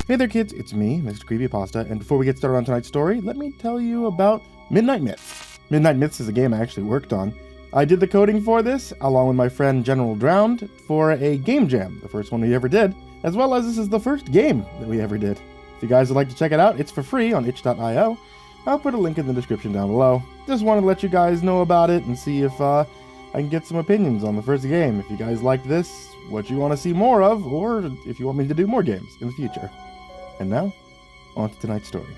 Hey there kids, it's me, MrCreepyPasta, and before we get started on tonight's story, let me tell you about Midnight Myths. Midnight Myths is a game I actually worked on. I did the coding for this, along with my friend General Drowned, for a game jam, the first one we ever did, as well as this is the first game that we ever did. If you guys would like to check it out, it's for free on itch.io. I'll put a link in the description down below. Just wanted to let you guys know about it and see if I can get some opinions on the first game. If you guys like this, what you want to see more of, or if you want me to do more games in the future. And now, on to tonight's story.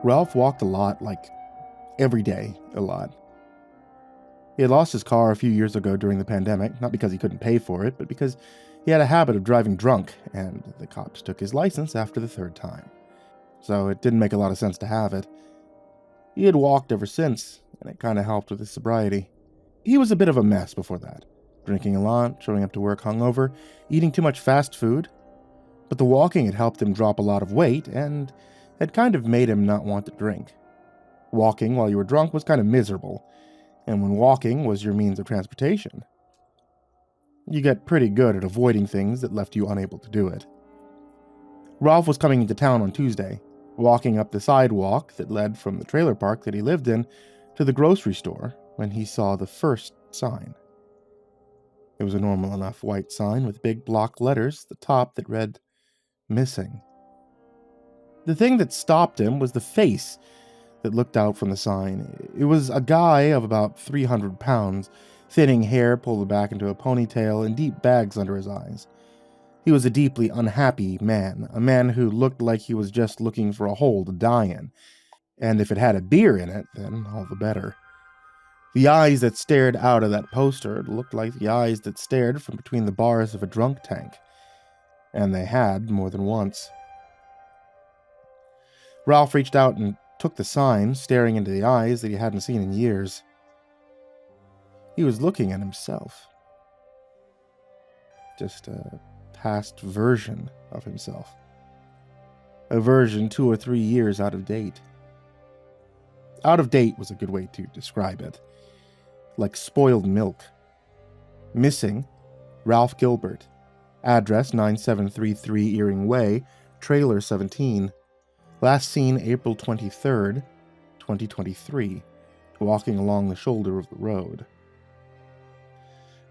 Ralph walked a lot, like every day, a lot. He had lost his car a few years ago during the pandemic, not because he couldn't pay for it, but because he had a habit of driving drunk, and the cops took his license after the third time. So it didn't make a lot of sense to have it. He had walked ever since, and it kind of helped with his sobriety. He was a bit of a mess before that, drinking a lot, showing up to work hungover, eating too much fast food. But the walking had helped him drop a lot of weight, and had kind of made him not want to drink. Walking while you were drunk was kind of miserable, and when walking was your means of transportation, you get pretty good at avoiding things that left you unable to do it. Ralph was coming into town on Tuesday, walking up the sidewalk that led from the trailer park that he lived in to the grocery store, when he saw the first sign. It was a normal enough white sign with big block letters at the top that read, "Missing." The thing that stopped him was the face that looked out from the sign. It was a guy of about 300 pounds, thinning hair pulled back into a ponytail and deep bags under his eyes. He was a deeply unhappy man, a man who looked like he was just looking for a hole to die in, and if it had a beer in it, then all the better. The eyes that stared out of that poster looked like the eyes that stared from between the bars of a drunk tank. And they had more than once. Ralph reached out and took the sign, staring into the eyes that he hadn't seen in years. He was looking at himself. Just a past version of himself. A version 2 or 3 years out of date. Out of date was a good way to describe it. Like spoiled milk. Missing, Ralph Gilbert. Address 9733 Earring Way, Trailer 17. Last seen April 23rd, 2023, walking along the shoulder of the road.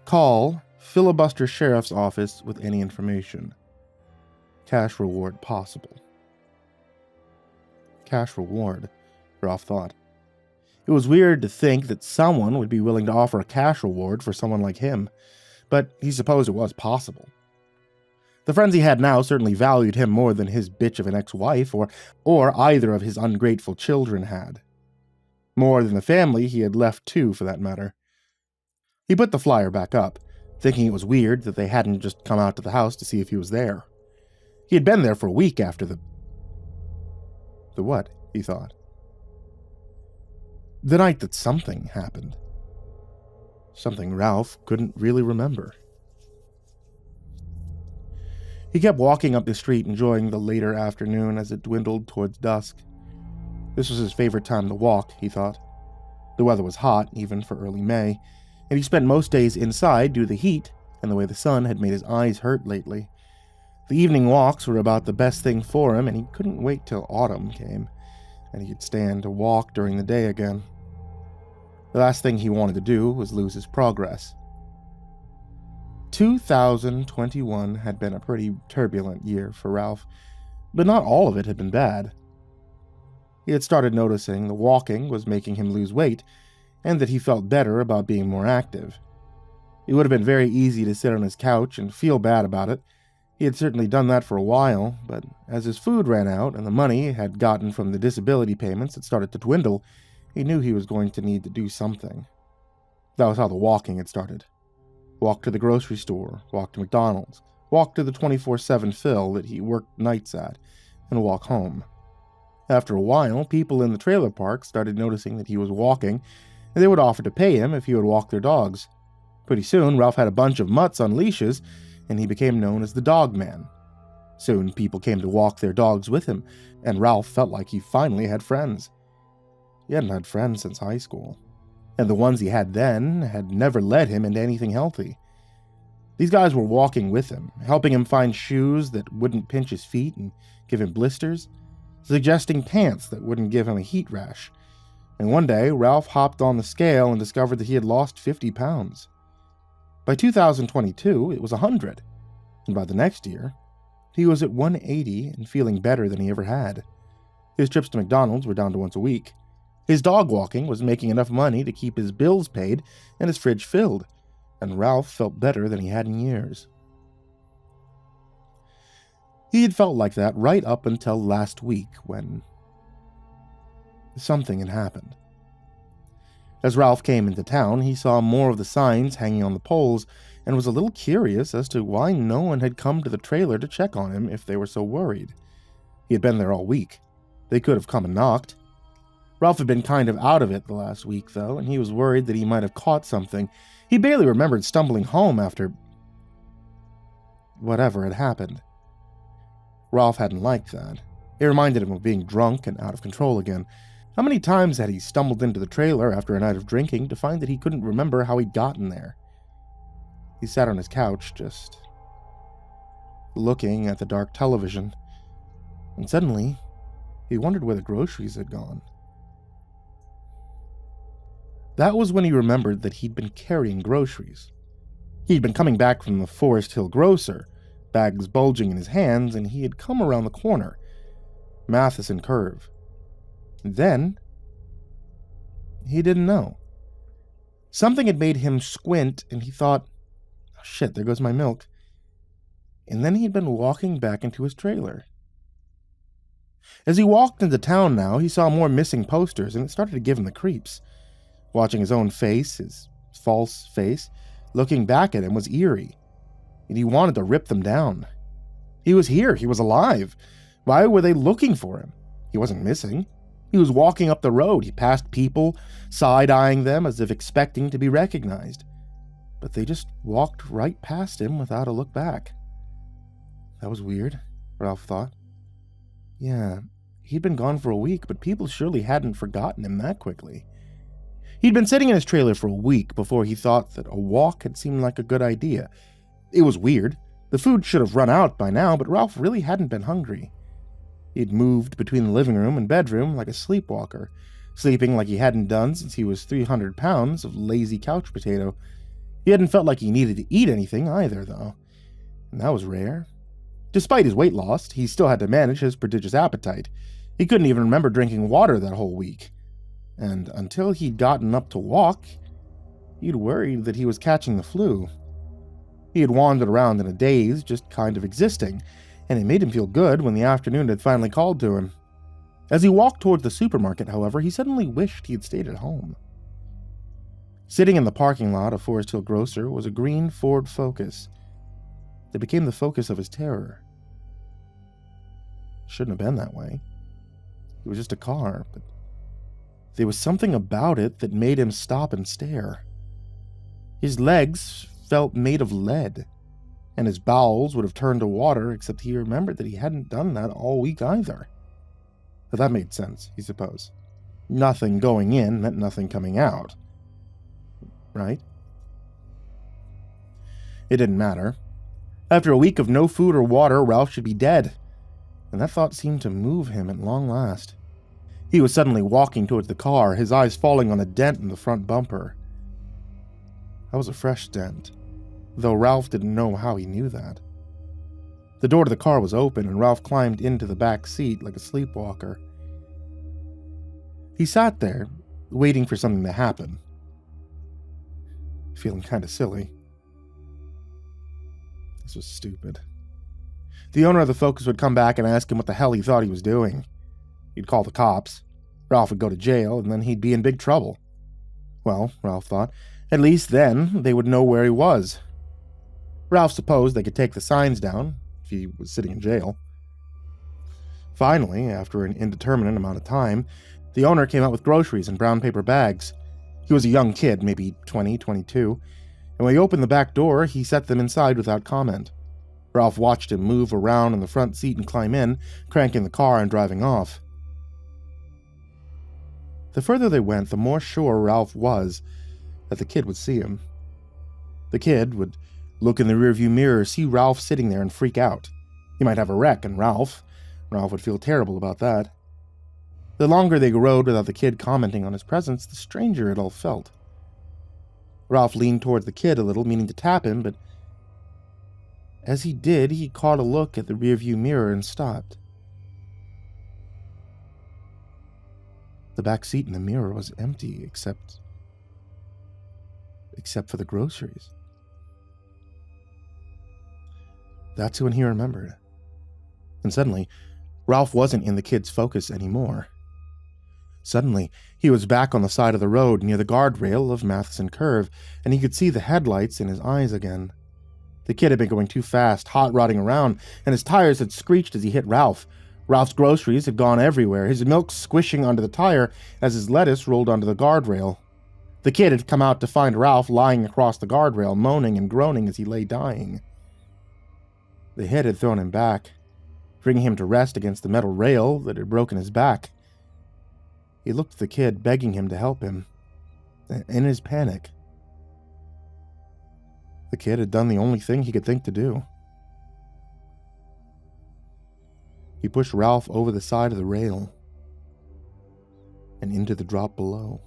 Call Filibuster Sheriff's Office with any information. Cash reward possible. Cash reward, Ralph thought. It was weird to think that someone would be willing to offer a cash reward for someone like him, but he supposed it was possible. The friends he had now certainly valued him more than his bitch of an ex-wife or either of his ungrateful children had. More than the family he had left too, for that matter. He put the flyer back up, thinking it was weird that they hadn't just come out to the house to see if he was there. He had been there for a week after the what, he thought. The night that something happened. Something Ralph couldn't really remember. He kept walking up the street, enjoying the later afternoon as it dwindled towards dusk. This was his favorite time to walk, he thought. The weather was hot, even for early May, and he spent most days inside due to the heat and the way the sun had made his eyes hurt lately. The evening walks were about the best thing for him, and he couldn't wait till autumn came, and he could stand to walk during the day again. The last thing he wanted to do was lose his progress. 2021 had been a pretty turbulent year for Ralph, but not all of it had been bad. He had started noticing the walking was making him lose weight, and that he felt better about being more active. It would have been very easy to sit on his couch and feel bad about it. He had certainly done that for a while, but as his food ran out and the money he had gotten from the disability payments had started to dwindle, he knew he was going to need to do something. That was how the walking had started. Walk to the grocery store, walk to McDonald's, walk to the 24/7 Phil that he worked nights at, and walk home. After a while, people in the trailer park started noticing that he was walking, and they would offer to pay him if he would walk their dogs. Pretty soon, Ralph had a bunch of mutts on leashes, and he became known as the Dog Man. Soon, people came to walk their dogs with him, and Ralph felt like he finally had friends. He hadn't had friends since high school. and the ones he had then had never led him into anything healthy. These guys were walking with him, helping him find shoes that wouldn't pinch his feet and give him blisters, suggesting pants that wouldn't give him a heat rash. And one day, Ralph hopped on the scale and discovered that he had lost 50 pounds. By 2022, it was 100, and by the next year, he was at 180 and feeling better than he ever had. His trips to McDonald's were down to once a week. His dog walking was making enough money to keep his bills paid and his fridge filled, and Ralph felt better than he had in years. He had felt like that right up until last week when something had happened. As Ralph came into town, he saw more of the signs hanging on the poles and was a little curious as to why no one had come to the trailer to check on him if they were so worried. He had been there all week. They could have come and knocked. Ralph had been kind of out of it the last week, though, and he was worried that he might have caught something. He barely remembered stumbling home after whatever had happened. Ralph hadn't liked that. It reminded him of being drunk and out of control again. How many times had he stumbled into the trailer after a night of drinking to find that he couldn't remember how he'd gotten there? He sat on his couch, just looking at the dark television, and suddenly, he wondered where the groceries had gone. That was when he remembered that he'd been carrying groceries. He'd been coming back from the Forest Hill grocer, bags bulging in his hands, and he had come around the corner, Matheson Curve. Then, he didn't know. Something had made him squint, and he thought, oh, shit, there goes my milk. And then he'd been walking back into his trailer. As he walked into town now, he saw more missing posters, and it started to give him the creeps. Watching his own face, his false face, looking back at him was eerie, and he wanted to rip them down. He was here. He was alive. Why were they looking for him? He wasn't missing. He was walking up the road. He passed people, side-eyeing them as if expecting to be recognized. But they just walked right past him without a look back. That was weird, Ralph thought. Yeah, he'd been gone for a week, but people surely hadn't forgotten him that quickly. He'd been sitting in his trailer for a week before he thought that a walk had seemed like a good idea. It was weird. The food should have run out by now, but Ralph really hadn't been hungry. He'd moved between the living room and bedroom like a sleepwalker, sleeping like he hadn't done since he was 300 pounds of lazy couch potato. He hadn't felt like he needed to eat anything either, though, and that was rare. Despite his weight loss, he still had to manage his prodigious appetite. He couldn't even remember drinking water that whole week. And until he'd gotten up to walk, he'd worried that he was catching the flu. He had wandered around in a daze, just kind of existing, and it made him feel good when the afternoon had finally called to him. As he walked towards the supermarket, however, he suddenly wished he had stayed at home. Sitting in the parking lot of Forest Hill Grocer was a green Ford Focus that became the focus of his terror. It shouldn't have been that way. It was just a car, but there was something about it that made him stop and stare. His legs felt made of lead, and his bowels would have turned to water, except he remembered that he hadn't done that all week either. But that made sense, he supposed. Nothing going in meant nothing coming out. Right? It didn't matter. After a week of no food or water, Ralph should be dead, and that thought seemed to move him at long last. He was suddenly walking towards the car, his eyes falling on a dent in the front bumper. That was a fresh dent, though Ralph didn't know how he knew that. The door to the car was open, and Ralph climbed into the back seat like a sleepwalker. He sat there, waiting for something to happen, feeling kind of silly. This was stupid. The owner of the Focus would come back and ask him what the hell he thought he was doing. He'd call the cops. Ralph would go to jail, and then he'd be in big trouble. Well, Ralph thought, at least then they would know where he was. Ralph supposed they could take the signs down if he was sitting in jail. Finally, after an indeterminate amount of time, the owner came out with groceries in brown paper bags. He was a young kid, maybe 20, 22, and when he opened the back door, he set them inside without comment. Ralph watched him move around in the front seat and climb in, cranking the car and driving off. The further they went, the more sure Ralph was that the kid would see him. The kid would look in the rearview mirror, see Ralph sitting there, and freak out. He might have a wreck, and Ralph would feel terrible about that. The longer they rode without the kid commenting on his presence, the stranger it all felt. Ralph leaned towards the kid a little, meaning to tap him, but as he did, he caught a look at the rearview mirror and stopped. The back seat in the mirror was empty, except for the groceries. That's when he remembered. And suddenly, Ralph wasn't in the kid's focus anymore. Suddenly, he was back on the side of the road near the guardrail of Matheson Curve, and he could see the headlights in his eyes again. The kid had been going too fast, hot-rodding around, and his tires had screeched as he hit Ralph. Ralph's groceries had gone everywhere, his milk squishing onto the tire as his lettuce rolled onto the guardrail. The kid had come out to find Ralph lying across the guardrail, moaning and groaning as he lay dying. The hit had thrown him back, bringing him to rest against the metal rail that had broken his back. He looked at the kid, begging him to help him. In his panic, the kid had done the only thing he could think to do. He pushed Ralph over the side of the rail and into the drop below.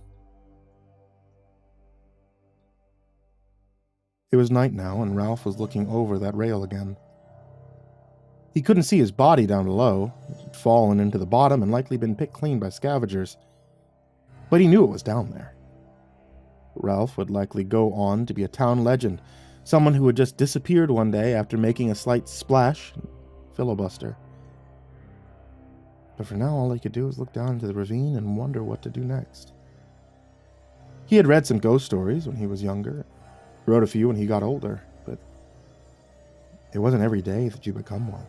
It was night now, and Ralph was looking over that rail again. He couldn't see his body down below. It had fallen into the bottom and likely been picked clean by scavengers. But he knew it was down there. Ralph would likely go on to be a town legend, someone who had just disappeared one day after making a slight splash and filibuster. But for now, all he could do was look down into the ravine and wonder what to do next. He had read some ghost stories when he was younger, wrote a few when he got older, but it wasn't every day that you become one.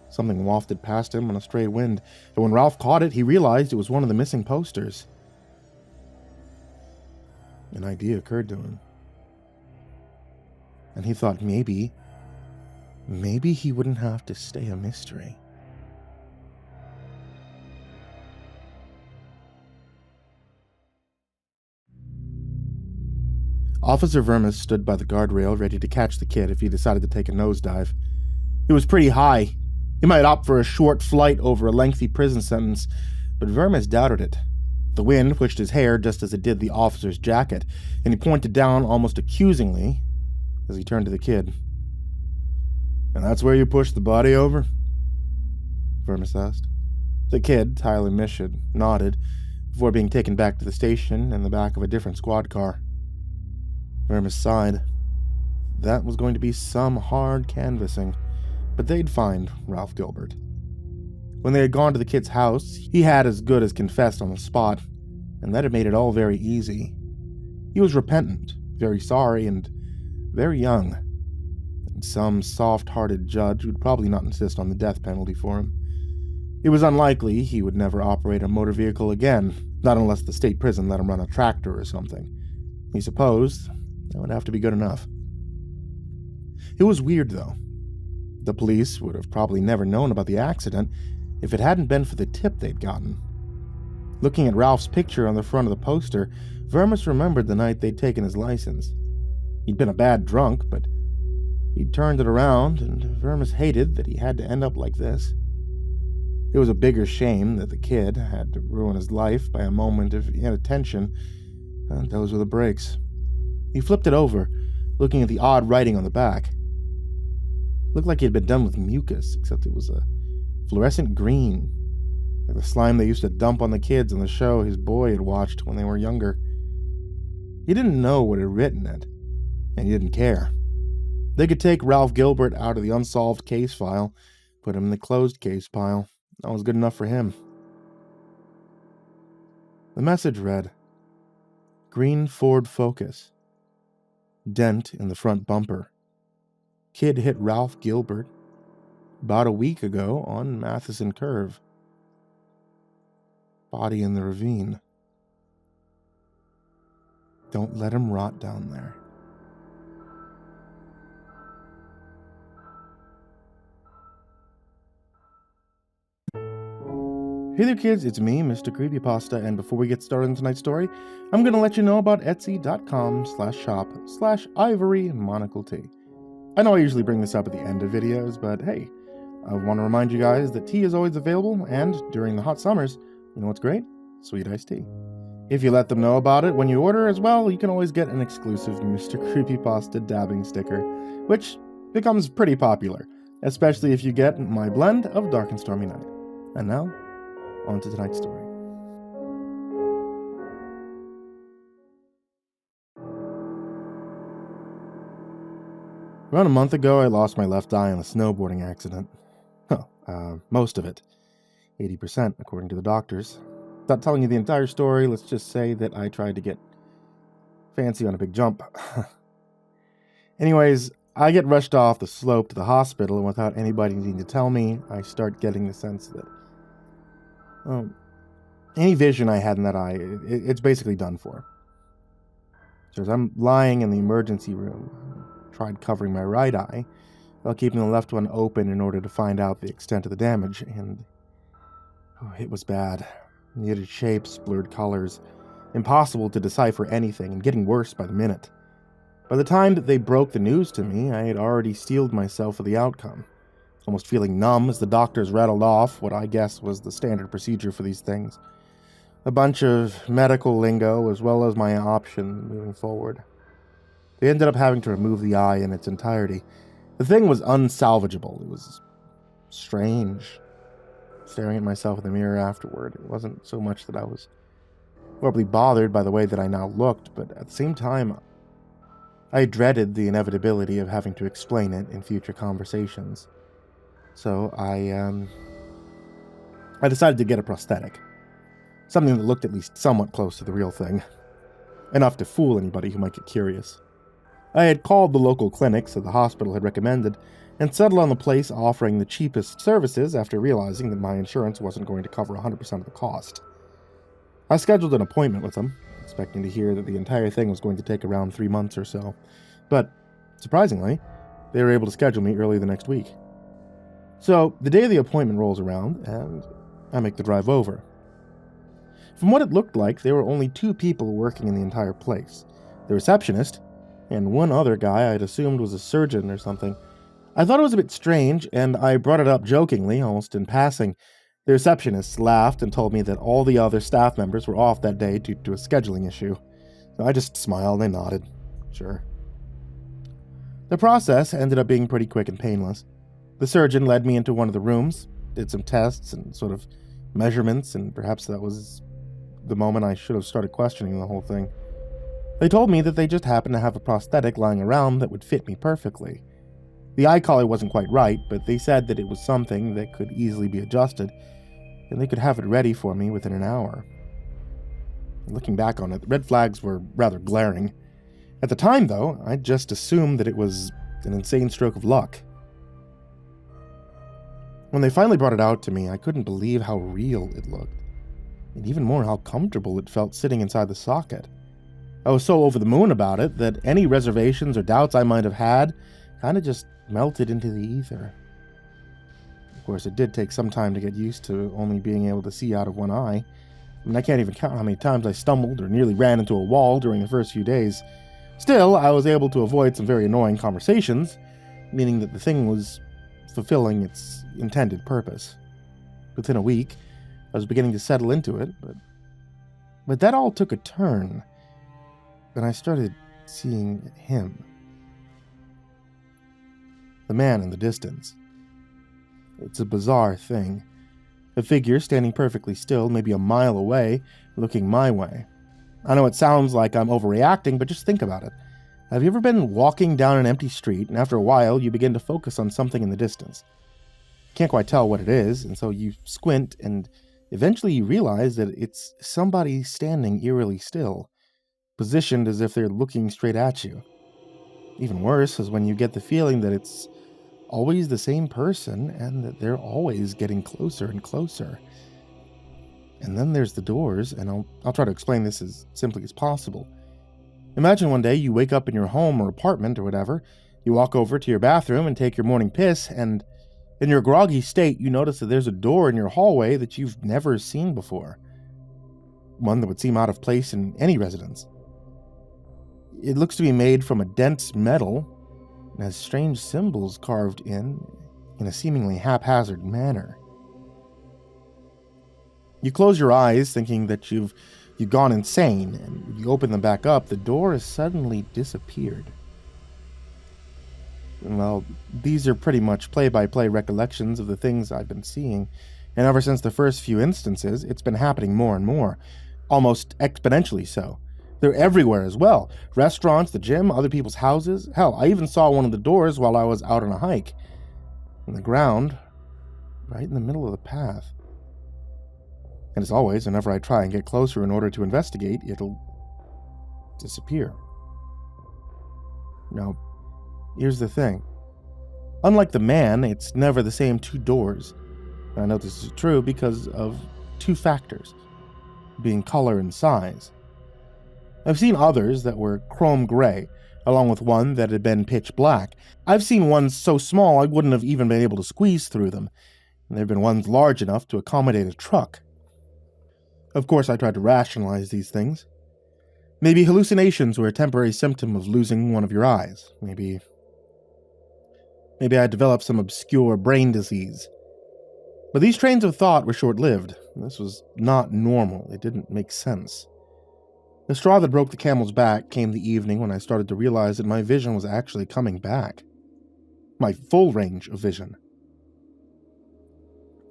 Something wafted past him on a stray wind, and when Ralph caught it, he realized it was one of the missing posters. An idea occurred to him. And he thought maybe he wouldn't have to stay a mystery. Officer Vermis stood by the guardrail ready to catch the kid if he decided to take a nosedive. It was pretty high. He might opt for a short flight over a lengthy prison sentence, but Vermis doubted it. The wind pushed his hair just as it did the officer's jacket, and he pointed down almost accusingly as he turned to the kid. "And that's where you pushed the body over?" Vermis asked. The kid, Tyler Mishad, nodded before being taken back to the station in the back of a different squad car. Vermis sighed. That was going to be some hard canvassing, but they'd find Ralph Gilbert. When they had gone to the kid's house, he had as good as confessed on the spot, and that had made it all very easy. He was repentant, very sorry, and very young. And some soft-hearted judge would probably not insist on the death penalty for him. It was unlikely he would never operate a motor vehicle again, not unless the state prison let him run a tractor or something. He supposed that would have to be good enough. It was weird, though. The police would have probably never known about the accident if it hadn't been for the tip they'd gotten. Looking at Ralph's picture on the front of the poster, Vermis remembered the night they'd taken his license. He'd been a bad drunk, but he'd turned it around, and Vermis hated that he had to end up like this. It was a bigger shame that the kid had to ruin his life by a moment of inattention, and those were the breaks. He flipped it over, looking at the odd writing on the back. It looked like it had been done with mucus, except it was a fluorescent green, like the slime they used to dump on the kids on the show his boy had watched when they were younger. He didn't know what had written it, and he didn't care. They could take Ralph Gilbert out of the unsolved case file, put him in the closed case pile. That was good enough for him. The message read, "Green Ford Focus. Dent in the front bumper. Kid hit Ralph Gilbert about a week ago on Matheson Curve. Body in the ravine. Don't let him rot down there." Hey there kids, it's me, MrCreepyPasta, and before we get started on tonight's story, I'm going to let you know about Etsy.com/shop/ivorymonocletea. I know I usually bring this up at the end of videos, but hey, I want to remind you guys that tea is always available, and during the hot summers, you know what's great? Sweet iced tea. If you let them know about it when you order as well, you can always get an exclusive MrCreepyPasta dabbing sticker, which becomes pretty popular, especially if you get my blend of Dark and Stormy Night. And now, on to tonight's story. Around a month ago, I lost my left eye in a snowboarding accident. Most of it. 80%, according to the doctors. Without telling you the entire story, let's just say that I tried to get fancy on a big jump. Anyways, I get rushed off the slope to the hospital, and without anybody needing to tell me, I start getting the sense that any vision I had in that eye, it's basically done for. So as I'm lying in the emergency room, I tried covering my right eye while keeping the left one open in order to find out the extent of the damage, and it was bad. Muted shapes, blurred colors, impossible to decipher anything, and getting worse by the minute. By the time that they broke the news to me, I had already steeled myself for the outcome, almost feeling numb as the doctors rattled off what I guess was the standard procedure for these things. A bunch of medical lingo as well as my option moving forward. They ended up having to remove the eye in its entirety. The thing was unsalvageable. It was strange. Staring at myself in the mirror afterward, it wasn't so much that I was horribly bothered by the way that I now looked, but at the same time, I dreaded the inevitability of having to explain it in future conversations. So I decided to get a prosthetic. Something that looked at least somewhat close to the real thing. Enough to fool anybody who might get curious. I had called the local clinics that the hospital had recommended and settled on the place offering the cheapest services after realizing that my insurance wasn't going to cover 100% of the cost. I scheduled an appointment with them, expecting to hear that the entire thing was going to take around 3 months or so. But, surprisingly, they were able to schedule me early the next week. So, the day of the appointment rolls around, and I make the drive over. From what it looked like, there were only 2 people working in the entire place. The receptionist, and one other guy I'd assumed was a surgeon or something. I thought it was a bit strange, and I brought it up jokingly, almost in passing. The receptionist laughed and told me that all the other staff members were off that day due to a scheduling issue. So I just smiled and nodded. Sure. The process ended up being pretty quick and painless. The surgeon led me into one of the rooms, did some tests and sort of measurements, and perhaps that was the moment I should have started questioning the whole thing. They told me that they just happened to have a prosthetic lying around that would fit me perfectly. The eye collar wasn't quite right, but they said that it was something that could easily be adjusted, and they could have it ready for me within an hour. Looking back on it, the red flags were rather glaring. At the time, though, I just assumed that it was an insane stroke of luck. When they finally brought it out to me, I couldn't believe how real it looked, and even more how comfortable it felt sitting inside the socket. I was so over the moon about it that any reservations or doubts I might have had kind of just melted into the ether. Of course, it did take some time to get used to only being able to see out of one eye. I mean, I can't even count how many times I stumbled or nearly ran into a wall during the first few days. Still, I was able to avoid some very annoying conversations, meaning that the thing was fulfilling its intended purpose. Within a week, I was beginning to settle into it, but that all took a turn, and I started seeing him. The man in the distance. It's a bizarre thing. A figure standing perfectly still, maybe a mile away, looking my way. I know it sounds like I'm overreacting, but just think about it. Have you ever been walking down an empty street, and after a while you begin to focus on something in the distance? Can't quite tell what it is, and so you squint, and eventually you realize that it's somebody standing eerily still, positioned as if they're looking straight at you. Even worse is when you get the feeling that it's always the same person, and that they're always getting closer and closer. And then there's the doors, and I'll try to explain this as simply as possible. Imagine one day you wake up in your home or apartment or whatever, you walk over to your bathroom and take your morning piss, and In your groggy state, you notice that there's a door in your hallway that you've never seen before. One that would seem out of place in any residence. It looks to be made from a dense metal and has strange symbols carved in a seemingly haphazard manner. You close your eyes thinking that you've gone insane, and when you open them back up, the door has suddenly disappeared. Well, these are pretty much play-by-play recollections of the things I've been seeing, and ever since the first few instances, it's been happening more and more, almost exponentially so. They're everywhere as well. Restaurants, the gym, other people's houses. Hell, I even saw one of the doors while I was out on a hike. On the ground, right in the middle of the path. And as always, whenever I try and get closer in order to investigate, it'll disappear. Now, here's the thing. Unlike the man, it's never the same two doors. I know this is true because of two factors, being color and size. I've seen others that were chrome gray, along with one that had been pitch black. I've seen ones so small I wouldn't have even been able to squeeze through them, and there have been ones large enough to accommodate a truck. Of course, I tried to rationalize these things. Maybe hallucinations were a temporary symptom of losing one of your eyes. Maybe I had developed some obscure brain disease. But these trains of thought were short-lived. This was not normal. It didn't make sense. The straw that broke the camel's back came the evening when I started to realize that my vision was actually coming back. My full range of vision.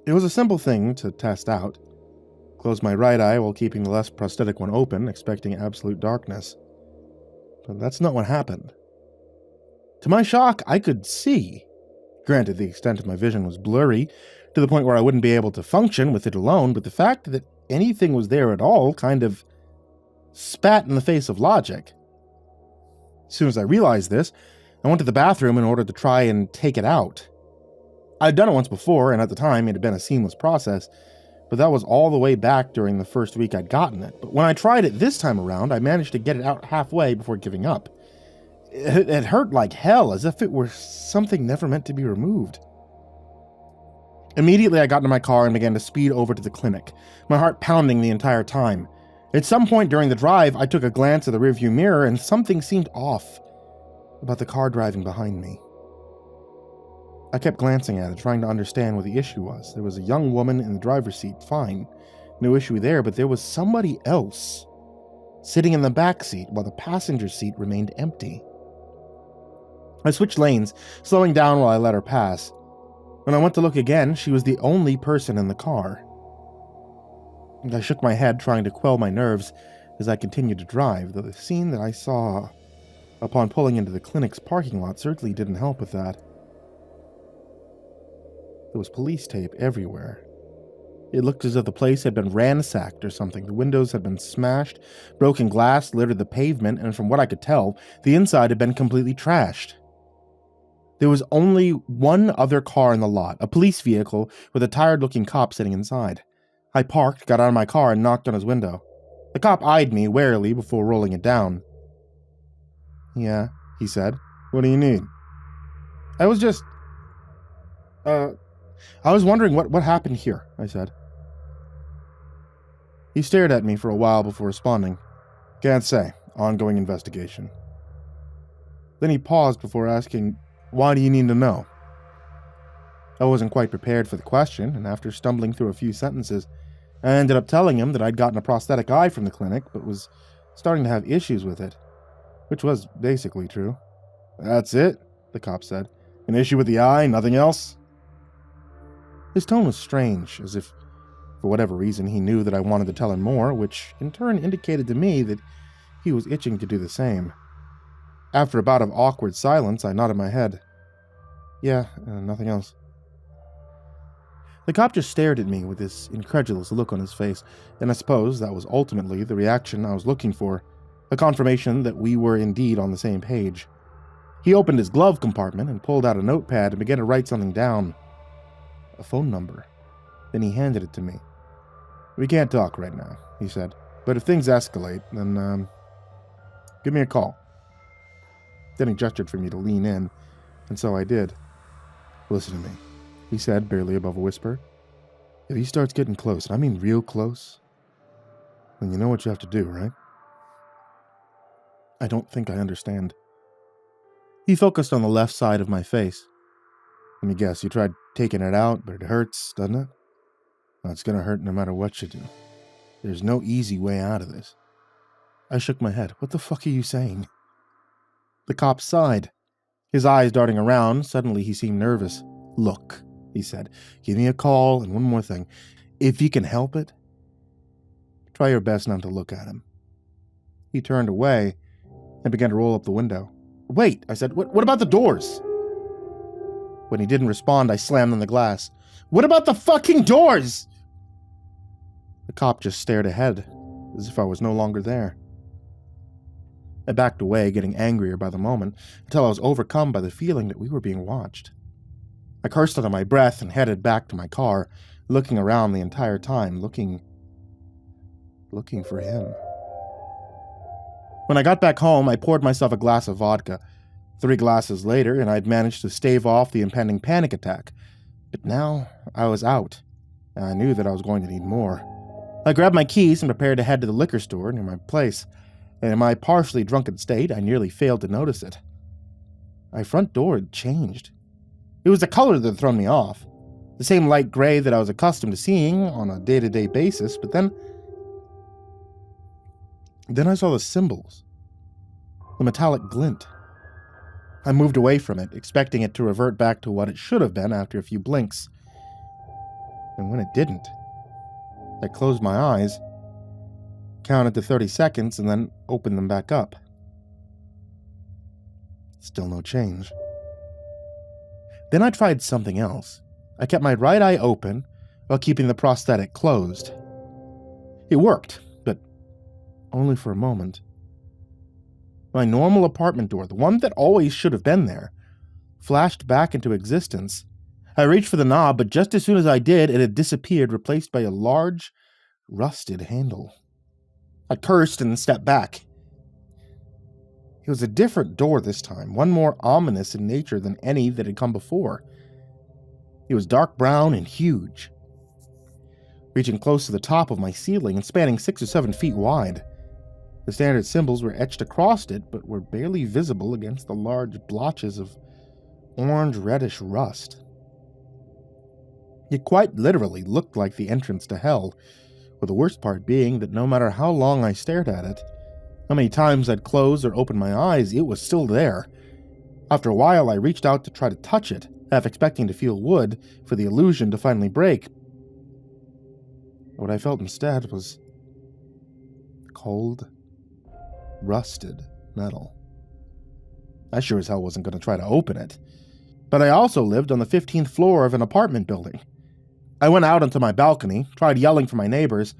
It was a simple thing to test out. Close my right eye while keeping the less prosthetic one open, expecting absolute darkness. But that's not what happened. To my shock, I could see. Granted, the extent of my vision was blurry, to the point where I wouldn't be able to function with it alone, but the fact that anything was there at all kind of spat in the face of logic. As soon as I realized this, I went to the bathroom in order to try and take it out. I'd done it once before, and at the time it had been a seamless process, but that was all the way back during the first week I'd gotten it. But when I tried it this time around, I managed to get it out halfway before giving up. It hurt like hell, as if it were something never meant to be removed. Immediately I got into my car and began to speed over to the clinic, my heart pounding the entire time. At some point during the drive, I took a glance at the rearview mirror and something seemed off about the car driving behind me. I kept glancing at it, trying to understand what the issue was. There was a young woman in the driver's seat, fine. No issue there, but there was somebody else sitting in the back seat while the passenger seat remained empty. I switched lanes, slowing down while I let her pass. When I went to look again, she was the only person in the car. I shook my head, trying to quell my nerves as I continued to drive, though the scene that I saw upon pulling into the clinic's parking lot certainly didn't help with that. There was police tape everywhere. It looked as if the place had been ransacked or something. The windows had been smashed, broken glass littered the pavement, and from what I could tell, the inside had been completely trashed. There was only one other car in the lot, a police vehicle with a tired-looking cop sitting inside. I parked, got out of my car, and knocked on his window. The cop eyed me warily before rolling it down. "Yeah," he said. "What do you need?" I was wondering what happened here," I said. He stared at me for a while before responding. "Can't say. Ongoing investigation." Then he paused before asking, "Why do you need to know?" I wasn't quite prepared for the question, and after stumbling through a few sentences, I ended up telling him that I'd gotten a prosthetic eye from the clinic, but was starting to have issues with it. Which was basically true. "That's it?" the cop said. "An issue with the eye, nothing else?" His tone was strange, as if, for whatever reason, he knew that I wanted to tell him more, which in turn indicated to me that he was itching to do the same. After a bout of awkward silence, I nodded my head. "Yeah, nothing else." The cop just stared at me with this incredulous look on his face, and I suppose that was ultimately the reaction I was looking for, a confirmation that we were indeed on the same page. He opened his glove compartment and pulled out a notepad and began to write something down. A phone number. Then he handed it to me. "We can't talk right now," he said, "but if things escalate, then, give me a call." Then he gestured for me to lean in, and so I did. "Listen to me. he said, barely above a whisper. If he starts getting close, and I mean real close, then you know what you have to do, right? I don't think I understand. He focused on the left side of my face. Let me guess, you tried taking it out, but it hurts, doesn't it? Well, it's gonna hurt no matter what you do. There's no easy way out of this. I shook my head. What the fuck are you saying? The cop sighed, his eyes darting around. Suddenly he seemed nervous. Look, he said, give me a call, and one more thing. If you can help it, try your best not to look at him. He turned away and began to roll up the window. Wait, I said, what about the doors? When he didn't respond, I slammed on the glass. What about the fucking doors? The cop just stared ahead, as if I was no longer there. I backed away, getting angrier by the moment, until I was overcome by the feeling that we were being watched. I cursed under my breath and headed back to my car, looking around the entire time, looking for him. When I got back home, I poured myself a glass of vodka. 3 glasses later, and I'd managed to stave off the impending panic attack. But now, I was out, and I knew that I was going to need more. I grabbed my keys and prepared to head to the liquor store near my place, and in my partially drunken state, I nearly failed to notice it. My front door had changed. It was the color that had thrown me off, the same light gray that I was accustomed to seeing on a day-to-day basis, but then I saw the symbols, the metallic glint. I moved away from it, expecting it to revert back to what it should have been after a few blinks. And when it didn't, I closed my eyes, counted to 30 seconds, and then opened them back up. Still no change. Then I tried something else. I kept my right eye open while keeping the prosthetic closed. It worked, but only for a moment. My normal apartment door, the one that always should have been there, flashed back into existence. I reached for the knob, but just as soon as I did, it had disappeared, replaced by a large, rusted handle. I cursed and stepped back. It was a different door this time, one more ominous in nature than any that had come before. It was dark brown and huge, reaching close to the top of my ceiling and spanning 6 or 7 feet wide. The standard symbols were etched across it, but were barely visible against the large blotches of orange-reddish rust. It quite literally looked like the entrance to hell, with the worst part being that no matter how long I stared at it, how many times I'd close or open my eyes, it was still there. After a while, I reached out to try to touch it, half expecting to feel wood for the illusion to finally break. What I felt instead was cold, rusted metal. I sure as hell wasn't going to try to open it. But I also lived on the 15th floor of an apartment building. I went out onto my balcony, tried yelling for my neighbors.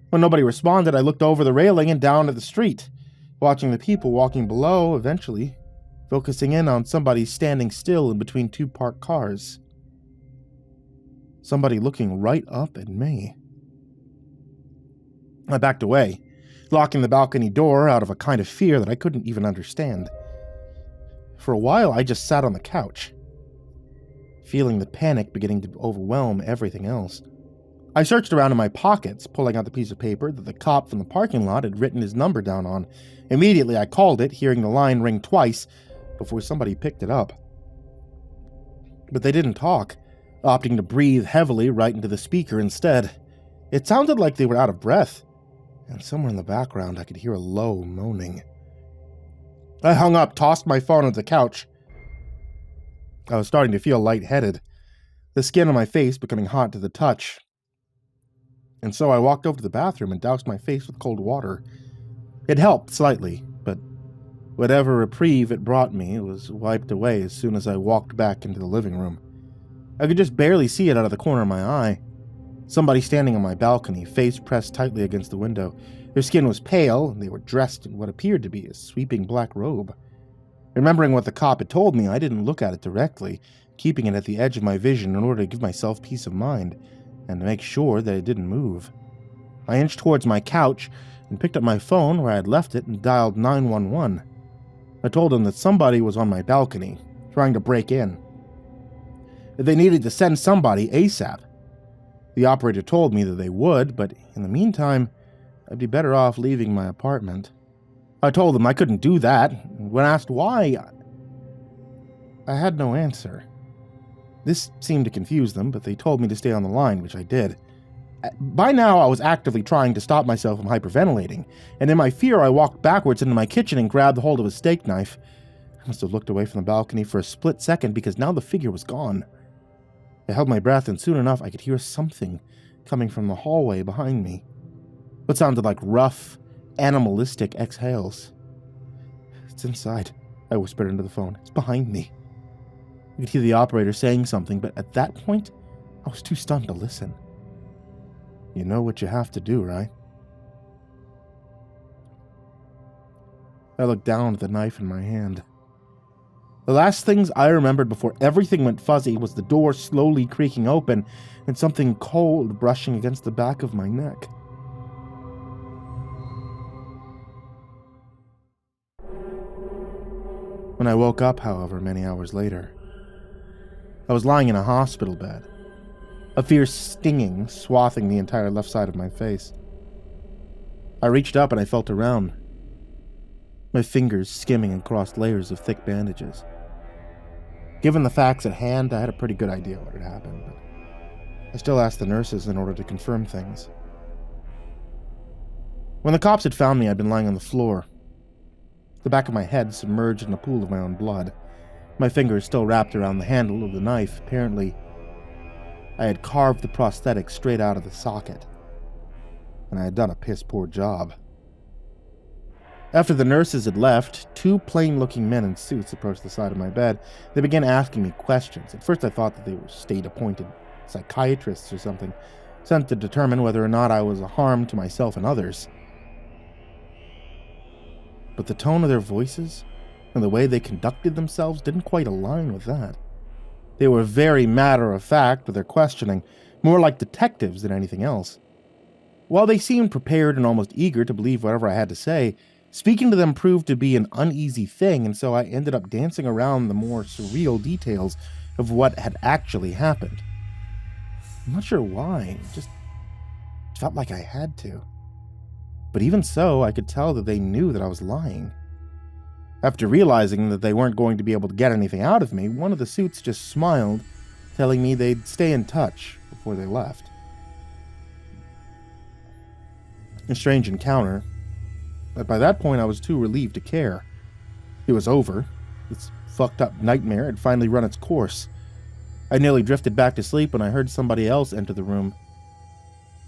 When nobody responded, I looked over the railing and down at the street, watching the people walking below, eventually focusing in on somebody standing still in between 2 parked cars. Somebody looking right up at me. I backed away, locking the balcony door out of a kind of fear that I couldn't even understand. For a while, I just sat on the couch, feeling the panic beginning to overwhelm everything else. I searched around in my pockets, pulling out the piece of paper that the cop from the parking lot had written his number down on. Immediately, I called it, hearing the line ring twice before somebody picked it up. But they didn't talk, opting to breathe heavily right into the speaker instead. It sounded like they were out of breath, and somewhere in the background I could hear a low moaning. I hung up, tossed my phone onto the couch. I was starting to feel lightheaded, the skin on my face becoming hot to the touch. And so I walked over to the bathroom and doused my face with cold water. It helped slightly, but whatever reprieve it brought me was wiped away as soon as I walked back into the living room. I could just barely see it out of the corner of my eye. Somebody standing on my balcony, face pressed tightly against the window. Their skin was pale, and they were dressed in what appeared to be a sweeping black robe. Remembering what the cop had told me, I didn't look at it directly, keeping it at the edge of my vision in order to give myself peace of mind, and to make sure that it didn't move. I inched towards my couch and picked up my phone where I had left it and dialed 911. I told them that somebody was on my balcony, trying to break in. They needed to send somebody ASAP. The operator told me that they would, but in the meantime, I'd be better off leaving my apartment. I told them I couldn't do that. When asked why, I had no answer. This seemed to confuse them, but they told me to stay on the line, which I did. By now, I was actively trying to stop myself from hyperventilating, and in my fear, I walked backwards into my kitchen and grabbed hold of a steak knife. I must have looked away from the balcony for a split second because now the figure was gone. I held my breath, and soon enough, I could hear something coming from the hallway behind me. What sounded like rough, animalistic exhales. "It's inside," I whispered into the phone. "It's behind me." I could hear the operator saying something, but at that point, I was too stunned to listen. "You know what you have to do, right?" I looked down at the knife in my hand. The last things I remembered before everything went fuzzy was the door slowly creaking open and something cold brushing against the back of my neck. When I woke up, however, many hours later, I was lying in a hospital bed, a fierce stinging swathing the entire left side of my face. I reached up and I felt around, my fingers skimming across layers of thick bandages. Given the facts at hand, I had a pretty good idea what had happened, but I still asked the nurses in order to confirm things. When the cops had found me, I'd been lying on the floor, the back of my head submerged in a pool of my own blood, my fingers still wrapped around the handle of the knife. Apparently, I had carved the prosthetic straight out of the socket, and I had done a piss-poor job. After the nurses had left, two plain-looking men in suits approached the side of my bed. They began asking me questions. At first I thought that they were state-appointed psychiatrists or something, sent to determine whether or not I was a harm to myself and others. But the tone of their voices and the way they conducted themselves didn't quite align with that. They were very matter-of-fact with their questioning, more like detectives than anything else. While they seemed prepared and almost eager to believe whatever I had to say, speaking to them proved to be an uneasy thing, and so I ended up dancing around the more surreal details of what had actually happened. I'm not sure why, it just felt like I had to. But even so, I could tell that they knew that I was lying. After realizing that they weren't going to be able to get anything out of me, one of the suits just smiled, telling me they'd stay in touch before they left. A strange encounter, but by that point I was too relieved to care. It was over. This fucked up nightmare had finally run its course. I nearly drifted back to sleep when I heard somebody else enter the room.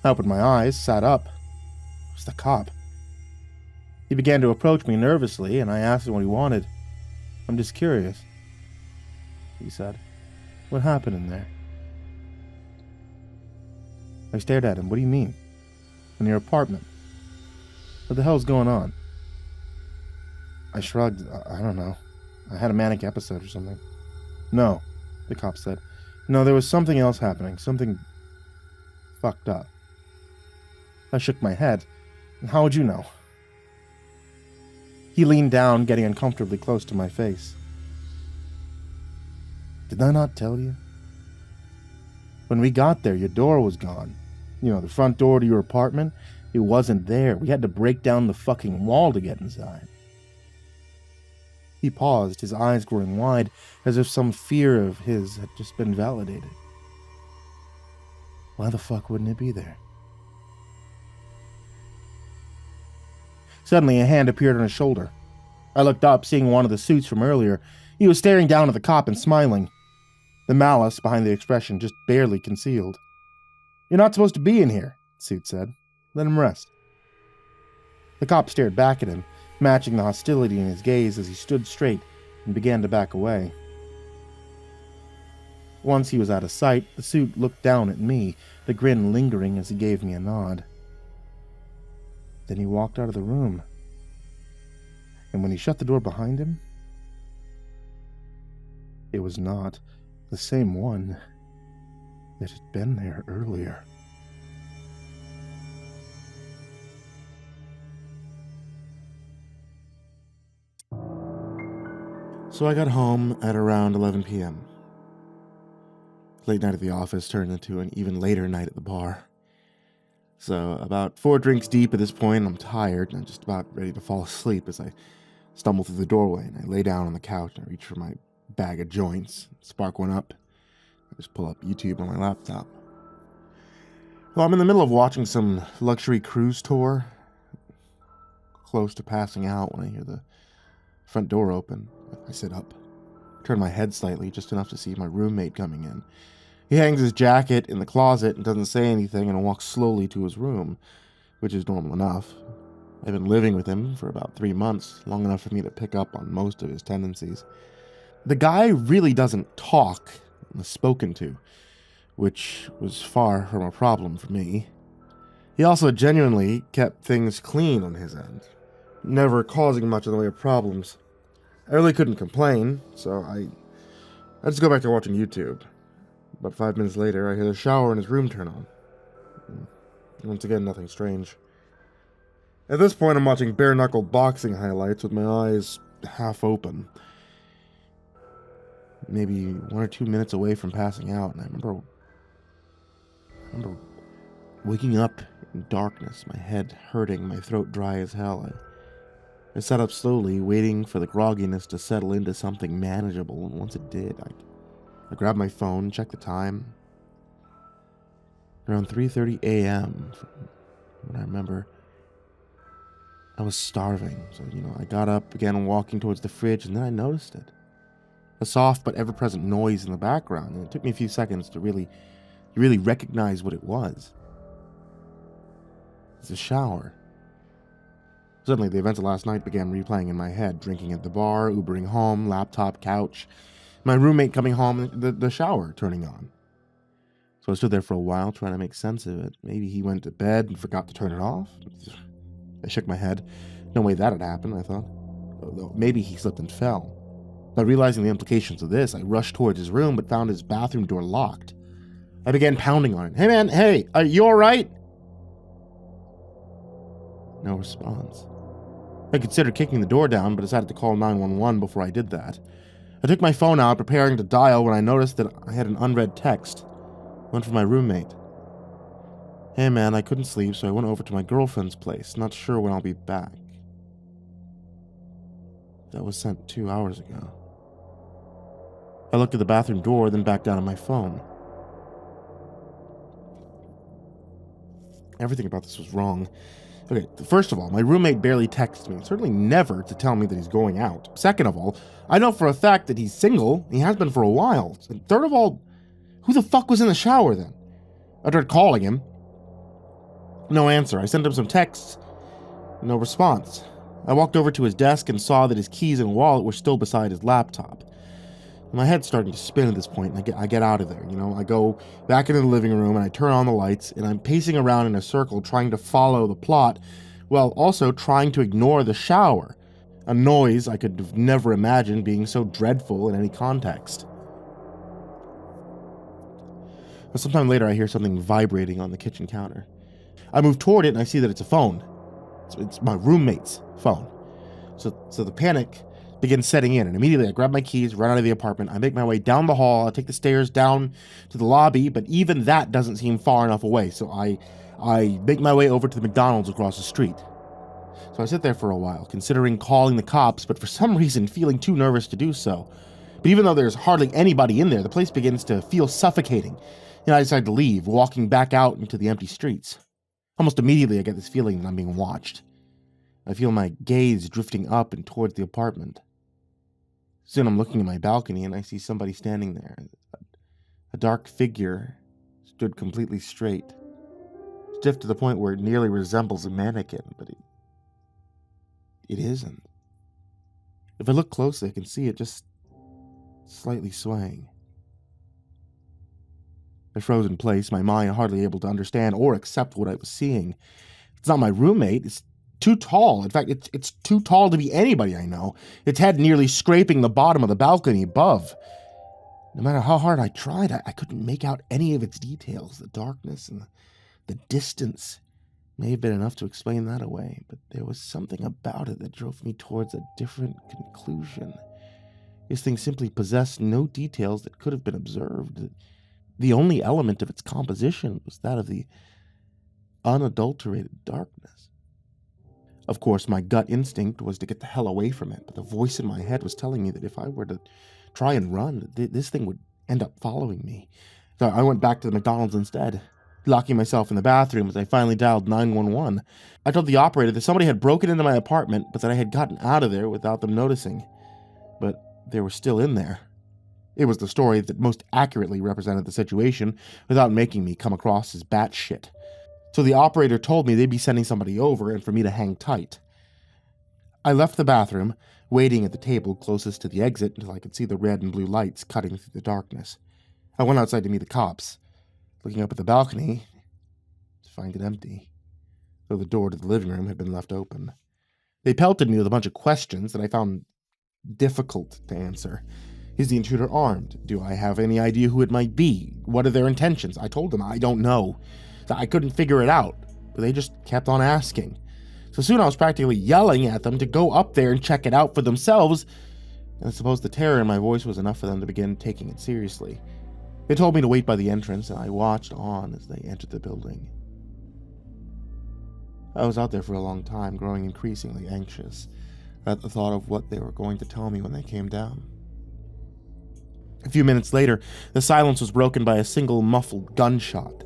I opened my eyes, sat up. It was the cop. He began to approach me nervously, and I asked him what he wanted. "I'm just curious," he said. "What happened in there?" I stared at him. "What do you mean? In your apartment? What the hell's going on?" I shrugged. I don't know. I had a manic episode or something." "No," the cop said. "No, there was something else happening. Something fucked up." I shook my head. "How would you know?" He leaned down, getting uncomfortably close to my face. "Did I not tell you? When we got there, your door was gone. You know, the front door to your apartment. It wasn't there. We had to break down the fucking wall to get inside." He paused, his eyes growing wide, as if some fear of his had just been validated. "Why the fuck wouldn't it be there?" Suddenly, a hand appeared on his shoulder. I looked up, seeing one of the suits from earlier. He was staring down at the cop and smiling, the malice behind the expression just barely concealed. "You're not supposed to be in here," the suit said. "Let him rest." The cop stared back at him, matching the hostility in his gaze as he stood straight and began to back away. Once he was out of sight, the suit looked down at me, the grin lingering as he gave me a nod. Then he walked out of the room. And when he shut the door behind him, it was not the same one that had been there earlier. So I got home at around 11 p.m. Late night at the office turned into an even later night at the bar. So about 4 drinks deep at this point, I'm tired and I'm just about ready to fall asleep as I stumble through the doorway and I lay down on the couch and I reach for my bag of joints, spark one up. I just pull up YouTube on my laptop. Well, I'm in the middle of watching some luxury cruise tour, close to passing out when I hear the front door open. I sit up, turn my head slightly, just enough to see my roommate coming in. He hangs his jacket in the closet and doesn't say anything and walks slowly to his room, which is normal enough. I've been living with him for about 3 months, long enough for me to pick up on most of his tendencies. The guy really doesn't talk unless spoken to, which was far from a problem for me. He also genuinely kept things clean on his end, never causing much in the way of problems. I really couldn't complain, so I just go back to watching YouTube. About 5 minutes later, I hear the shower in his room turn on. Once again, nothing strange. At this point, I'm watching bare-knuckle boxing highlights with my eyes half open. Maybe 1 or 2 minutes away from passing out, and I remember waking up in darkness, my head hurting, my throat dry as hell. I sat up slowly, waiting for the grogginess to settle into something manageable, and once it did, I grabbed my phone, checked the time. Around 3:30 a.m., from what I remember, I was starving, so, I got up, began walking towards the fridge, and then I noticed it. A soft but ever-present noise in the background, and it took me a few seconds to really recognize what it was. It's a shower. Suddenly, the events of last night began replaying in my head, drinking at the bar, Ubering home, laptop, couch, my roommate coming home, the shower turning on. So I stood there for a while trying to make sense of it. Maybe he went to bed and forgot to turn it off. I shook my head. No way that had happened, I thought. Maybe he slipped and fell. But realizing the implications of this, I rushed towards his room but found his bathroom door locked. I began pounding on it. Hey man, hey, are you alright? No response. I considered kicking the door down, but decided to call 911 before I did that. I took my phone out, preparing to dial, when I noticed that I had an unread text. One from my roommate. Hey man, I couldn't sleep, so I went over to my girlfriend's place. Not sure when I'll be back. That was sent 2 hours ago. I looked at the bathroom door, then back down on my phone. Everything about this was wrong. Okay, first of all, my roommate barely texts me, certainly never to tell me that he's going out. Second of all, I know for a fact that he's single. He has been for a while. And third of all, who the fuck was in the shower then? I tried calling him. No answer. I sent him some texts. No response. I walked over to his desk and saw that his keys and wallet were still beside his laptop. My head's starting to spin at this point, and I get out of there, I go back into the living room, and I turn on the lights, and I'm pacing around in a circle trying to follow the plot, while also trying to ignore the shower, a noise I could have never imagined being so dreadful in any context. But sometime later, I hear something vibrating on the kitchen counter. I move toward it, and I see that it's a phone. It's my roommate's phone. So the panic begins setting in, and immediately I grab my keys, run out of the apartment. I make my way down the hall. I take the stairs down to the lobby, but even that doesn't seem far enough away, so I make my way over to the McDonald's across the street. So I sit there for a while, considering calling the cops, but for some reason feeling too nervous to do so. But even though there's hardly anybody in there, the place begins to feel suffocating, and I decide to leave, walking back out into the empty streets. Almost immediately I get this feeling that I'm being watched. I feel my gaze drifting up and towards the apartment. Soon I'm looking at my balcony and I see somebody standing there. A dark figure stood completely straight, stiff to the point where it nearly resembles a mannequin, but it isn't. If I look closely, I can see it just slightly swaying. I froze in place, my mind hardly able to understand or accept what I was seeing. It's not my roommate. It's too tall. In fact, it's too tall to be anybody I know. Its head nearly scraping the bottom of the balcony above. No matter how hard I tried, I couldn't make out any of its details. The darkness and the distance may have been enough to explain that away, but there was something about it that drove me towards a different conclusion. This thing simply possessed no details that could have been observed. the only element of its composition was that of the unadulterated darkness. Of course, my gut instinct was to get the hell away from it, but the voice in my head was telling me that if I were to try and run, this thing would end up following me. So I went back to the McDonald's instead, locking myself in the bathroom as I finally dialed 911. I told the operator that somebody had broken into my apartment, but that I had gotten out of there without them noticing. But they were still in there. It was the story that most accurately represented the situation without making me come across as batshit. So the operator told me they'd be sending somebody over and for me to hang tight. I left the bathroom, waiting at the table closest to the exit until I could see the red and blue lights cutting through the darkness. I went outside to meet the cops, looking up at the balcony to find it empty, though the door to the living room had been left open. They pelted me with a bunch of questions that I found difficult to answer. Is the intruder armed? Do I have any idea who it might be? What are their intentions? I told them I don't know. I couldn't figure it out, but they just kept on asking. So soon I was practically yelling at them to go up there and check it out for themselves, and I suppose the terror in my voice was enough for them to begin taking it seriously. They told me to wait by the entrance, and I watched on as they entered the building. I was out there for a long time, growing increasingly anxious at the thought of what they were going to tell me when they came down. A few minutes later, the silence was broken by a single muffled gunshot.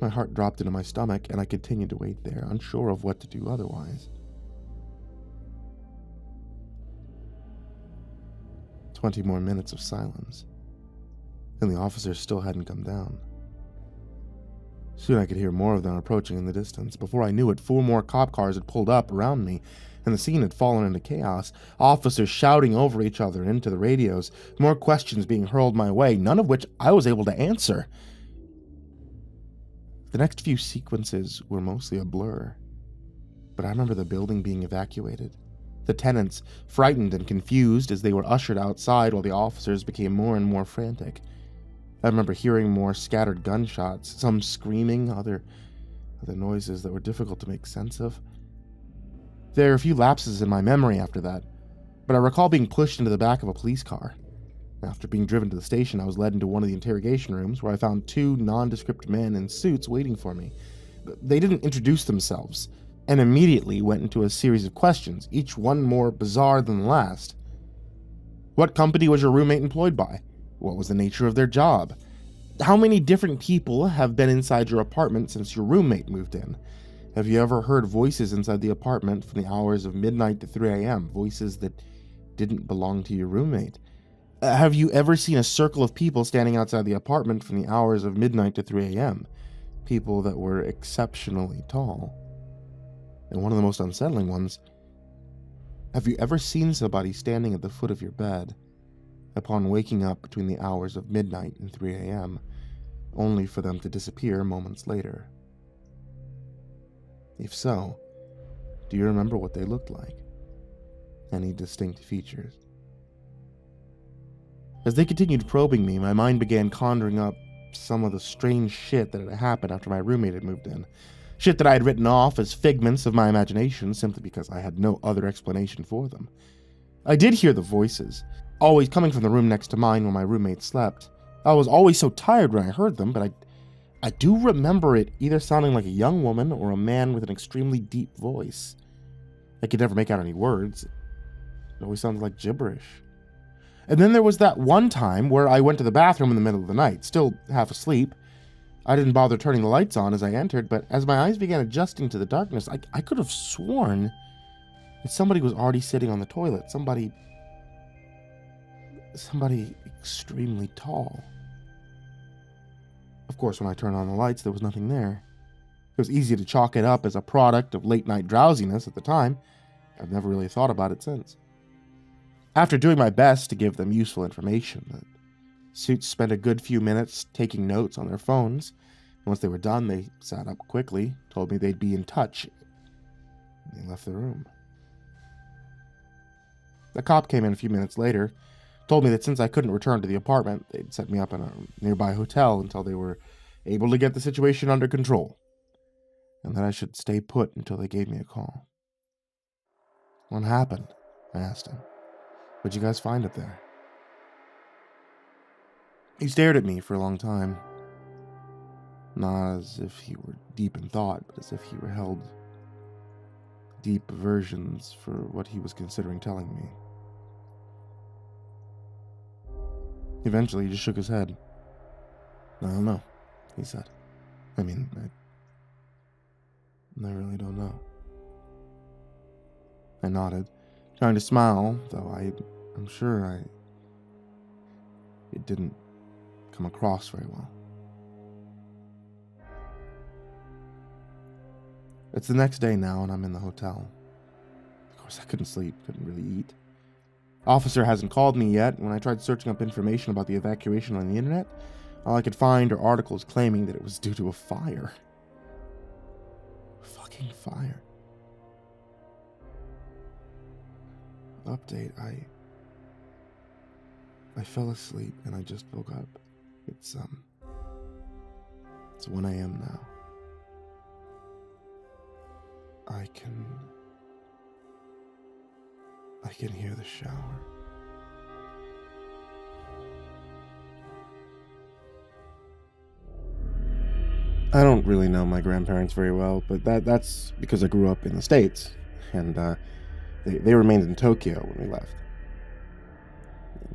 My heart dropped into my stomach, and I continued to wait there, unsure of what to do otherwise. 20 more minutes of silence, and the officers still hadn't come down. Soon I could hear more of them approaching in the distance. Before I knew it, 4 more cop cars had pulled up around me, and the scene had fallen into chaos. Officers shouting over each other into the radios, more questions being hurled my way, none of which I was able to answer. The next few sequences were mostly a blur, but I remember the building being evacuated, the tenants frightened and confused as they were ushered outside while the officers became more and more frantic. I remember hearing more scattered gunshots, some screaming, other noises that were difficult to make sense of. There are a few lapses in my memory after that, but I recall being pushed into the back of a police car. After being driven to the station, I was led into one of the interrogation rooms where I found 2 nondescript men in suits waiting for me. They didn't introduce themselves, and immediately went into a series of questions, each one more bizarre than the last. What company was your roommate employed by? What was the nature of their job? How many different people have been inside your apartment since your roommate moved in? Have you ever heard voices inside the apartment from the hours of midnight to 3 a.m., voices that didn't belong to your roommate? Have you ever seen a circle of people standing outside the apartment from the hours of midnight to 3 a.m.? People that were exceptionally tall. And one of the most unsettling ones, have you ever seen somebody standing at the foot of your bed upon waking up between the hours of midnight and 3 a.m., only for them to disappear moments later? If so, do you remember what they looked like? Any distinct features? As they continued probing me, my mind began conjuring up some of the strange shit that had happened after my roommate had moved in. Shit that I had written off as figments of my imagination simply because I had no other explanation for them. I did hear the voices, always coming from the room next to mine where my roommate slept. I was always so tired when I heard them, but I do remember it either sounding like a young woman or a man with an extremely deep voice. I could never make out any words. It always sounded like gibberish. And then there was that one time where I went to the bathroom in the middle of the night, still half asleep. I didn't bother turning the lights on as I entered, but as my eyes began adjusting to the darkness, I could have sworn that somebody was already sitting on the toilet. Somebody extremely tall. Of course, when I turned on the lights, there was nothing there. It was easy to chalk it up as a product of late-night drowsiness at the time. I've never really thought about it since. After doing my best to give them useful information, the suits spent a good few minutes taking notes on their phones. Once they were done, they sat up quickly, told me they'd be in touch. They left the room. The cop came in a few minutes later, told me that since I couldn't return to the apartment, they'd set me up in a nearby hotel until they were able to get the situation under control, and that I should stay put until they gave me a call. What happened? I asked him. What'd you guys find up there? He stared at me for a long time, not as if he were deep in thought, but as if he were held deep aversions for what he was considering telling me. Eventually, he just shook his head. "I don't know," he said. I really don't know. I nodded, trying to smile, though I'm sure it didn't come across very well. It's the next day now, and I'm in the hotel. Of course, I couldn't sleep, couldn't really eat. Officer hasn't called me yet. When I tried searching up information about the evacuation on the internet, all I could find are articles claiming that it was due to a fire. Fucking fire. Update, I fell asleep and I just woke up. It's 1 a.m. now. I can hear the shower. I don't really know my grandparents very well, but that's because I grew up in the States, and they remained in Tokyo when we left.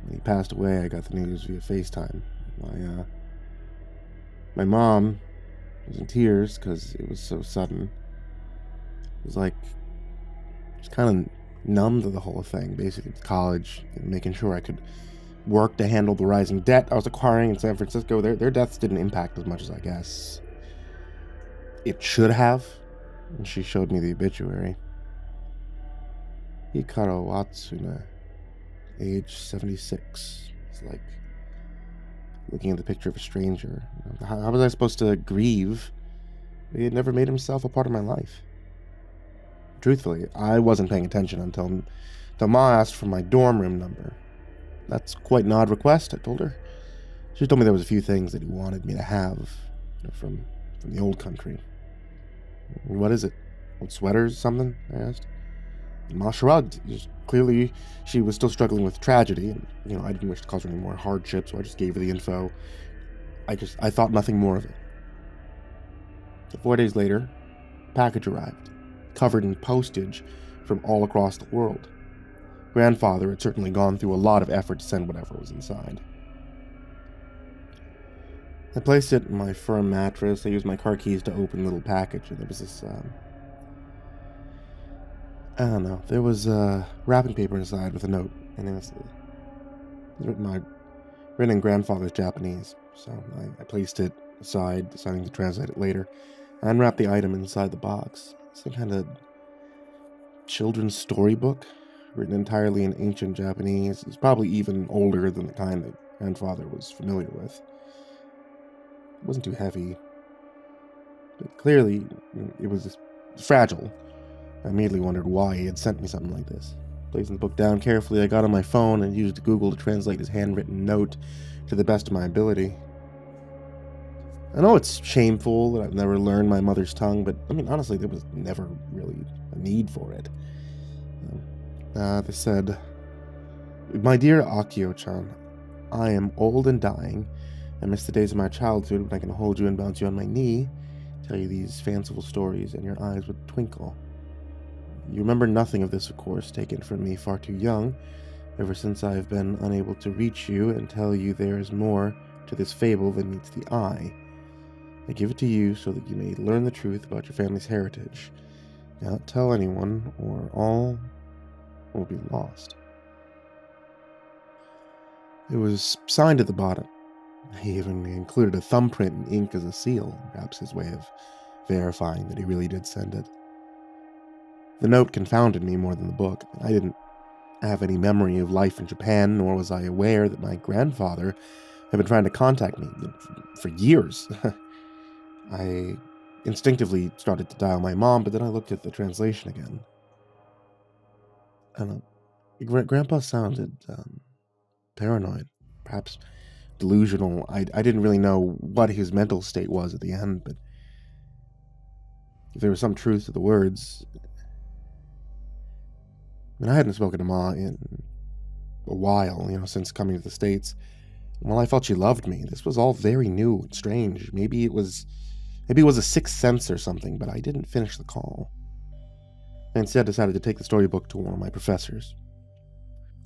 When he passed away, I got the news via FaceTime. My mom was in tears because it was so sudden. It was like, just kind of numb to the whole thing, basically. College, and making sure I could work to handle the rising debt I was acquiring in San Francisco. Their deaths didn't impact as much as I guess it should have. And she showed me the obituary. Hikaru Watsuna, age 76. It's like looking at the picture of a stranger. How was I supposed to grieve? He had never made himself a part of my life. Truthfully, I wasn't paying attention until Ma asked for my dorm room number. That's quite an odd request, I told her. She told me there was a few things that he wanted me to have from the old country. What is it? Old sweaters, something? I asked. Ma shrugged. Clearly, she was still struggling with tragedy, and I didn't wish to cause her any more hardship, so I just gave her the info. I thought nothing more of it. So 4 days later, a package arrived, covered in postage from all across the world. Grandfather had certainly gone through a lot of effort to send whatever was inside. I placed it in my firm mattress. I used my car keys to open the little package, and there was this, I don't know, there was wrapping paper inside with a note, and it was written in grandfather's Japanese, so I placed it aside, deciding to translate it later. I unwrapped the item inside the box. Some kind of children's storybook, written entirely in ancient Japanese. It's probably even older than the kind that grandfather was familiar with. It wasn't too heavy, but clearly it was fragile. I immediately wondered why he had sent me something like this. Placing the book down carefully, I got on my phone and used Google to translate his handwritten note to the best of my ability. I know it's shameful that I've never learned my mother's tongue, but honestly, there was never really a need for it. They said, "My dear Akio-chan, I am old and dying. I miss the days of my childhood when I can hold you and bounce you on my knee, tell you these fanciful stories, and your eyes would twinkle. You remember nothing of this, of course, taken from me far too young. Ever since I have been unable to reach you and tell you there is more to this fable than meets the eye. I give it to you so that you may learn the truth about your family's heritage. Do not tell anyone, or all will be lost." It was signed at the bottom. He even included a thumbprint in ink as a seal, perhaps his way of verifying that he really did send it. The note confounded me more than the book. I didn't have any memory of life in Japan, nor was I aware that my grandfather had been trying to contact me for years. I instinctively started to dial my mom, but then I looked at the translation again. I don't know. Grandpa sounded paranoid, perhaps delusional. I didn't really know what his mental state was at the end, but if there was some truth to the words. I hadn't spoken to Ma in a while, since coming to the States. While I felt she loved me, this was all very new and strange. Maybe it was a sixth sense or something, but I didn't finish the call. I instead decided to take the storybook to one of my professors.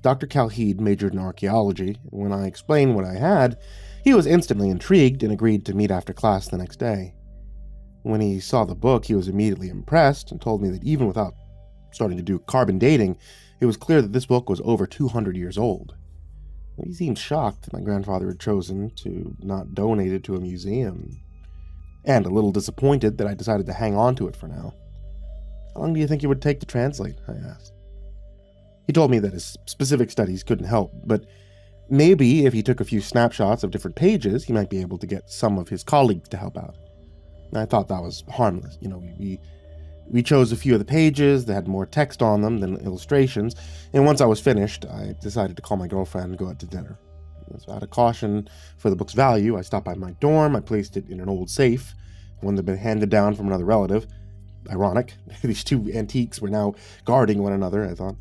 Dr. Calhide majored in archaeology, and when I explained what I had, he was instantly intrigued and agreed to meet after class the next day. When he saw the book, he was immediately impressed and told me that even without starting to do carbon dating, it was clear that this book was over 200 years old. He seemed shocked that my grandfather had chosen to not donate it to a museum, and a little disappointed that I decided to hang on to it for now. How long do you think it would take to translate? I asked. He told me that his specific studies couldn't help, but maybe if he took a few snapshots of different pages, he might be able to get some of his colleagues to help out. I thought that was harmless. We chose a few of the pages that had more text on them than illustrations, and once I was finished, I decided to call my girlfriend and go out to dinner. So out of caution for the book's value, I stopped by my dorm. I placed it in an old safe, one that had been handed down from another relative. Ironic. These two antiques were now guarding one another, I thought.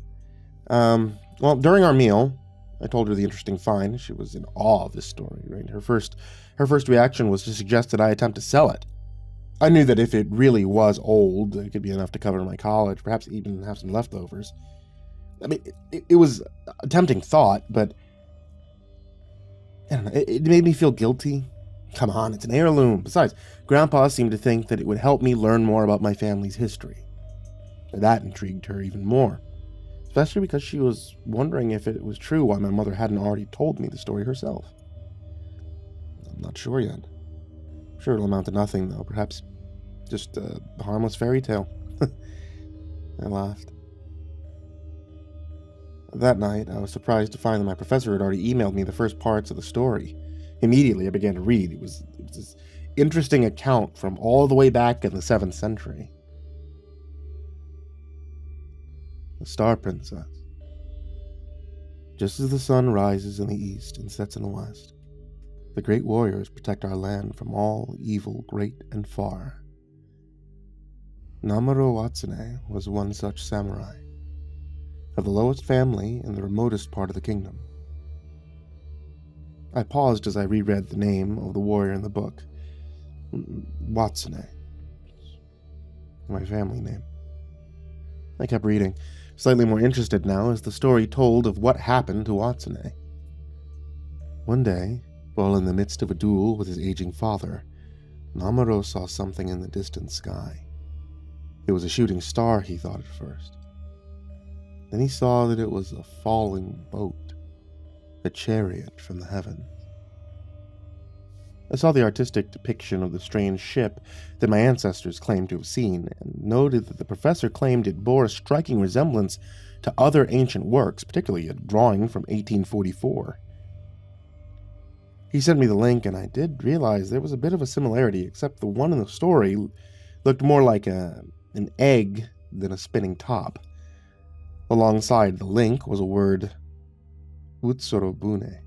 Well, during our meal, I told her the interesting find. She was in awe of this story, right? Her first reaction was to suggest that I attempt to sell it. I knew that if it really was old, it could be enough to cover my college, perhaps even have some leftovers. I mean, it was a tempting thought, but I don't know, it made me feel guilty. Come on, it's an heirloom. Besides, Grandpa seemed to think that it would help me learn more about my family's history. That intrigued her even more, especially because she was wondering if it was true why my mother hadn't already told me the story herself. I'm not sure yet. I'm sure it'll amount to nothing, though. Perhaps just a harmless fairy tale. I laughed. That night, I was surprised to find that my professor had already emailed me the first parts of the story. Immediately, I began to read. It was this interesting account from all the way back in the 7th century. The Star Princess. Just as the sun rises in the east and sets in the west, the great warriors protect our land from all evil, great and far. Namoro Watsune was one such samurai, of the lowest family in the remotest part of the kingdom. I paused as I reread the name of the warrior in the book. Watsune. My family name. I kept reading, slightly more interested now as the story told of what happened to Watsune. One day, while in the midst of a duel with his aging father, Namoro saw something in the distant sky. It was a shooting star, he thought at first. Then he saw that it was a falling boat, a chariot from the heavens. I saw the artistic depiction of the strange ship that my ancestors claimed to have seen, and noted that the professor claimed it bore a striking resemblance to other ancient works, particularly a drawing from 1844. He sent me the link, and I did realize there was a bit of a similarity, except the one in the story looked more like an egg than a spinning top. Alongside the link was a word, Utsorobune.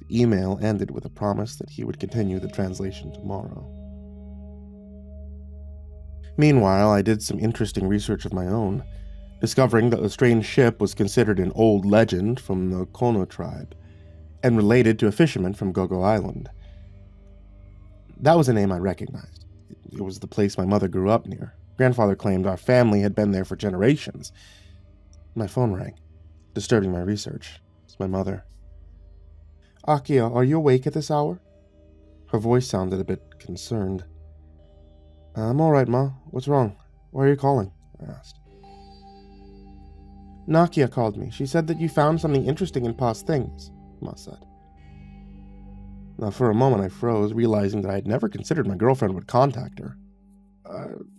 The email ended with a promise that he would continue the translation tomorrow. Meanwhile, I did some interesting research of my own, discovering that the strange ship was considered an old legend from the Kono tribe, and related to a fisherman from Gogo Island. That was a name I recognized. It was the place my mother grew up near. Grandfather claimed our family had been there for generations. My phone rang, disturbing my research. It's my mother. Akia, are you awake at this hour? Her voice sounded a bit concerned. I'm all right, Ma. What's wrong? Why are you calling? I asked. Nakia called me. She said that you found something interesting in past things, Ma said. Now, for a moment I froze, realizing that I had never considered my girlfriend would contact her.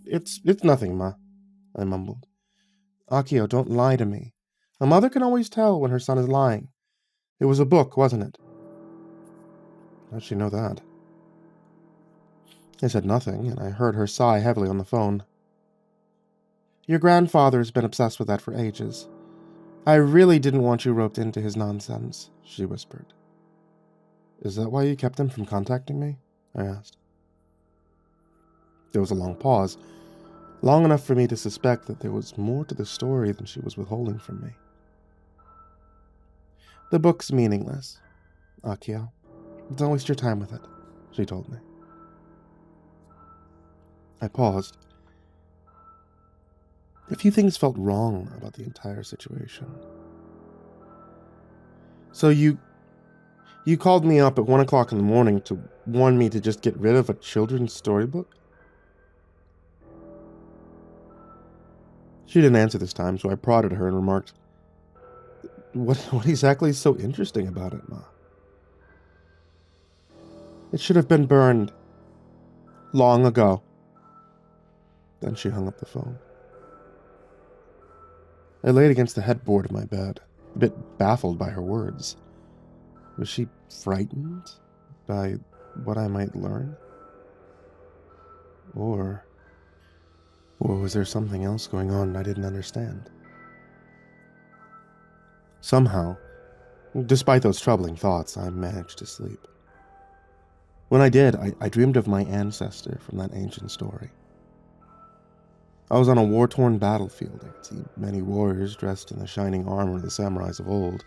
It's nothing, Ma, I mumbled. Akio, don't lie to me. A mother can always tell when her son is lying. It was a book, wasn't it? How'd she know that? I said nothing, and I heard her sigh heavily on the phone. Your grandfather's been obsessed with that for ages. I really didn't want you roped into his nonsense, she whispered. Is that why you kept him from contacting me? I asked. There was a long pause, long enough for me to suspect that there was more to the story than she was withholding from me. The book's meaningless. Akio. Don't waste your time with it, she told me. I paused. A few things felt wrong about the entire situation. So you called me up at 1 o'clock in the morning to warn me to just get rid of a children's storybook? She didn't answer this time, so I prodded her and remarked, What exactly is so interesting about it, Ma? It should have been burned long ago. Then she hung up the phone. I laid against the headboard of my bed, a bit baffled by her words. Was she frightened by what I might learn? Or was there something else going on I didn't understand? Somehow, despite those troubling thoughts, I managed to sleep. When I did, I dreamed of my ancestor from that ancient story. I was on a war-torn battlefield. I could see many warriors dressed in the shining armor of the samurais of old,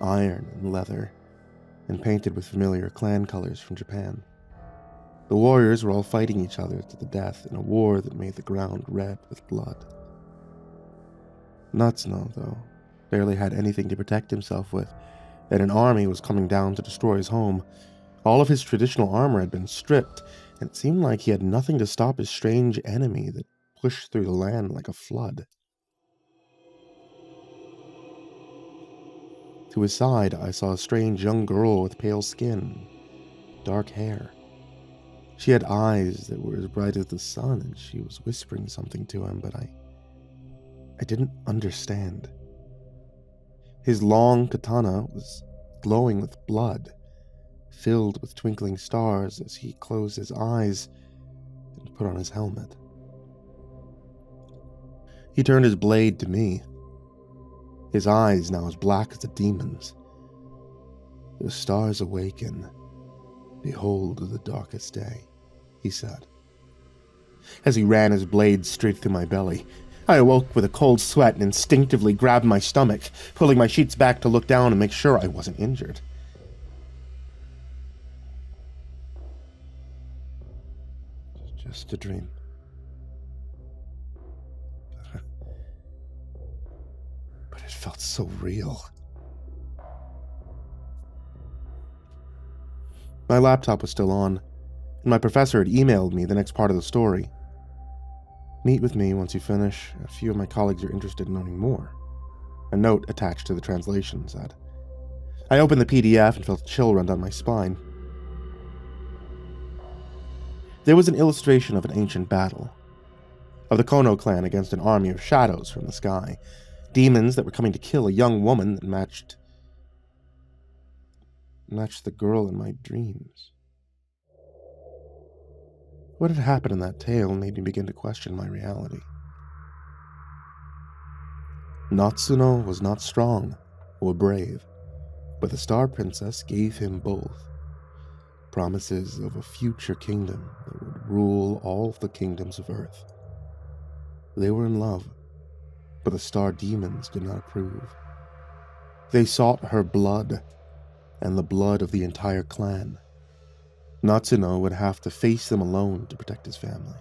iron and leather, and painted with familiar clan colors from Japan. The warriors were all fighting each other to the death in a war that made the ground red with blood. Natsuno, though, barely had anything to protect himself with, and an army was coming down to destroy his home. All of his traditional armor had been stripped, and it seemed like he had nothing to stop his strange enemy that pushed through the land like a flood. To his side, I saw a strange young girl with pale skin, dark hair. She had eyes that were as bright as the sun, and she was whispering something to him, but I didn't understand. His long katana was glowing with blood, filled with twinkling stars as he closed his eyes and put on his helmet. He turned his blade to me, his eyes now as black as the demon's. The stars awaken. Behold the darkest day, he said, as he ran his blade straight through my belly. I awoke with a cold sweat and instinctively grabbed my stomach, pulling my sheets back to look down and make sure I wasn't injured. Just a dream. But it felt so real. My laptop was still on, and my professor had emailed me the next part of the story. Meet with me once you finish. A few of my colleagues are interested in learning more. A note attached to the translation said. I opened the PDF and felt a chill run down my spine. There was an illustration of an ancient battle, of the Kono clan against an army of shadows from the sky, demons that were coming to kill a young woman that matched the girl in my dreams. What had happened in that tale made me begin to question my reality. Natsuno was not strong or brave, but the Star Princess gave him both. Promises of a future kingdom that would rule all of the kingdoms of Earth. They were in love, but the star demons did not approve. They sought her blood, and the blood of the entire clan. Natsuno would have to face them alone to protect his family.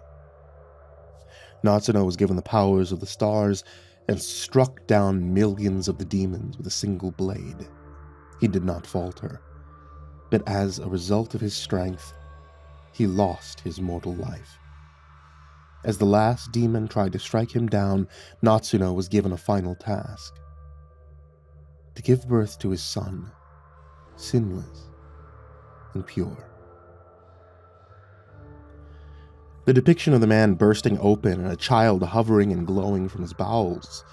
Natsuno was given the powers of the stars and struck down millions of the demons with a single blade. He did not falter, but as a result of his strength, he lost his mortal life. As the last demon tried to strike him down, Natsuno was given a final task: to give birth to his son, sinless and pure. The depiction of the man bursting open and a child hovering and glowing from his bowels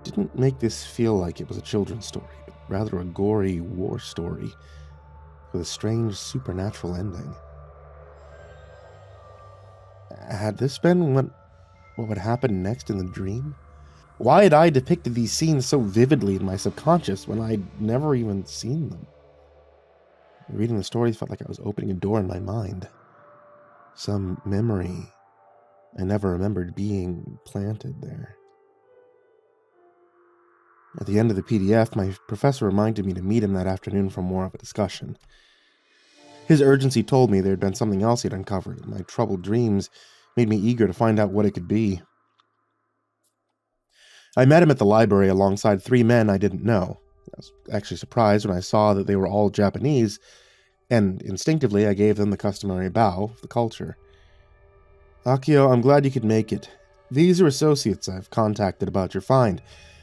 didn't make this feel like it was a children's story, but rather a gory war story with a strange supernatural ending. Had this been what would happen next in the dream? Why had I depicted these scenes so vividly in my subconscious when I'd never even seen them? Reading the stories felt like I was opening a door in my mind. Some memory I never remembered being planted there. At the end of the PDF, my professor reminded me to meet him that afternoon for more of a discussion. His urgency told me there had been something else he'd uncovered, and my troubled dreams made me eager to find out what it could be. I met him at the library alongside 3 men I didn't know. I was actually surprised when I saw that they were all Japanese, and instinctively I gave them the customary bow of the culture. "Akio, I'm glad you could make it. These are associates I've contacted about your find.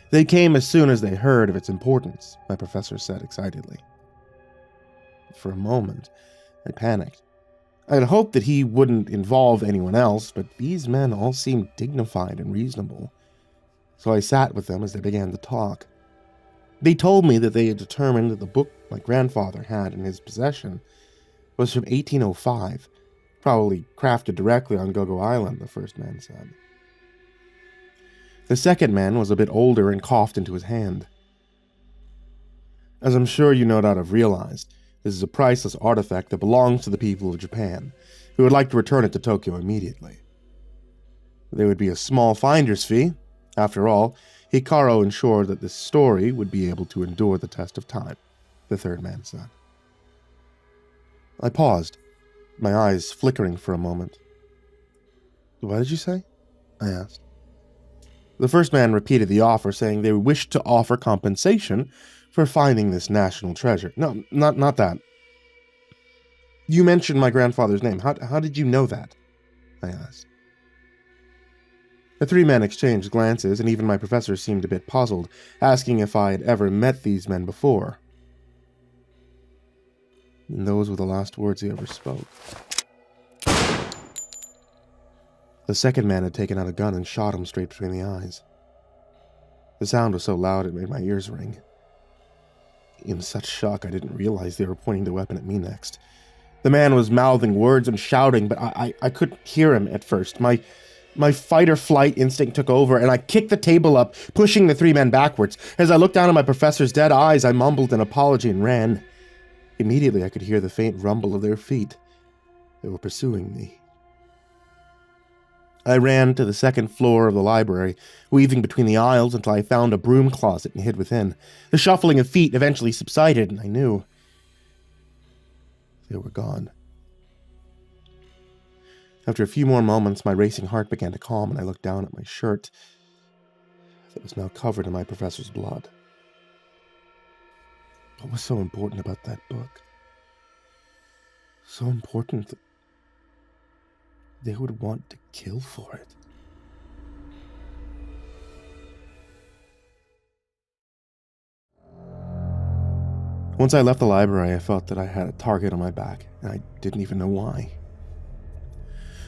They came as soon as they heard of its importance," my professor said excitedly. For a moment, I panicked. I had hoped that he wouldn't involve anyone else, but these men all seemed dignified and reasonable. So I sat with them as they began to talk. They told me that they had determined that the book my grandfather had in his possession was from 1805, probably crafted directly on Gogo Island, the first man said. The second man was a bit older and coughed into his hand. "As I'm sure you no doubt have realized, this is a priceless artifact that belongs to the people of Japan, who would like to return it to Tokyo immediately. There would be a small finder's fee. After all, Hikaru ensured that this story would be able to endure the test of time," the third man said. I paused, my eyes flickering for a moment. "What did you say?" I asked. The first man repeated the offer, saying they wished to offer compensation for finding this national treasure. "No, not that. You mentioned my grandfather's name. How did you know that?" I asked. The 3 men exchanged glances, and even my professor seemed a bit puzzled, asking if I had ever met these men before. And those were the last words he ever spoke. The second man had taken out a gun and shot him straight between the eyes. The sound was so loud it made my ears ring. In such shock, I didn't realize they were pointing the weapon at me next. The man was mouthing words and shouting, but I couldn't hear him at first. My fight-or-flight instinct took over, and I kicked the table up, pushing the 3 men backwards. As I looked down at my professor's dead eyes, I mumbled an apology and ran. Immediately, I could hear the faint rumble of their feet. They were pursuing me. I ran to the second floor of the library, weaving between the aisles until I found a broom closet and hid within. The shuffling of feet eventually subsided, and I knew they were gone. After a few more moments, my racing heart began to calm, and I looked down at my shirt that was now covered in my professor's blood. What was so important about that book? So important that they would want to kill for it. Once I left the library, I felt that I had a target on my back, and I didn't even know why.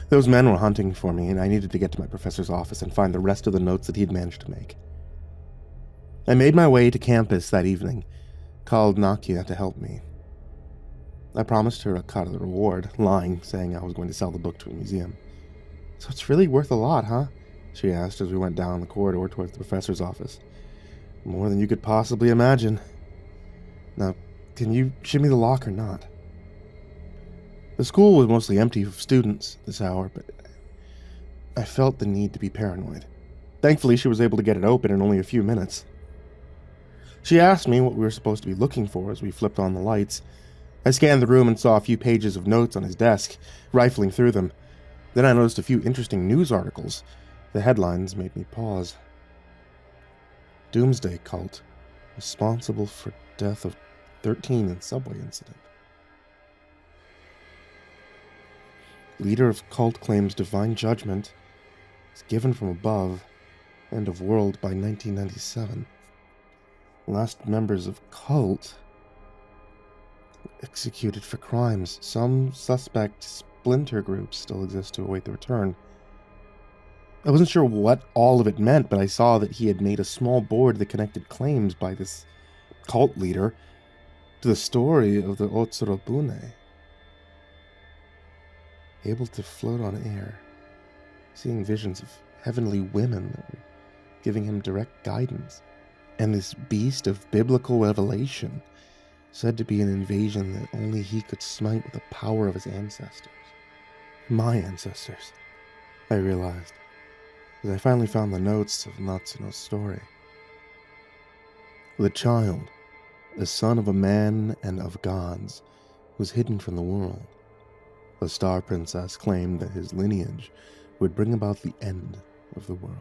Those men were hunting for me, and I needed to get to my professor's office and find the rest of the notes that he had managed to make. I made my way to campus that evening, called Nakia to help me. I promised her a cut of the reward, lying, saying I was going to sell the book to a museum. "So it's really worth a lot, huh?" she asked as we went down the corridor towards the professor's office. "More than you could possibly imagine. Now, can you shimmy the lock or not?" The school was mostly empty of students this hour, but I felt the need to be paranoid. Thankfully, she was able to get it open in only a few minutes. She asked me what we were supposed to be looking for as we flipped on the lights. I scanned the room and saw a few pages of notes on his desk, rifling through them. Then I noticed a few interesting news articles. The headlines made me pause. Doomsday Cult, responsible for death of 13 in subway incident. Leader of cult claims divine judgment is given from above. End of world by 1997. Last members of cult executed for crimes. Some suspect splinter groups still exist to await the return. I wasn't sure what all of it meant, but I saw that he had made a small board that connected claims by this cult leader to the story of the Otsurobune. Able to float on air, seeing visions of heavenly women that were giving him direct guidance. And this beast of biblical revelation, said to be an invasion that only he could smite with the power of his ancestors. My ancestors, I realized, as I finally found the notes of Natsuno's story. The child, the son of a man and of gods, was hidden from the world. The Star Princess claimed that his lineage would bring about the end of the world.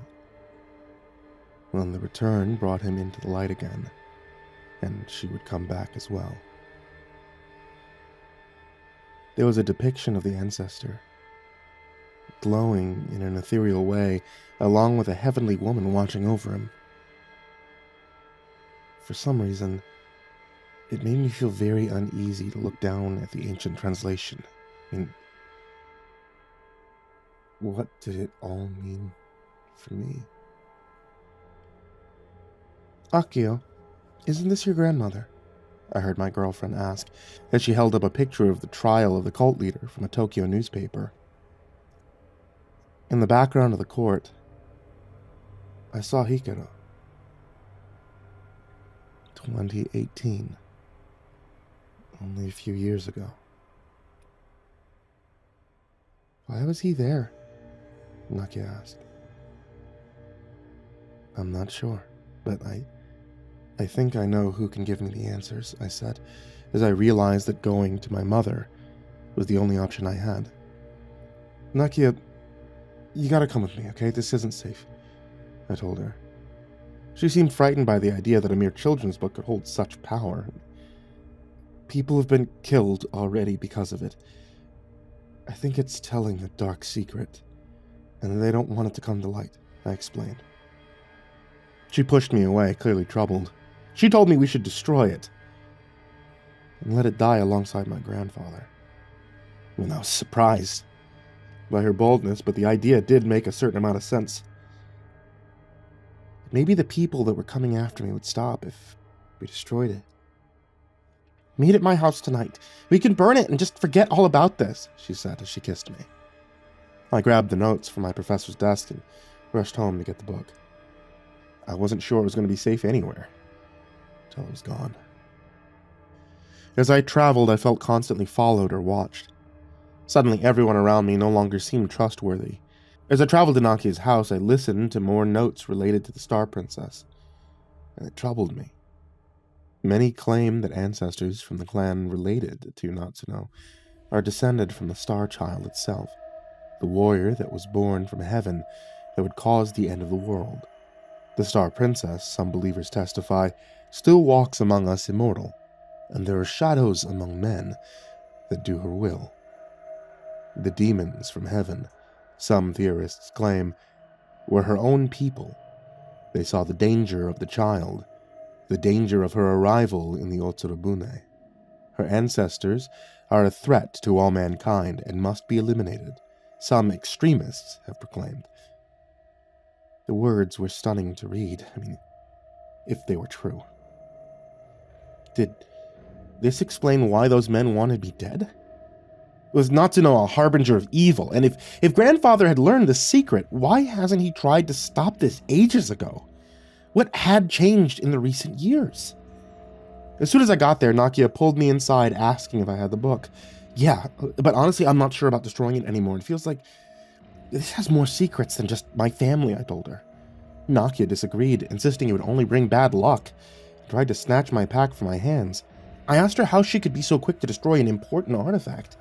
When the return brought him into the light again, and she would come back as well. There was a depiction of the ancestor, glowing in an ethereal way, along with a heavenly woman watching over him. For some reason, it made me feel very uneasy to look down at the ancient translation. I mean, what did it all mean for me? Akio, isn't this your grandmother? I heard my girlfriend ask, as she held up a picture of the trial of the cult leader from a Tokyo newspaper. In the background of the court, I saw Hikaru. 2018. Only a few years ago. Why was he there? Nakia asked. I'm not sure, but I think I know who can give me the answers, I said, as I realized that going to my mother was the only option I had. Nakia, you gotta come with me, okay? This isn't safe, I told her. She seemed frightened by the idea that a mere children's book could hold such power. People have been killed already because of it. I think it's telling a dark secret, and they don't want it to come to light, I explained. She pushed me away, clearly troubled. She told me we should destroy it, and let it die alongside my grandfather. I was surprised by her boldness, but the idea did make a certain amount of sense. Maybe the people that were coming after me would stop if we destroyed it. Meet at my house tonight. We can burn it and just forget all about this, she said as she kissed me. I grabbed the notes from my professor's desk and rushed home to get the book. I wasn't sure it was going to be safe anywhere until it was gone. As I traveled, I felt constantly followed or watched. Suddenly, everyone around me no longer seemed trustworthy. As I traveled to Nakia's house, I listened to more notes related to the Star Princess, and it troubled me. Many claim that ancestors from the clan related to Natsuno are descended from the Star Child itself, the warrior that was born from heaven that would cause the end of the world. The Star Princess, some believers testify, still walks among us immortal, and there are shadows among men that do her will. The demons from heaven, some theorists claim, were her own people. They saw the danger of the child, the danger of her arrival in the Otsurabune. Her ancestors are a threat to all mankind and must be eliminated, some extremists have proclaimed. The words were stunning to read, if they were true. Did this explain why those men wanted me dead? Was Natsuno a harbinger of evil? And if Grandfather had learned the secret, why hasn't he tried to stop this ages ago? What had changed in the recent years? As soon as I got there, Nakia pulled me inside asking if I had the book. Yeah, but honestly, I'm not sure about destroying it anymore. It feels like this has more secrets than just my family, I told her. Nakia disagreed, insisting it would only bring bad luck, and tried to snatch my pack from my hands. I asked her how she could be so quick to destroy an important artifact.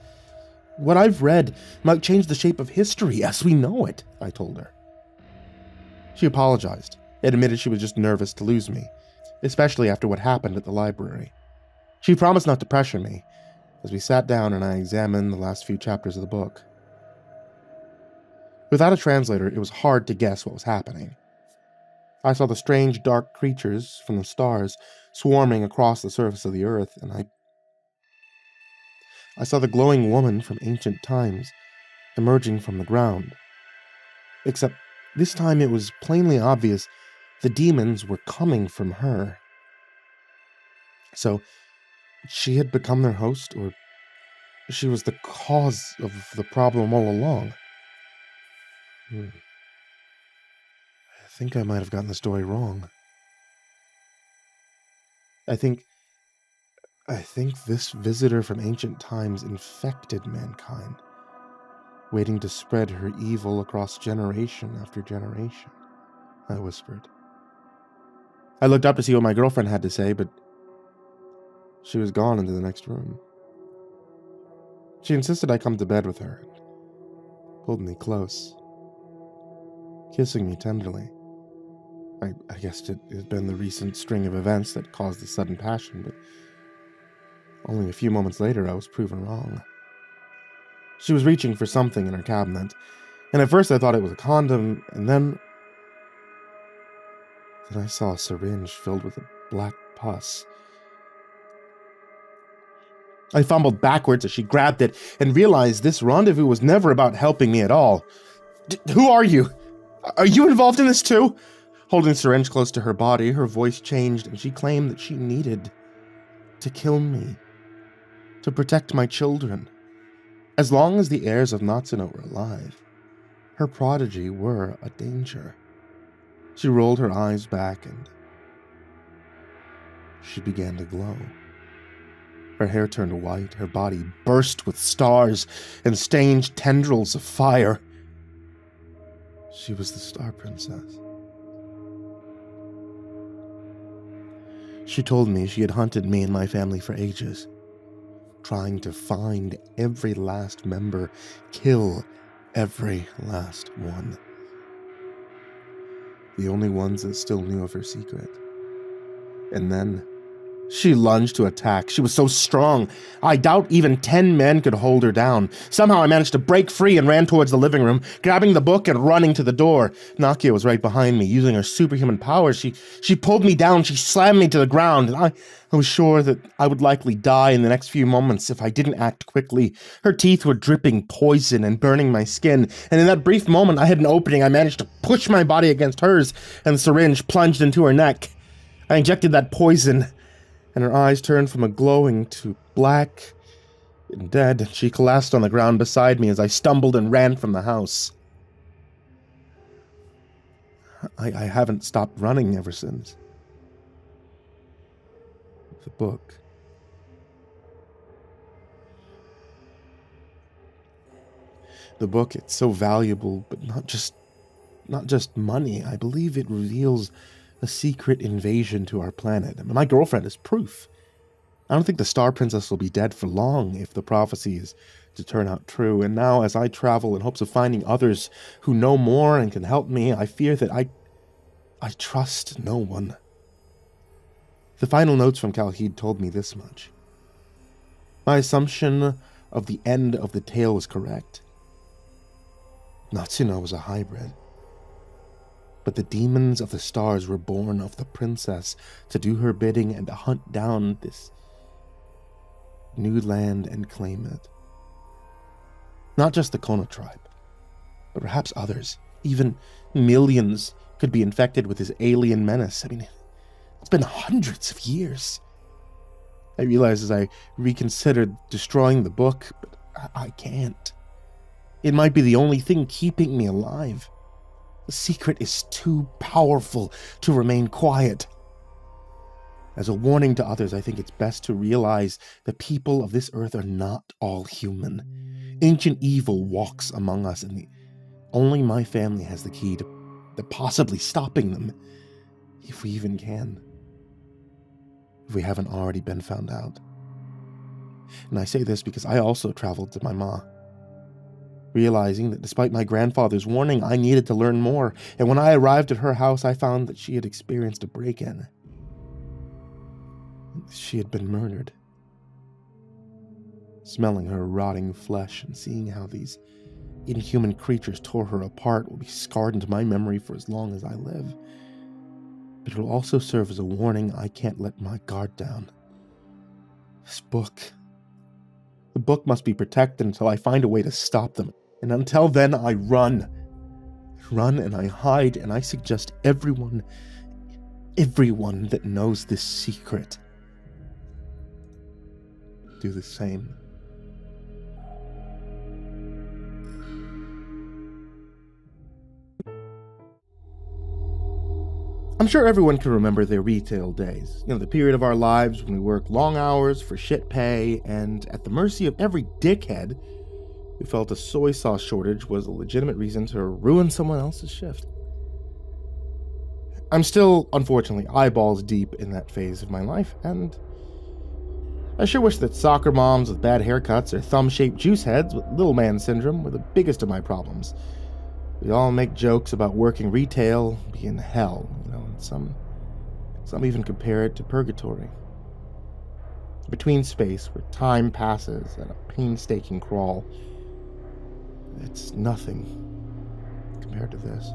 What I've read might change the shape of history as we know it, I told her. She apologized, admitted she was just nervous to lose me, especially after what happened at the library. She promised not to pressure me, as we sat down and I examined the last few chapters of the book. Without a translator, it was hard to guess what was happening. I saw the strange dark creatures from the stars swarming across the surface of the earth, and I saw the glowing woman from ancient times emerging from the ground. Except this time it was plainly obvious the demons were coming from her. So she had become their host, or she was the cause of the problem all along. I think I might have gotten the story wrong. I think this visitor from ancient times infected mankind, waiting to spread her evil across generation after generation, I whispered. I looked up to see what my girlfriend had to say, but she was gone into the next room. She insisted I come to bed with her and pulled me close, kissing me tenderly. I guessed it had been the recent string of events that caused the sudden passion, but only a few moments later I was proven wrong. She was reaching for something in her cabinet, and at first I thought it was a condom, and then I saw a syringe filled with a black pus. I fumbled backwards as she grabbed it and realized this rendezvous was never about helping me at all. Who are you? Are you involved in this too? Holding the syringe close to her body, her voice changed and she claimed that she needed to kill me, to protect my children. As long as the heirs of Natsuno were alive, her prodigy were a danger. She rolled her eyes back and she began to glow. Her hair turned white, her body burst with stars and strange tendrils of fire. She was the Star Princess. She told me she had hunted me and my family for ages, trying to find every last member, kill every last one. The only ones that still knew of her secret. And then she lunged to attack. She was so strong, I doubt even 10 men could hold her down. Somehow I managed to break free and ran towards the living room, grabbing the book and running to the door. Nakia was right behind me, using her superhuman powers. She pulled me down, she slammed me to the ground, and I was sure that I would likely die in the next few moments if I didn't act quickly. Her teeth were dripping poison and burning my skin, and in that brief moment I had an opening. I managed to push my body against hers, and the syringe plunged into her neck. I injected that poison, and her eyes turned from a glowing to black and dead. She collapsed on the ground beside me as I stumbled and ran from the house. I haven't stopped running ever since. The book. The book, it's so valuable, but not just money. I believe it reveals a secret invasion to our planet. I mean, my girlfriend is proof. I don't think the Star Princess will be dead for long if the prophecy is to turn out true. And now, as I travel in hopes of finding others who know more and can help me, I fear that I trust no one. The final notes from Calhide told me this much. My assumption of the end of the tale was correct. Natsuno was a hybrid. But the demons of the stars were born of the princess to do her bidding and to hunt down this new land and claim it. Not just the Kono tribe, but perhaps others, even millions, could be infected with this alien menace. I mean, it's been hundreds of years. I realized as I reconsidered destroying the book, but I can't. It might be the only thing keeping me alive. The secret is too powerful to remain quiet. As a warning to others, I think it's best to realize the people of this earth are not all human. Ancient evil walks among us, and only my family has the key to possibly stopping them, if we even can. If we haven't already been found out. And I say this because I also traveled to my ma, realizing that despite my grandfather's warning, I needed to learn more, and when I arrived at her house, I found that she had experienced a break-in. She had been murdered. Smelling her rotting flesh and seeing how these inhuman creatures tore her apart will be scarred into my memory for as long as I live. But it will also serve as a warning I can't let my guard down. This book. The book must be protected until I find a way to stop them. And until then, I run. I run and I hide, and I suggest everyone that knows this secret do the same. I'm sure everyone can remember their retail days. The period of our lives when we work long hours for shit pay, and at the mercy of every dickhead who felt a soy sauce shortage was a legitimate reason to ruin someone else's shift. I'm still, unfortunately, eyeballs deep in that phase of my life, and I sure wish that soccer moms with bad haircuts or thumb-shaped juice heads with little man syndrome were the biggest of my problems. We all make jokes about working retail being hell, and some even compare it to purgatory. Between space where time passes at a painstaking crawl, it's nothing compared to this.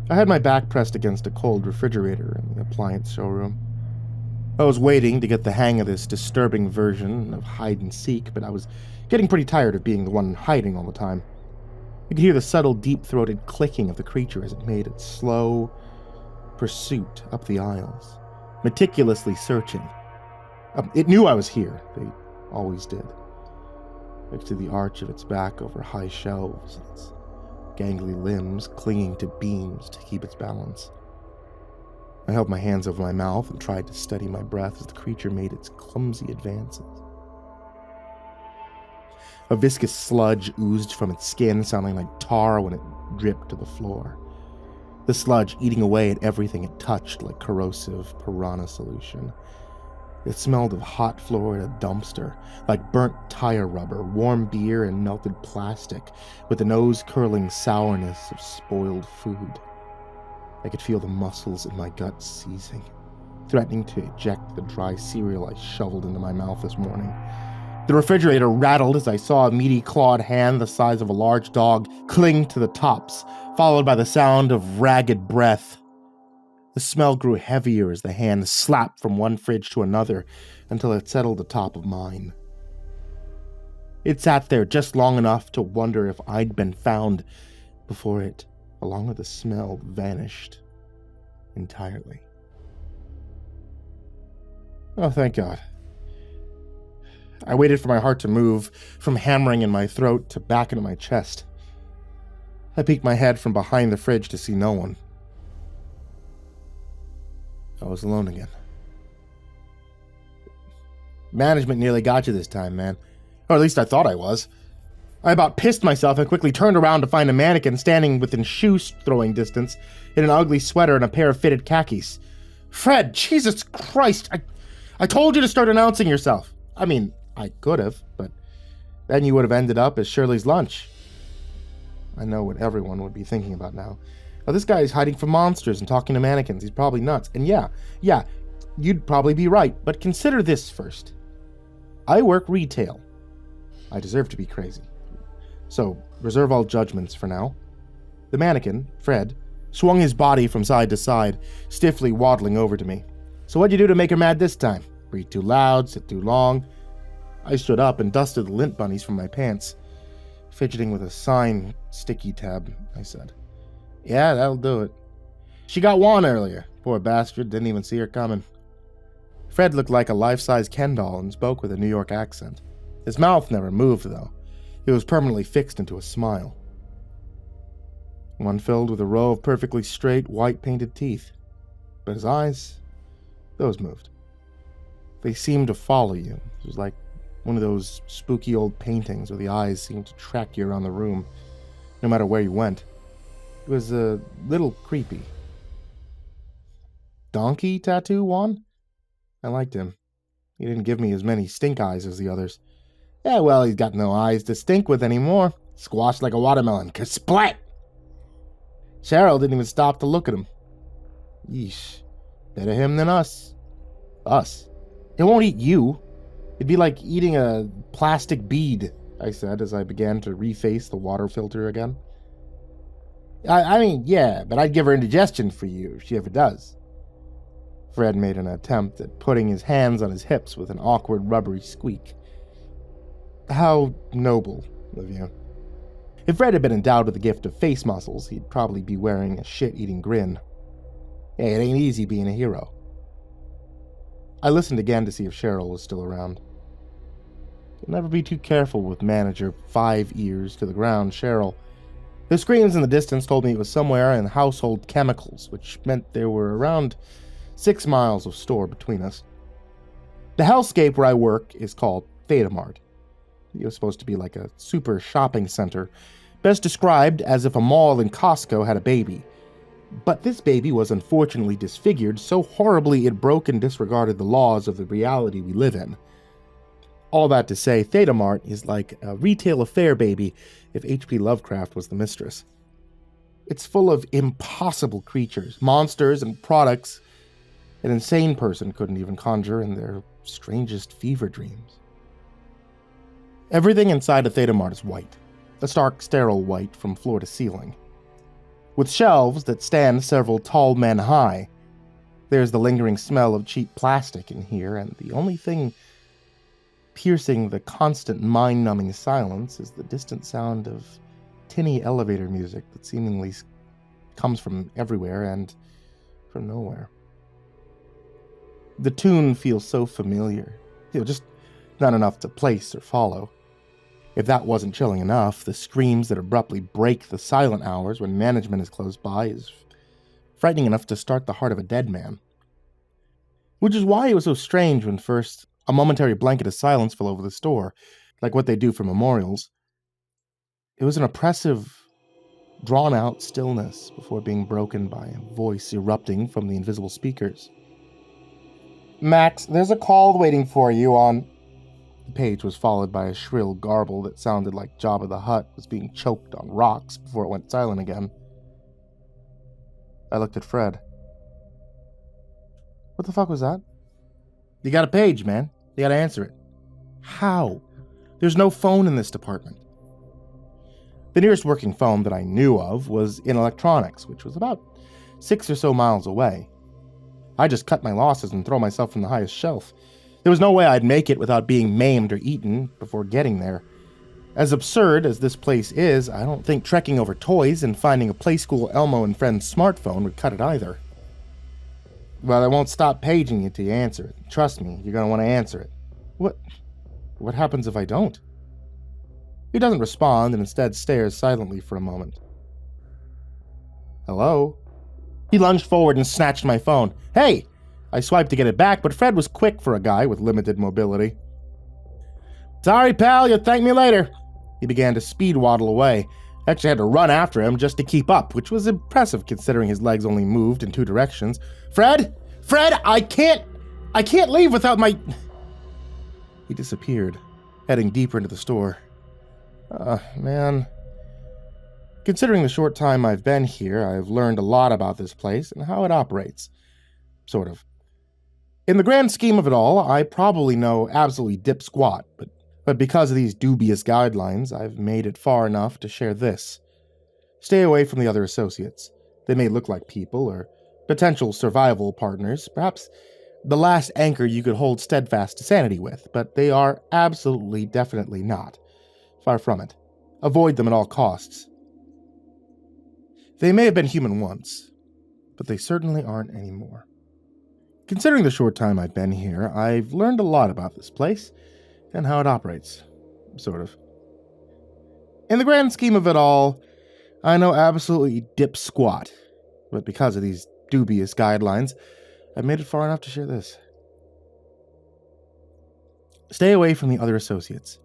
I had my back pressed against a cold refrigerator in the appliance showroom. I was waiting to get the hang of this disturbing version of hide and seek, but I was getting pretty tired of being the one hiding all the time. You could hear the subtle, deep-throated clicking of the creature as it made its slow pursuit up the aisles, meticulously searching. It knew I was here. They always did. Next to the arch of its back over high shelves, its gangly limbs clinging to beams to keep its balance. I held my hands over my mouth and tried to steady my breath as the creature made its clumsy advances. A viscous sludge oozed from its skin, sounding like tar when it dripped to the floor. The sludge eating away at everything it touched like corrosive piranha solution. It smelled of hot floor in a dumpster, like burnt tire rubber, warm beer, and melted plastic, with the nose-curling sourness of spoiled food. I could feel the muscles in my gut seizing, threatening to eject the dry cereal I shoveled into my mouth this morning. The refrigerator rattled as I saw a meaty clawed hand the size of a large dog cling to the tops, followed by the sound of ragged breath. The smell grew heavier as the hand slapped from one fridge to another until it settled atop of mine. It sat there just long enough to wonder if I'd been found before it, along with the smell, vanished entirely. Oh, thank God. I waited for my heart to move from hammering in my throat to back into my chest. I peeked my head from behind the fridge to see no one. I was alone again. Management nearly got you this time, man. Or at least I thought I was. I about pissed myself and quickly turned around to find a mannequin standing within shoe-throwing distance in an ugly sweater and a pair of fitted khakis. Fred, Jesus Christ, I told you to start announcing yourself. I mean, I could have, but then you would have ended up as Shirley's lunch. I know what everyone would be thinking about now. Oh, this guy is hiding from monsters and talking to mannequins. He's probably nuts. And yeah, you'd probably be right, but consider this first. I work retail. I deserve to be crazy. So, reserve all judgments for now. The mannequin, Fred, swung his body from side to side, stiffly waddling over to me. So what'd you do to make her mad this time? Breathe too loud, sit too long? I stood up and dusted the lint bunnies from my pants. Fidgeting with a sign sticky tab, I said. Yeah, that'll do it. She got Juan earlier. Poor bastard, didn't even see her coming. Fred looked like a life-size Ken doll and spoke with a New York accent. His mouth never moved, though. It was permanently fixed into a smile. One filled with a row of perfectly straight, white-painted teeth. But his eyes, those moved. They seemed to follow you. It was like one of those spooky old paintings where the eyes seemed to track you around the room, no matter where you went. It was a little creepy. Donkey tattoo, Juan? I liked him. He didn't give me as many stink eyes as the others. Yeah, well, he's got no eyes to stink with anymore. Squashed like a watermelon. Kersplat! Cheryl didn't even stop to look at him. Yeesh. Better him than us. Us? It won't eat you. It'd be like eating a plastic bead, I said as I began to reface the water filter again. I mean, yeah, but I'd give her indigestion for you if she ever does. Fred made an attempt at putting his hands on his hips with an awkward rubbery squeak. How noble of you. If Fred had been endowed with the gift of face muscles, he'd probably be wearing a shit-eating grin. Hey, it ain't easy being a hero. I listened again to see if Cheryl was still around. You'll never be too careful with manager 5 ears to the ground, Cheryl. The screams in the distance told me it was somewhere in household chemicals, which meant there were around 6 miles of store between us. The hellscape where I work is called Thetamart. It was supposed to be like a super shopping center, best described as if a mall in Costco had a baby. But this baby was unfortunately disfigured so horribly it broke and disregarded the laws of the reality we live in. All that to say, Theta Mart is like a retail affair baby if H.P. Lovecraft was the mistress. It's full of impossible creatures, monsters, and products an insane person couldn't even conjure in their strangest fever dreams. Everything inside of Theta Mart is white, a stark, sterile white from floor to ceiling. With shelves that stand several tall men high, there's the lingering smell of cheap plastic in here, and the only thing piercing the constant mind-numbing silence is the distant sound of tinny elevator music that seemingly comes from everywhere and from nowhere. The tune feels so familiar, just not enough to place or follow. If that wasn't chilling enough, the screams that abruptly break the silent hours when management is close by is frightening enough to start the heart of a dead man. Which is why it was so strange when first a momentary blanket of silence fell over the store, like what they do for memorials. It was an oppressive, drawn-out stillness before being broken by a voice erupting from the invisible speakers. "Max, there's a call waiting for you on..." The page was followed by a shrill garble that sounded like Jabba the Hutt was being choked on rocks before it went silent again. I looked at Fred. "What the fuck was that?" "You got a page, man. You gotta answer it." "How? There's no phone in this department." The nearest working phone that I knew of was in electronics, which was about 6 or so miles away. I just cut my losses and throw myself from the highest shelf. There was no way I'd make it without being maimed or eaten before getting there. As absurd as this place is, I don't think trekking over toys and finding a Playskool Elmo and Friends smartphone would cut it either. "Well, I won't stop paging you till you answer it. Trust me, you're gonna want to answer it." What happens if I don't?" He doesn't respond and instead stares silently for a moment. "Hello?" He lunged forward and snatched my phone. "Hey!" I swiped to get it back, but Fred was quick for a guy with limited mobility. "Sorry, pal, you'll thank me later." He began to speed waddle away. I actually had to run after him just to keep up, which was impressive considering his legs only moved in 2 directions. Fred, I can't leave without my..." He disappeared, heading deeper into the store. Man. Considering the short time I've been here, I've learned a lot about this place and how it operates. Sort of. In the grand scheme of it all, I probably know absolutely dip squat, but because of these dubious guidelines, I've made it far enough to share this. Stay away from the other associates. They may look like people or potential survival partners, perhaps the last anchor you could hold steadfast to sanity with, but they are absolutely, definitely not. Far from it. Avoid them at all costs. They may have been human once, but they certainly aren't anymore. Considering the short time I've been here, I've learned a lot about this place and how it operates. Sort of. In the grand scheme of it all, I know absolutely dip squat, but because of these dubious guidelines, I've made it far enough to share this. Stay away from the other associates.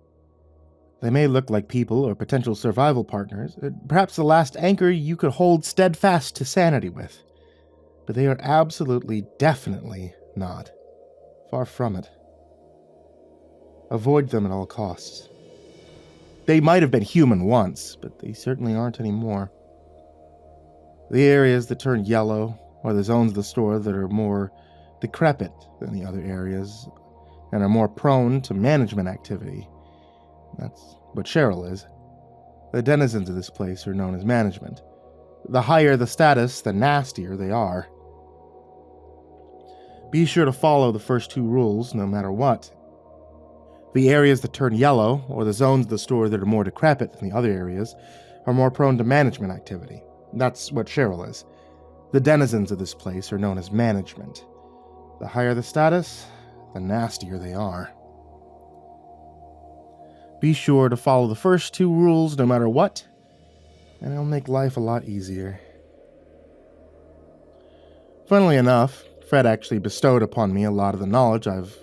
They may look like people or potential survival partners, perhaps the last anchor you could hold steadfast to sanity with. But they are absolutely, definitely not. Far from it. Avoid them at all costs. They might have been human once, but they certainly aren't anymore. The areas that turn yellow are the zones of the store that are more decrepit than the other areas and are more prone to management activity. That's what Cheryl is. The denizens of this place are known as management. The higher the status, the nastier they are. Be sure to follow the first 2 rules, no matter what. The areas that turn yellow, or the zones of the store that are more decrepit than the other areas, are more prone to management activity. That's what Cheryl is. The denizens of this place are known as management. The higher the status, the nastier they are. Be sure to follow the first 2 rules, no matter what, and it'll make life a lot easier. Funnily enough, Fred actually bestowed upon me a lot of the knowledge I've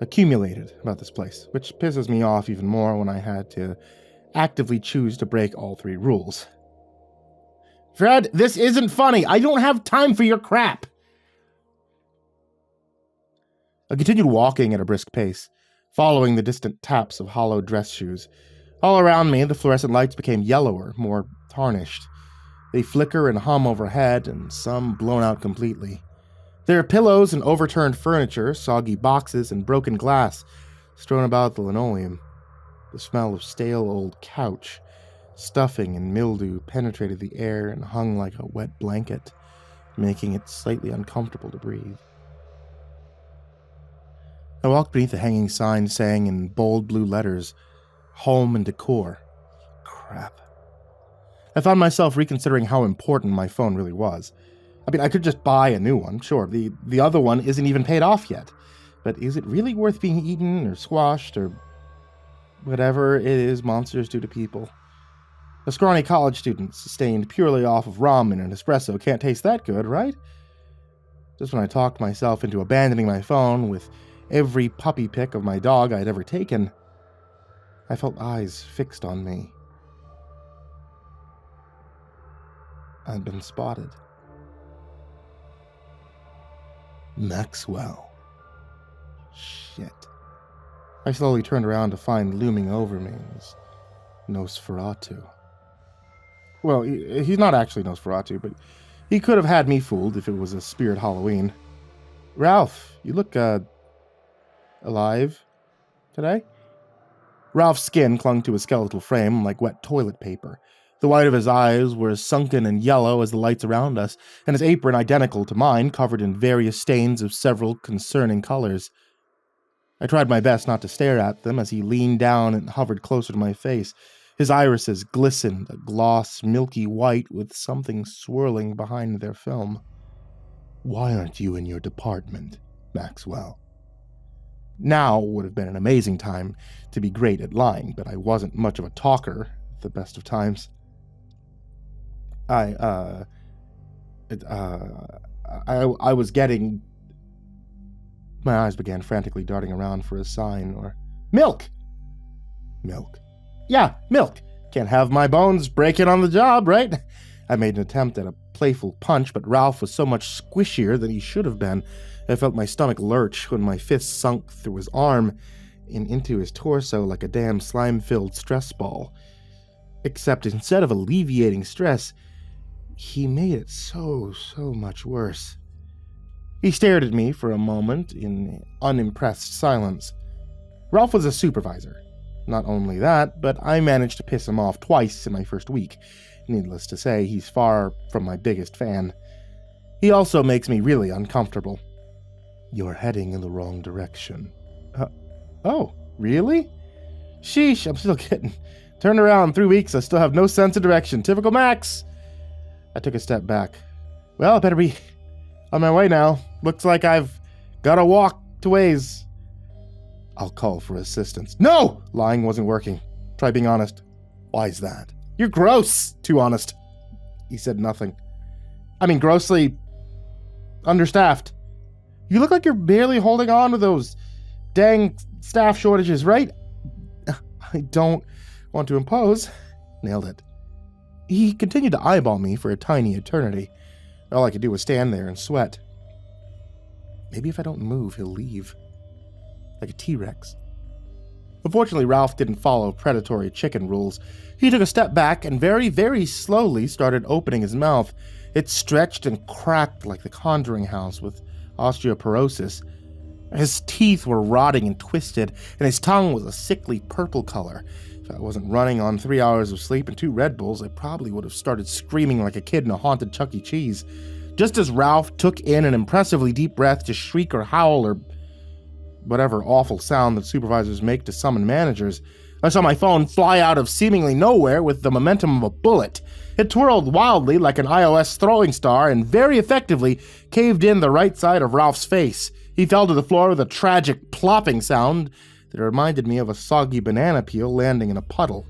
accumulated about this place, which pisses me off even more when I had to actively choose to break all 3 rules. Fred, this isn't funny. I don't have time for your crap. I continued walking at a brisk pace, following the distant taps of hollow dress shoes. All around me, the fluorescent lights became yellower, more tarnished. They flicker and hum overhead, and some blown out completely. There are pillows and overturned furniture, soggy boxes, and broken glass strewn about the linoleum. The smell of stale old couch, stuffing and mildew penetrated the air and hung like a wet blanket, making it slightly uncomfortable to breathe. I walked beneath a hanging sign saying in bold blue letters, "Home and Decor." Crap. I found myself reconsidering how important my phone really was. I mean, I could just buy a new one, sure. The other one isn't even paid off yet. But is it really worth being eaten or squashed or whatever it is monsters do to people? A scrawny college student sustained purely off of ramen and espresso can't taste that good, right? Just when I talked myself into abandoning my phone with every puppy pic of my dog I'd ever taken, I felt eyes fixed on me. I'd been spotted. Maxwell. Shit. I slowly turned around to find looming over me was Nosferatu. Well, he's not actually Nosferatu, but he could have had me fooled if it was a spirit Halloween. Ralph, you look, alive today? Ralph's skin clung to his skeletal frame like wet toilet paper. The white of his eyes were as sunken and yellow as the lights around us, and his apron identical to mine, covered in various stains of several concerning colors. I tried my best not to stare at them as he leaned down and hovered closer to my face. His irises glistened, a gloss milky white with something swirling behind their film. Why aren't you in your department, Maxwell? Now would have been an amazing time to be great at lying, but I wasn't much of a talker at the best of times. I was getting... My eyes began frantically darting around for a sign or... Milk! Milk. Yeah, milk. Can't have my bones breaking on the job, right? I made an attempt at a playful punch, but Ralph was so much squishier than he should have been. I felt my stomach lurch when my fist sunk through his arm and into his torso like a damn slime-filled stress ball. Except instead of alleviating stress, he made it so much worse. He stared at me for a moment in unimpressed silence. Ralph was a supervisor. Not only that, but I managed to piss him off twice in my first week. Needless to say, he's far from my biggest fan. He also makes me really uncomfortable. You're heading in the wrong direction. Oh, really? Sheesh, I'm still kidding. Turned around in 3 weeks, I still have no sense of direction. Typical Max. I took a step back. Well, I better be on my way now. Looks like I've got to walk to ways. I'll call for assistance. No! Lying wasn't working. Try being honest. Why's that? You're gross. Too honest. He said nothing. I mean, grossly understaffed. You look like you're barely holding on to those dang staff shortages, right? I don't want to impose. Nailed it. He continued to eyeball me for a tiny eternity. All I could do was stand there and sweat. Maybe if I don't move, he'll leave. Like a T-Rex. Unfortunately, Ralph didn't follow predatory chicken rules. He took a step back and very slowly started opening his mouth. It stretched and cracked like the Conjuring house with osteoporosis. His teeth were rotting and twisted, and his tongue was a sickly purple color. If I wasn't running on 3 hours of sleep and 2 Red Bulls, I probably would have started screaming like a kid in a haunted Chuck E. Cheese. Just as Ralph took in an impressively deep breath to shriek or howl or whatever awful sound that supervisors make to summon managers, I saw my phone fly out of seemingly nowhere with the momentum of a bullet. It twirled wildly like an iOS throwing star and very effectively caved in the right side of Ralph's face. He fell to the floor with a tragic plopping sound that reminded me of a soggy banana peel landing in a puddle.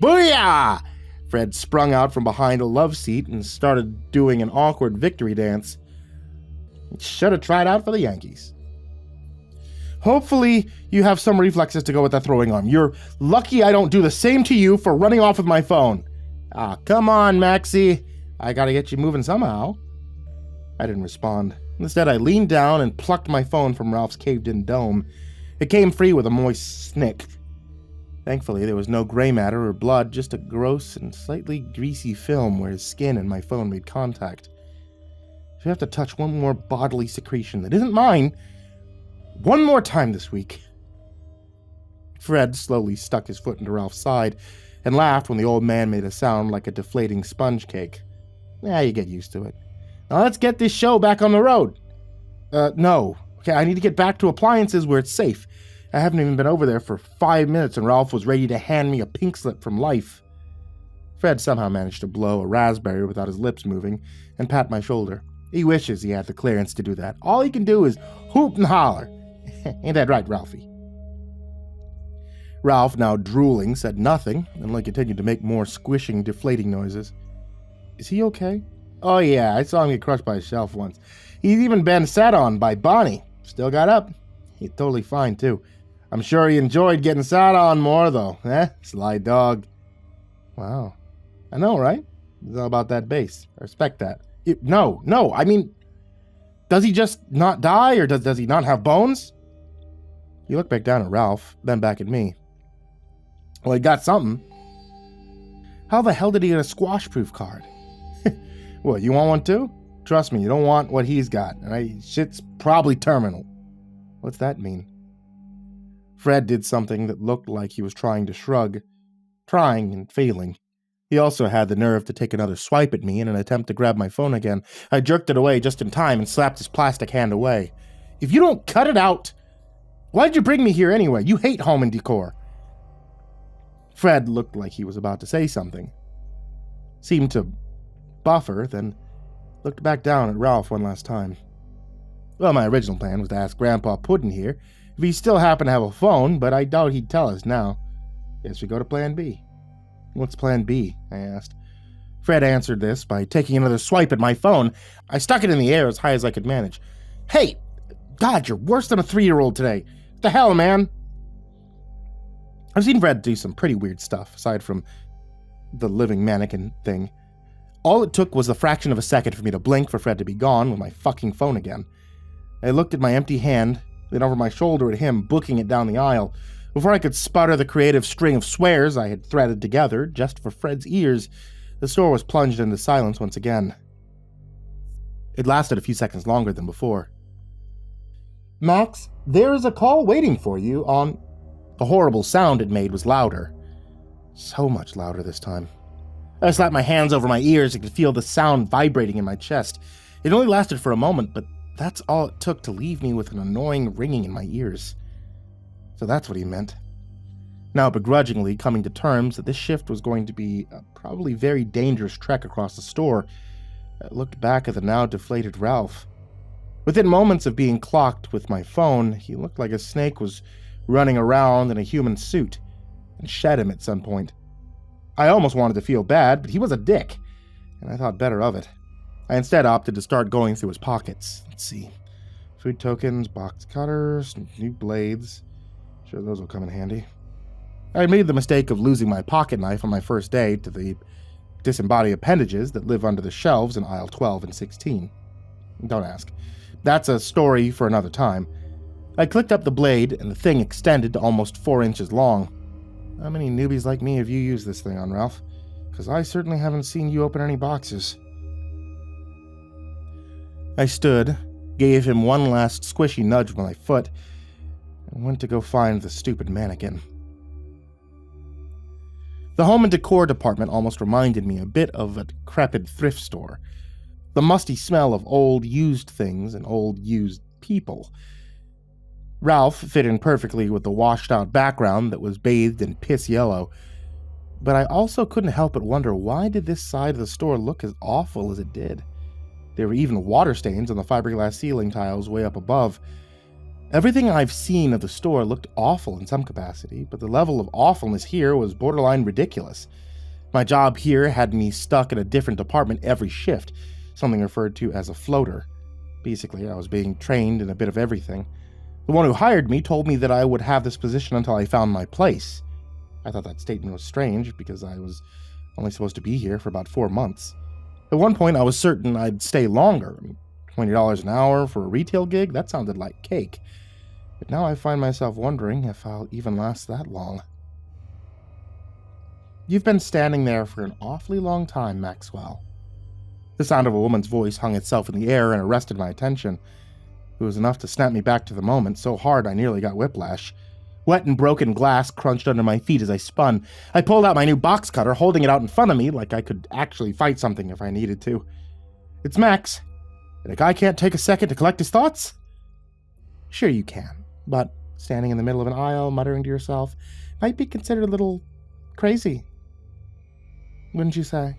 Booyah! Fred sprung out from behind a love seat and started doing an awkward victory dance. Should have tried out for the Yankees. Hopefully you have some reflexes to go with that throwing arm. You're lucky I don't do the same to you for running off with my phone. Ah, come on, Maxie. I gotta get you moving somehow. I didn't respond. Instead, I leaned down and plucked my phone from Ralph's caved-in dome. It came free with a moist snick. Thankfully, there was no gray matter or blood, just a gross and slightly greasy film where his skin and my phone made contact. If you have to touch one more bodily secretion that isn't mine, one more time this week. Fred slowly stuck his foot into Ralph's side and laughed when the old man made a sound like a deflating sponge cake. You get used to it. Now let's get this show back on the road. No. Okay, I need to get back to appliances where it's safe. I haven't even been over there for 5 minutes and Ralph was ready to hand me a pink slip from life. Fred somehow managed to blow a raspberry without his lips moving and pat my shoulder. He wishes he had the clearance to do that. All he can do is hoop and holler. Ain't that right, Ralphie? Ralph, now drooling, said nothing and only continued to make more squishing, deflating noises. Is he okay? Oh yeah, I saw him get crushed by a shelf once. He's even been sat on by Bonnie. Still got up. He's totally fine, too. I'm sure he enjoyed getting sat on more, though. Sly dog. Wow. I know, right? It's all about that bass. I respect that. No, I mean, does he just not die, or does he not have bones? He looked back down at Ralph, then back at me. Well, he got something. How the hell did he get a squash-proof card? What, you want one too? Trust me, you don't want what he's got. Shit's probably terminal. What's that mean? Fred did something that looked like he was trying to shrug. Trying and failing. He also had the nerve to take another swipe at me in an attempt to grab my phone again. I jerked it away just in time and slapped his plastic hand away. If you don't cut it out, why'd you bring me here anyway? You hate home and decor. Fred looked like he was about to say something. Seemed to buffer, then looked back down at Ralph one last time. Well, my original plan was to ask Grandpa Puddin' here if he still happened to have a phone, but I doubt he'd tell us now. Guess we go to Plan B. What's Plan B? I asked. Fred answered this by taking another swipe at my phone. I stuck it in the air as high as I could manage. Hey! God, you're worse than a 3-year-old today. What the hell, man? I've seen Fred do some pretty weird stuff, aside from the living mannequin thing. All it took was a fraction of a second for me to blink for Fred to be gone with my fucking phone again. I looked at my empty hand, then over my shoulder at him, booking it down the aisle. Before I could sputter the creative string of swears I had threaded together, just for Fred's ears, the store was plunged into silence once again. It lasted a few seconds longer than before. Max, there is a call waiting for you on... The horrible sound it made was louder. So much louder this time. I slapped my hands over my ears and could feel the sound vibrating in my chest. It only lasted for a moment, but that's all it took to leave me with an annoying ringing in my ears. So that's what he meant. Now begrudgingly coming to terms that this shift was going to be a probably very dangerous trek across the store, I looked back at the now deflated Ralph. Within moments of being clocked with my phone, he looked like a snake was running around in a human suit, and shed him at some point. I almost wanted to feel bad, but he was a dick, and I thought better of it. I instead opted to start going through his pockets. Let's see. Food tokens, box cutters, new blades. Sure, those will come in handy. I made the mistake of losing my pocket knife on my first day to the disembodied appendages that live under the shelves in aisle 12 and 16. Don't ask. That's a story for another time. I clicked up the blade, and the thing extended to almost 4 inches long. How many newbies like me have you used this thing on, Ralph? Because I certainly haven't seen you open any boxes. I stood, gave him one last squishy nudge with my foot, and went to go find the stupid mannequin. The home and decor department almost reminded me a bit of a decrepit thrift store. The musty smell of old used things and old used people. Ralph fit in perfectly with the washed-out background that was bathed in piss yellow, but I also couldn't help but wonder why did this side of the store look as awful as it did. There were even water stains on the fiberglass ceiling tiles way up above. Everything I've seen of the store looked awful in some capacity, but the level of awfulness here was borderline ridiculous. My job here had me stuck in a different department every shift, something referred to as a floater. Basically, I was being trained in a bit of everything. The one who hired me told me that I would have this position until I found my place. I thought that statement was strange because I was only supposed to be here for about 4 months. At one point, I was certain I'd stay longer. $20 an hour for a retail gig? That sounded like cake. But now I find myself wondering if I'll even last that long. You've been standing there for an awfully long time, Maxwell. The sound of a woman's voice hung itself in the air and arrested my attention. It was enough to snap me back to the moment, so hard I nearly got whiplash. Wet and broken glass crunched under my feet as I spun. I pulled out my new box cutter, holding it out in front of me like I could actually fight something if I needed to. It's Max. And a guy can't take a second to collect his thoughts? Sure you can, but standing in the middle of an aisle, muttering to yourself, might be considered a little crazy. Wouldn't you say?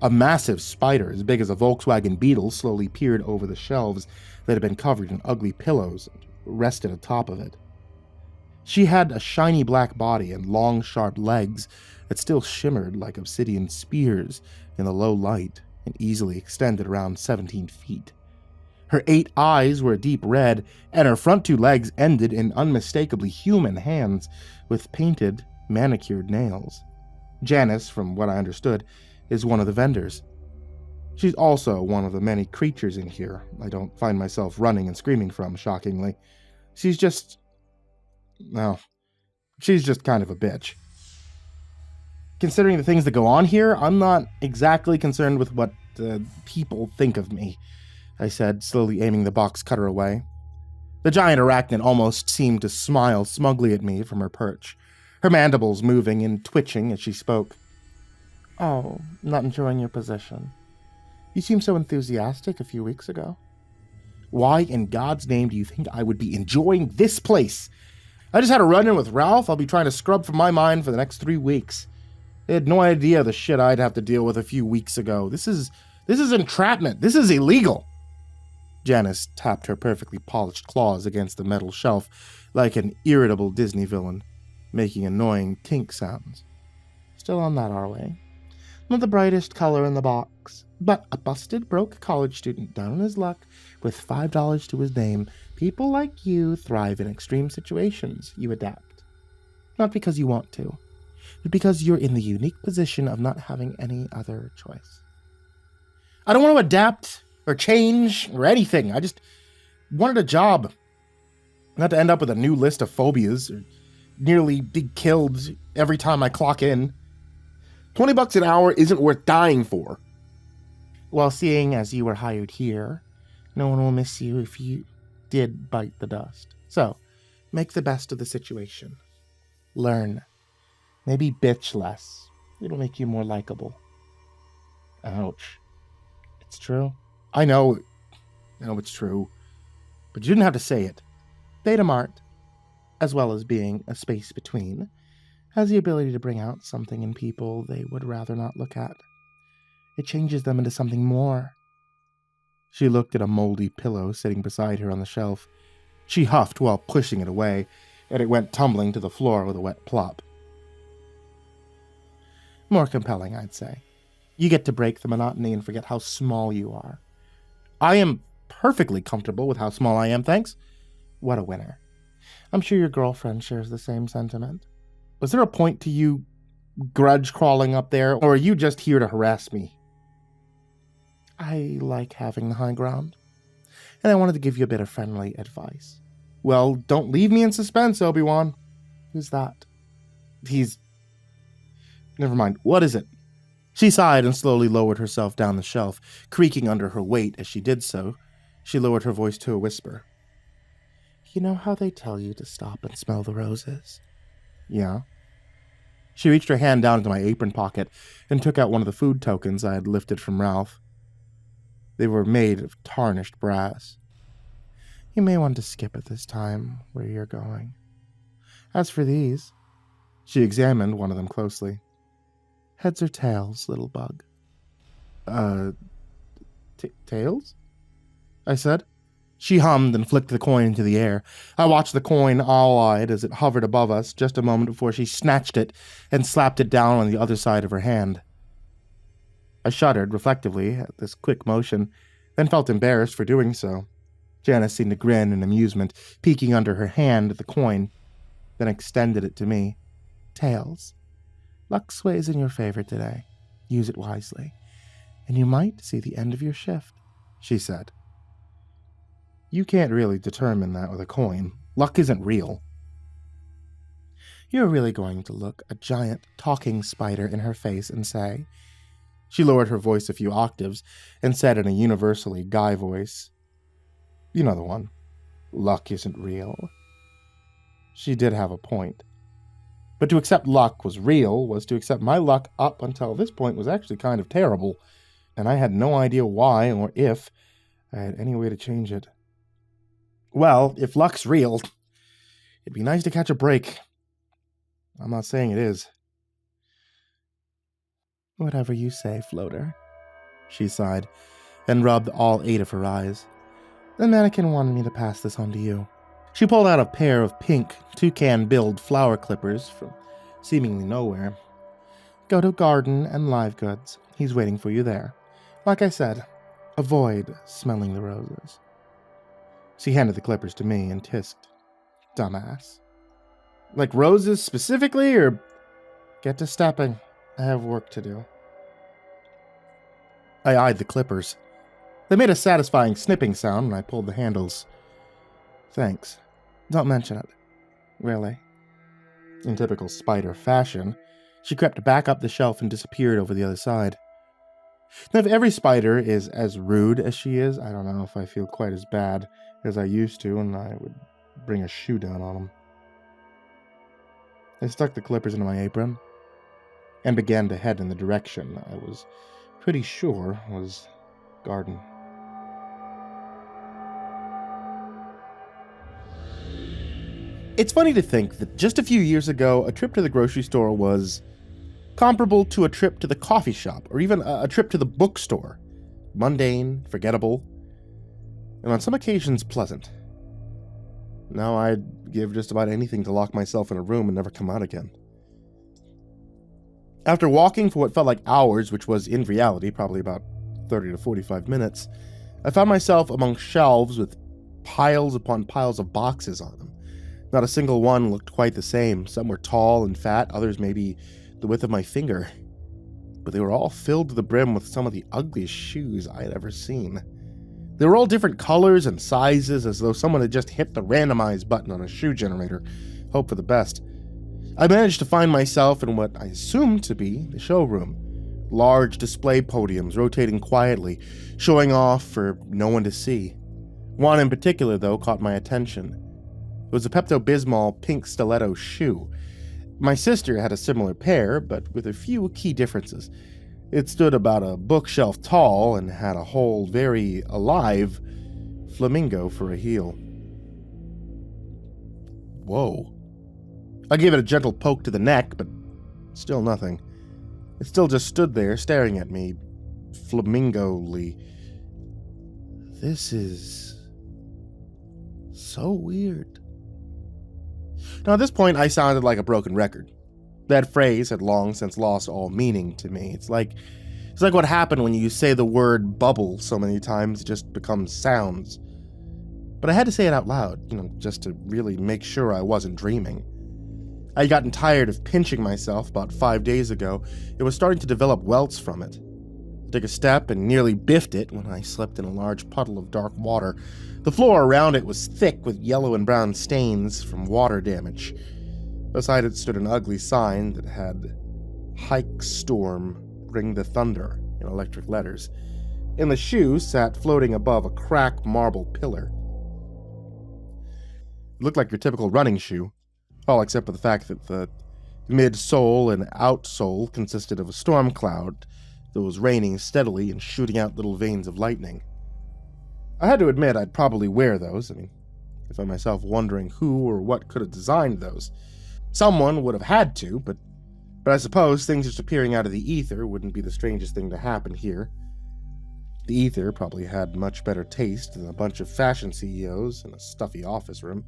A massive spider as big as a Volkswagen Beetle slowly peered over the shelves that had been covered in ugly pillows and rested atop of it. She had a shiny black body and long, sharp legs that still shimmered like obsidian spears in the low light and easily extended around 17 feet. Her 8 eyes were a deep red, and her front 2 legs ended in unmistakably human hands with painted, manicured nails. Janice, from what I understood, is one of the vendors. She's also one of the many creatures in here I don't find myself running and screaming from, shockingly. She's just kind of a bitch. Considering the things that go on here, I'm not exactly concerned with what people think of me, I said, slowly aiming the box cutter away. The giant arachnid almost seemed to smile smugly at me from her perch, her mandibles moving and twitching as she spoke. Oh, not enjoying your position. You seemed so enthusiastic a few weeks ago. Why in God's name do you think I would be enjoying this place? I just had a run-in with Ralph I'll be trying to scrub from my mind for the next 3 weeks. I had no idea the shit I'd have to deal with a few weeks ago. This is entrapment. This is illegal. Janice tapped her perfectly polished claws against the metal shelf like an irritable Disney villain, making annoying tink sounds. Still on that, are we? Not the brightest color in the box, but a busted, broke college student down on his luck with $5 to his name. People like you thrive in extreme situations. You adapt. Not because you want to, but because you're in the unique position of not having any other choice. I don't want to adapt or change or anything. I just wanted a job. Not to end up with a new list of phobias or nearly be killed every time I clock in. $20 an hour isn't worth dying for. Well, seeing as you were hired here, no one will miss you if you did bite the dust. So, make the best of the situation. Learn. Maybe bitch less. It'll make you more likable. Ouch. It's true. I know it's true. But you didn't have to say it. Beta Mart, as well as being a space between, has the ability to bring out something in people they would rather not look at. It changes them into something more. She looked at a moldy pillow sitting beside her on the shelf. She huffed while pushing it away, and it went tumbling to the floor with a wet plop. More compelling, I'd say. You get to break the monotony and forget how small you are. I am perfectly comfortable with how small I am, thanks. What a winner. I'm sure your girlfriend shares the same sentiment. Was there a point to you grudge crawling up there, or are you just here to harass me? I like having the high ground, and I wanted to give you a bit of friendly advice. Well, don't leave me in suspense, Obi-Wan. Who's that? Never mind. What is it? She sighed and slowly lowered herself down the shelf, creaking under her weight as she did so. She lowered her voice to a whisper. You know how they tell you to stop and smell the roses? Yeah. She reached her hand down into my apron pocket and took out one of the food tokens I had lifted from Ralph. They were made of tarnished brass. You may want to skip it this time, where you're going. As for these, she examined one of them closely. Heads or tails, little bug? Tails? I said. She hummed and flicked the coin into the air. I watched the coin all-eyed as it hovered above us just a moment before she snatched it and slapped it down on the other side of her hand. I shuddered reflectively at this quick motion, then felt embarrassed for doing so. Janice seemed to grin in amusement, peeking under her hand at the coin, then extended it to me. Tails. Luck sways in your favor today. Use it wisely, and you might see the end of your shift, she said. You can't really determine that with a coin. Luck isn't real. You're really going to look a giant talking spider in her face and say, she lowered her voice a few octaves and said in a universally guy voice, you know the one, luck isn't real. She did have a point. But to accept luck was real was to accept my luck up until this point was actually kind of terrible, and I had no idea why or if I had any way to change it. Well, if luck's real, it'd be nice to catch a break. I'm not saying it is. Whatever you say, Floater, she sighed, and rubbed all 8 of her eyes. The mannequin wanted me to pass this on to you. She pulled out a pair of pink, toucan-billed flower clippers from seemingly nowhere. Go to Garden and Live Goods. He's waiting for you there. Like I said, avoid smelling the roses. She handed the clippers to me and tisked. Dumbass. Like roses specifically, or get to stepping? I have work to do. I eyed the clippers. They made a satisfying snipping sound when I pulled the handles. Thanks. Don't mention it. Really? In typical spider fashion, she crept back up the shelf and disappeared over the other side. Now, if every spider is as rude as she is, I don't know if I feel quite as bad as I used to, and I would bring a shoe down on them. I stuck the clippers into my apron and began to head in the direction I was pretty sure was Garden. It's funny to think that just a few years ago, a trip to the grocery store was comparable to a trip to the coffee shop, or even a trip to the bookstore. Mundane, forgettable, and on some occasions pleasant. Now I'd give just about anything to lock myself in a room and never come out again. After walking for what felt like hours, which was in reality probably about 30 to 45 minutes, I found myself among shelves with piles upon piles of boxes on them. Not a single one looked quite the same. Some were tall and fat, others maybe the width of my finger. But they were all filled to the brim with some of the ugliest shoes I had ever seen. They were all different colors and sizes, as though someone had just hit the randomize button on a shoe generator. Hope for the best. I managed to find myself in what I assumed to be the showroom. Large display podiums rotating quietly, showing off for no one to see. One in particular, though, caught my attention. It was a Pepto-Bismol pink stiletto shoe. My sister had a similar pair, but with a few key differences. It stood about a bookshelf tall and had a whole, very alive flamingo for a heel. Whoa. I gave it a gentle poke to the neck, but still nothing. It still just stood there, staring at me, flamingo-ly. This is so weird. Now, at this point, I sounded like a broken record. That phrase had long since lost all meaning to me. It's like what happened when you say the word bubble so many times it just becomes sounds. But I had to say it out loud, just to really make sure I wasn't dreaming. I had gotten tired of pinching myself about 5 days ago. It was starting to develop welts from it. I took a step and nearly biffed it when I slipped in a large puddle of dark water. The floor around it was thick with yellow and brown stains from water damage. Beside it stood an ugly sign that had "Hike Storm, Bring the Thunder" in electric letters. And the shoe sat floating above a cracked marble pillar. It looked like your typical running shoe, all except for the fact that the midsole and outsole consisted of a storm cloud that was raining steadily and shooting out little veins of lightning. I had to admit I'd probably wear those. I found myself wondering who or what could have designed those. Someone would have had to, but I suppose things just appearing out of the ether wouldn't be the strangest thing to happen here. The ether probably had much better taste than a bunch of fashion CEOs in a stuffy office room.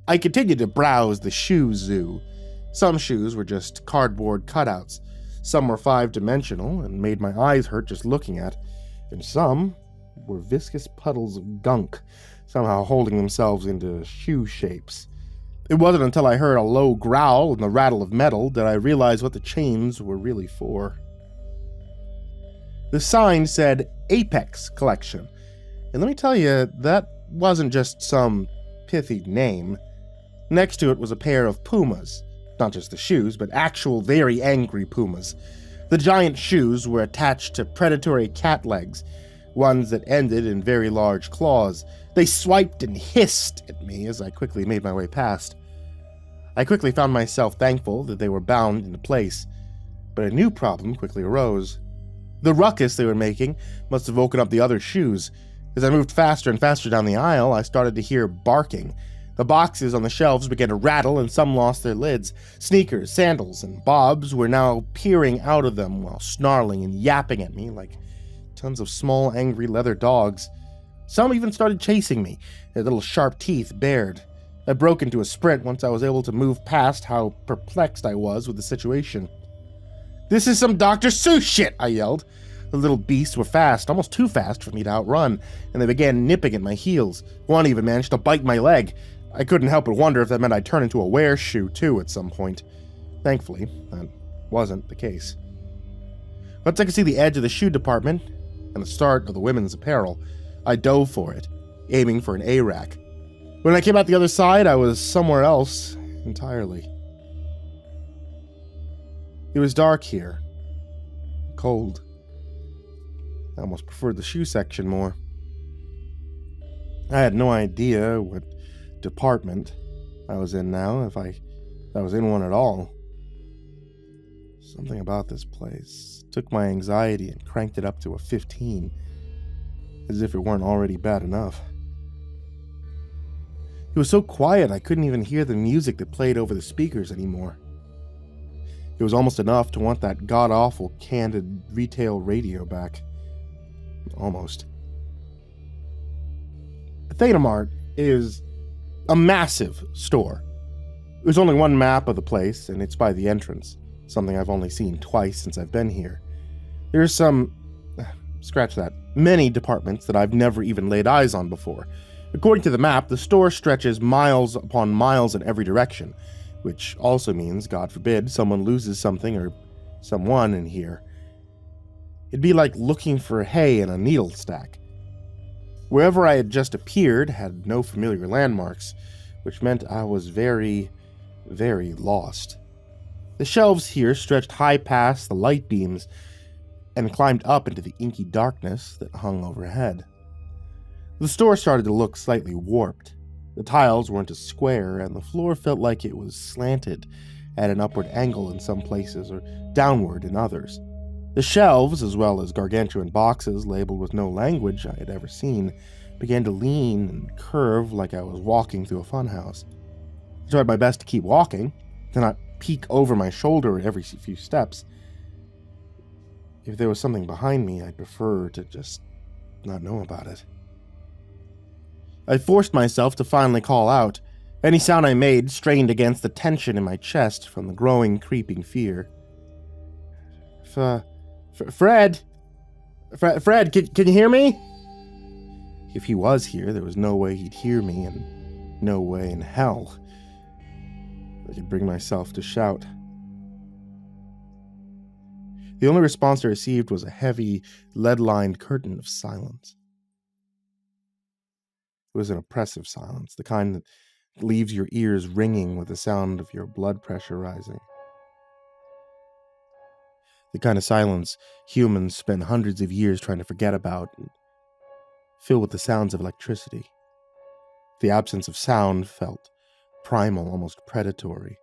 I continued to browse the shoe zoo. Some shoes were just cardboard cutouts. Some were 5-dimensional and made my eyes hurt just looking at, and some were viscous puddles of gunk, somehow holding themselves into shoe shapes. It wasn't until I heard a low growl and the rattle of metal that I realized what the chains were really for. The sign said Apex Collection, and let me tell you, that wasn't just some pithy name. Next to it was a pair of pumas. Not just the shoes, but actual very angry pumas. The giant shoes were attached to predatory cat legs, ones that ended in very large claws. They swiped and hissed at me as I quickly made my way past. I quickly found myself thankful that they were bound into place, but a new problem quickly arose. The ruckus they were making must have woken up the other shoes. As I moved faster and faster down the aisle, I started to hear barking. The boxes on the shelves began to rattle and some lost their lids. Sneakers, sandals, and bobs were now peering out of them while snarling and yapping at me like tons of small, angry leather dogs. Some even started chasing me, their little sharp teeth bared. I broke into a sprint once I was able to move past how perplexed I was with the situation. "This is some Dr. Seuss shit!" I yelled. The little beasts were fast, almost too fast for me to outrun, and they began nipping at my heels. One even managed to bite my leg. I couldn't help but wonder if that meant I'd turn into a wereshoe too at some point. Thankfully, that wasn't the case. Once I could see the edge of the shoe department and the start of the women's apparel, I dove for it, aiming for an A-rack. When I came out the other side, I was somewhere else entirely. It was dark here. Cold. I almost preferred the shoe section more. I had no idea what department I was in now, if I was in one at all. Something about this place took my anxiety and cranked it up to a 15, as if it weren't already bad enough. It was so quiet I couldn't even hear the music that played over the speakers anymore. It was almost enough to want that god-awful candid retail radio back. Almost. Thanamart is a massive store. There's only one map of the place, and it's by the entrance, something I've only seen twice since I've been here. There's many departments that I've never even laid eyes on before. According to the map, the store stretches miles upon miles in every direction, which also means, God forbid, someone loses something or someone in here. It'd be like looking for hay in a needle stack. Wherever I had just appeared had no familiar landmarks, which meant I was very, very lost. The shelves here stretched high past the light beams and climbed up into the inky darkness that hung overhead. The store started to look slightly warped. The tiles weren't a square, and the floor felt like it was slanted at an upward angle in some places or downward in others. The shelves, as well as gargantuan boxes labeled with no language I had ever seen, began to lean and curve like I was walking through a funhouse. I tried my best to keep walking, to not peek over my shoulder every few steps. If there was something behind me, I'd prefer to just not know about it. I forced myself to finally call out. Any sound I made strained against the tension in my chest from the growing, creeping fear. Fred, can you hear me? If he was here, there was no way he'd hear me, and no way in hell I could bring myself to shout. The only response I received was a heavy, lead-lined curtain of silence. It was an oppressive silence, the kind that leaves your ears ringing with the sound of your blood pressure rising. The kind of silence humans spend hundreds of years trying to forget about and fill with the sounds of electricity. The absence of sound felt primal, almost predatory.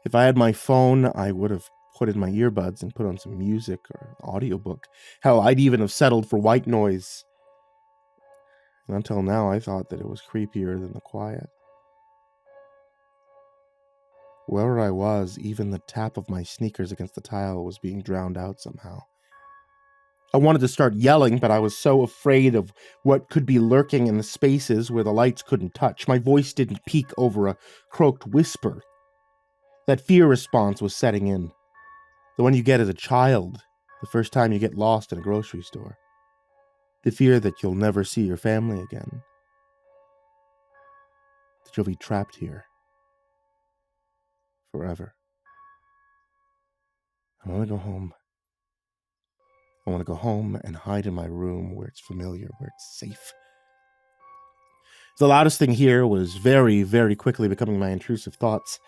If I had my phone, I would have put in my earbuds and put on some music or an audiobook. Hell, I'd even have settled for white noise. And until now, I thought that it was creepier than the quiet. Wherever I was, even the tap of my sneakers against the tile was being drowned out somehow. I wanted to start yelling, but I was so afraid of what could be lurking in the spaces where the lights couldn't touch. My voice didn't peak over a croaked whisper. That fear response was setting in. The one you get as a child, the first time you get lost in a grocery store. The fear that you'll never see your family again. That you'll be trapped here. forever. I want to go home. I want to go home and hide in my room where it's familiar, where it's safe. The loudest thing here was very, very quickly becoming my intrusive thoughts.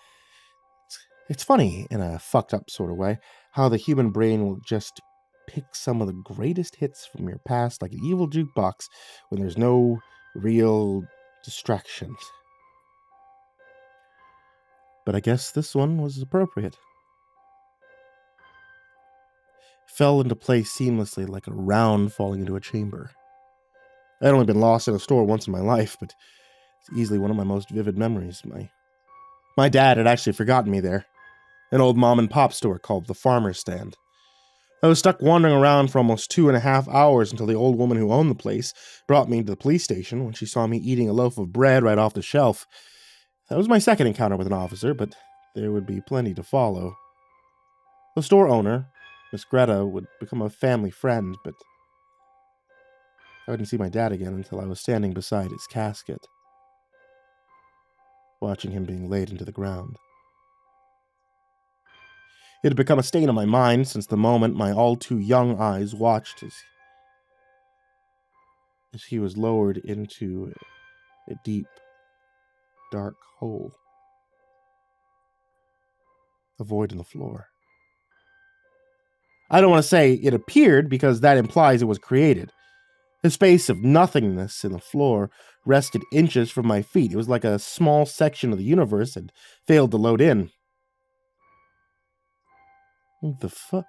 It's funny, in a fucked up sort of way, how the human brain will just pick some of the greatest hits from your past like an evil jukebox when there's no real distractions. But I guess this one was appropriate. Fell into place seamlessly like a round falling into a chamber. I'd only been lost in a store once in my life, but it's easily one of my most vivid memories. My dad had actually forgotten me there. An old mom-and-pop store called the Farmer's Stand. I was stuck wandering around for almost 2.5 hours until the old woman who owned the place brought me to the police station when she saw me eating a loaf of bread right off the shelf. That was my second encounter with an officer, but there would be plenty to follow. The store owner, Miss Greta, would become a family friend, but I wouldn't see my dad again until I was standing beside his casket, watching him being laid into the ground. It had become a stain on my mind since the moment my all-too-young eyes watched as he was lowered into a deep, dark hole. A void in the floor. I don't want to say it appeared because that implies it was created. The space of nothingness in the floor rested inches from my feet. It was like a small section of the universe had failed to load in. What the fuck?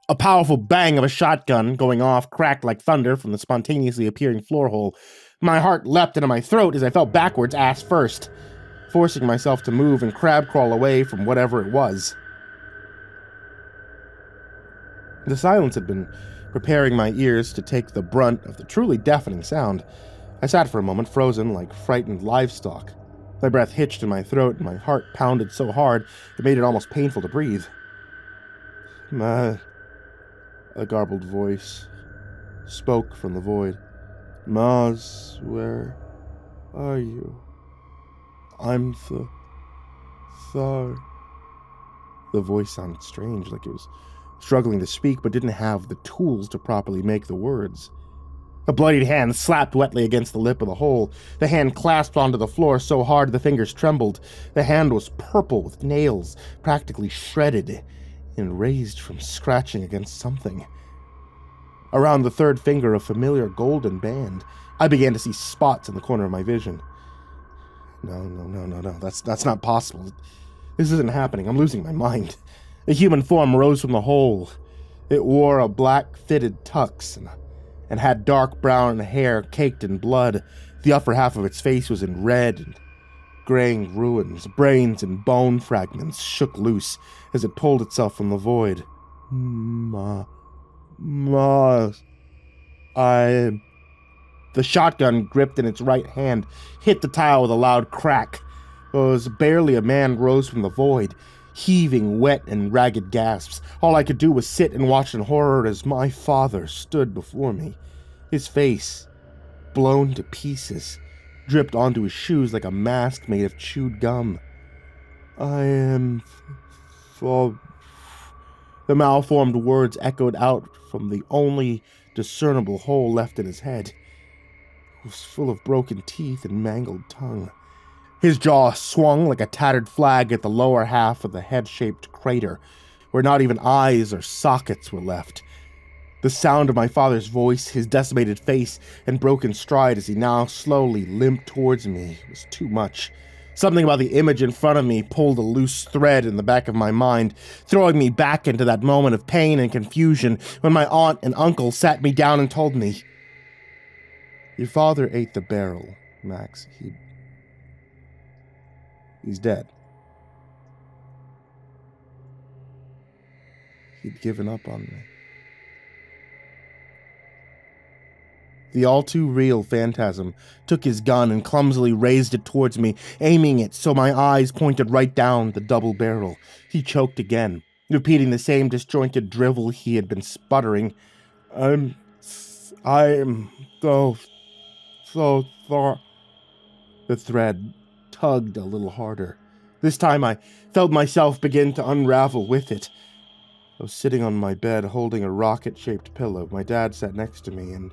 A powerful bang of a shotgun going off cracked like thunder from the spontaneously appearing floor hole. My heart leapt into my throat as I fell backwards ass first, forcing myself to move and crab crawl away from whatever it was. The silence had been preparing my ears to take the brunt of the truly deafening sound. I sat for a moment, frozen like frightened livestock. My breath hitched in my throat, and my heart pounded so hard it made it almost painful to breathe. A garbled voice spoke from the void. Maz, where are you? I'm sorry. The voice sounded strange, like it was struggling to speak, but didn't have the tools to properly make the words. A bloodied hand slapped wetly against the lip of the hole. The hand clasped onto the floor so hard the fingers trembled. The hand was purple with nails, practically shredded, and raised from scratching against something. Around the third finger, a familiar golden band. I began to see spots in the corner of my vision. No. That's not possible. This isn't happening. I'm losing my mind. A human form rose from the hole. It wore a black fitted tux and had dark brown hair caked in blood. The upper half of its face was in red and graying ruins. Brains and bone fragments shook loose as it pulled itself from the void. The shotgun gripped in its right hand hit the tile with a loud crack. It was barely a man rose from the void, heaving wet and ragged gasps. All I could do was sit and watch in horror as my father stood before me. His face, blown to pieces, dripped onto his shoes like a mask made of chewed gum. I am for... The malformed words echoed out from the only discernible hole left in his head. It was full of broken teeth and mangled tongue. His jaw swung like a tattered flag at the lower half of the head-shaped crater, where not even eyes or sockets were left. The sound of my father's voice, his decimated face, and broken stride as he now slowly limped towards me was too much. Something about the image in front of me pulled a loose thread in the back of my mind, throwing me back into that moment of pain and confusion when my aunt and uncle sat me down and told me, "Your father ate the barrel, Max. He's dead. He'd given up on me." The all-too-real phantasm took his gun and clumsily raised it towards me, aiming it so my eyes pointed right down the double barrel. He choked again, repeating the same disjointed drivel he had been sputtering. I'm so sorry. The thread tugged a little harder. This time I felt myself begin to unravel with it. I was sitting on my bed holding a rocket-shaped pillow. My dad sat next to me, and